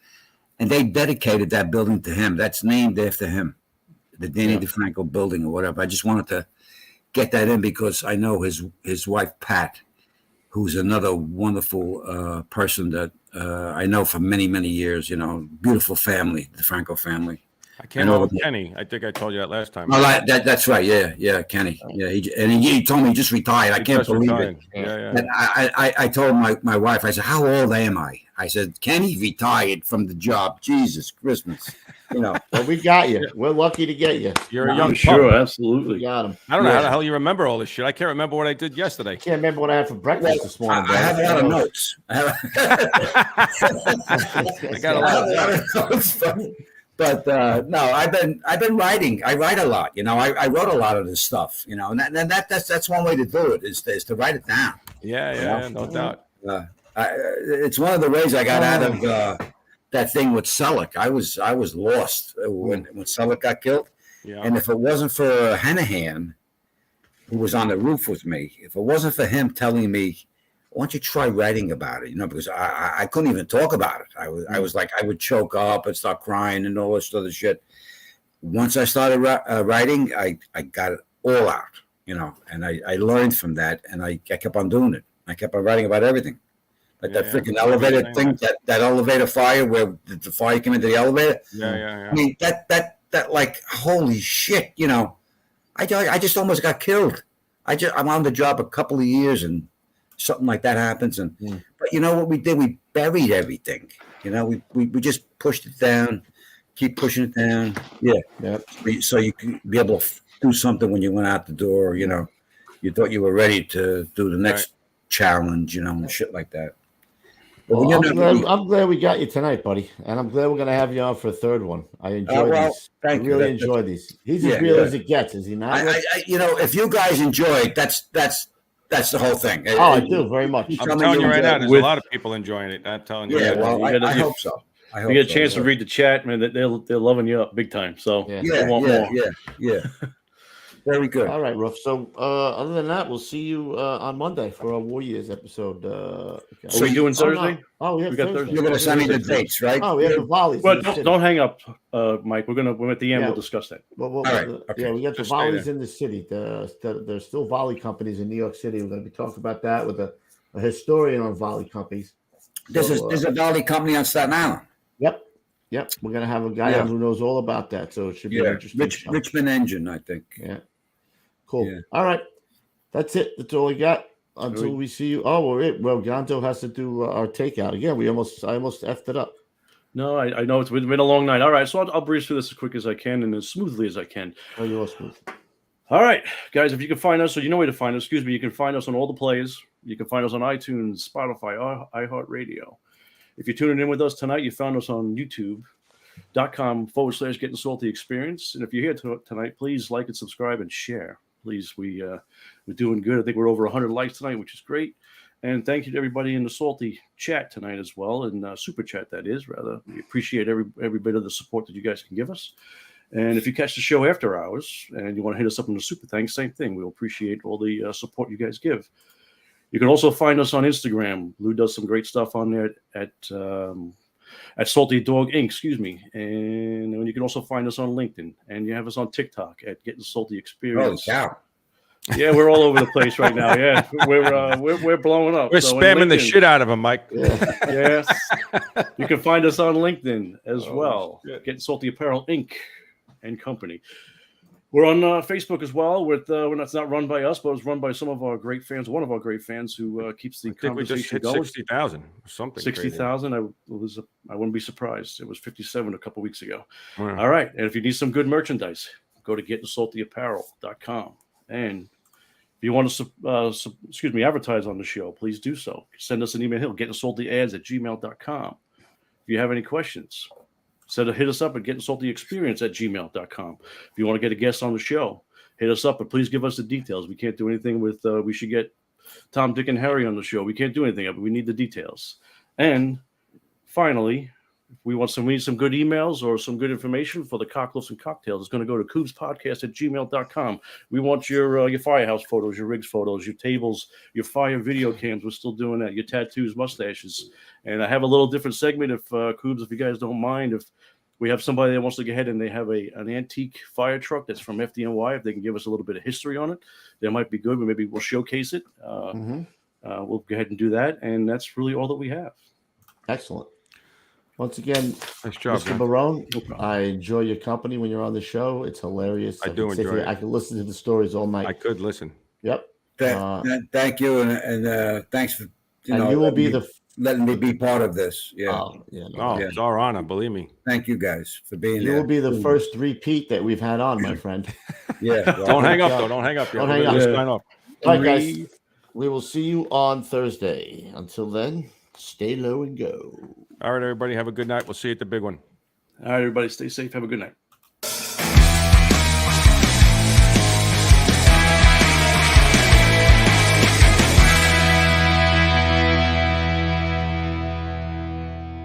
And they dedicated that building to him. That's named after him, the Danny DeFranco building or whatever. I just wanted to get that in because I know his wife, Pat, who's another wonderful person that I know for many, many years, beautiful family, the Franco family. I came over with Kenny. I think I told you that last time. Oh, that's right. Yeah, Kenny. Yeah, he told me he just retired. I can't believe it. Yeah. And I told my wife, I said, how old am I? I said, Kenny retired from the job. Jesus Christmas. Well, we got you. We're lucky to get you. You're a young pup. Sure, absolutely. We got him. I don't know how the hell you remember all this shit. I can't remember what I did yesterday. Can't remember what I had for breakfast this morning. I have a lot of notes. I got a lot of notes. But no, I've been writing. I write a lot. I wrote a lot of this stuff. And that's one way to do it is to write it down. Yeah, no doubt. It's one of the ways I got out of that thing with Selleck. I was lost when Selleck got killed. Yeah. And if it wasn't for Hanahan, who was on the roof with me, if it wasn't for him telling me, why don't you try writing about it? Because I couldn't even talk about it. I was like, I would choke up and start crying and all this other shit. Once I started writing, I got it all out, and I learned from that, and I kept on doing it. I kept on writing about everything. Like that freaking elevator thing, that elevator fire where the fire came into the elevator. Yeah. I mean, that like, holy shit, I just almost got killed. I'm on the job a couple of years and something like that happens. But you know what we did? We buried everything. We just pushed it down, keep pushing it down. Yeah. So you could be able to do something when you went out the door, you thought you were ready to do the next challenge, and shit like that. Well, I'm glad we got you tonight, buddy, and I'm glad we're going to have you on for a third one. I enjoy these. I really enjoy these. He's as real as it gets, is he not? If you guys enjoy it, that's the whole thing. I do very much. I'm telling you right now, there's a lot of people enjoying it. I'm telling you. Yeah, well, I hope so. You get a chance to read the chat, man. They're loving you up big time. So they want more. Very good. All right, Ruff. So other than that, we'll see you on Monday for our Warriors episode. So you doing Thursday? We got Thursday. You're going to send me the dates, right? Oh, we have the volleys. Well, don't hang up, Mike. We're at the end. We'll discuss that. All right. Yeah, we got the volleys in the city. There's still volley companies in New York City. We're going to be talking about that with a historian on volley companies. There's a volley company on Staten Island. Yep. We're going to have a guy on who knows all about that. So it should be interesting. Richmond Engine, I think. Yeah. Cool. Yeah. All right. That's it. That's all we got until we see you. Oh, well, Gonzo has to do our takeout again. I almost effed it up. No, I know it's been a long night. All right, so I'll breeze through this as quick as I can and as smoothly as I can. Oh, you're smooth. All right, guys, if you can find us, so you know where to find us. Excuse me, you can find us on all the players. You can find us on iTunes, Spotify, iHeartRadio. If you're tuning in with us tonight, you found us on YouTube.com/Getting Salty Experience. And if you're here tonight, please like and subscribe and share. Please, we're doing good. I think we're over 100 likes tonight, which is great. And thank you to everybody in the Salty chat tonight as well, and super chat, that is, rather. We appreciate every bit of the support that you guys can give us. And if you catch the show after hours and you want to hit us up in the super thanks, same thing. We'll appreciate all the support you guys give. You can also find us on Instagram. Lou does some great stuff on there at Salty Dog Inc., excuse me. And you can also find us on LinkedIn. And you have us on TikTok at Getting Salty Experience. Oh, cow. Yeah, we're all over the place right now. Yeah, we're blowing up. We're spamming the shit out of them, Mike. Yes. You can find us on LinkedIn as well. Shit. Getting Salty Apparel Inc. and Company. We're on Facebook as well. When it's not run by us, but it's run by some of our great fans. One of our great fans who keeps the conversation going. 60,000 or something. 60,000. I wouldn't be surprised. It was 57 a couple weeks ago. Wow. All right, and if you need some good merchandise, go to gettingsaltyapparel.com. And if you want to, advertise on the show, please do so. Send us an email, gettingsaltyads@gmail.com. If you have any questions, hit us up at gettingsaltyexperience@gmail.com. If you want to get a guest on the show, hit us up, but please give us the details. We can't do anything with, we should get Tom, Dick, and Harry on the show. We can't do anything, but we need the details. And finally, if we need some good emails or some good information for the Cockloafs and Cocktails, it's going to go to coobspodcast@gmail.com. We want your firehouse photos, your rigs photos, your tables, your fire video cams. We're still doing that. Your tattoos, mustaches. And I have a little different segment if Coobs, if you guys don't mind, if we have somebody that wants to go ahead and they have an antique fire truck that's from FDNY, if they can give us a little bit of history on it, that might be good. Maybe we'll showcase it. We'll go ahead and do that. And that's really all that we have. Excellent. Once again, nice job, Mr. Barone, I enjoy your company when you're on the show. It's hilarious. I do enjoy it. I can listen to the stories all night. I could listen. Yep. Thank you, and thanks for you will be letting me be part of this. Yeah. It's our honor. Believe me. Thank you guys for being there. You will be the first repeat that we've had on, my friend. Yeah. Don't hang up, though. Don't hang up. Don't hang up. All right, guys. We will see you on Thursday. Until then, stay low and go. All right, everybody. Have a good night. We'll see you at the big one. All right, everybody. Stay safe. Have a good night.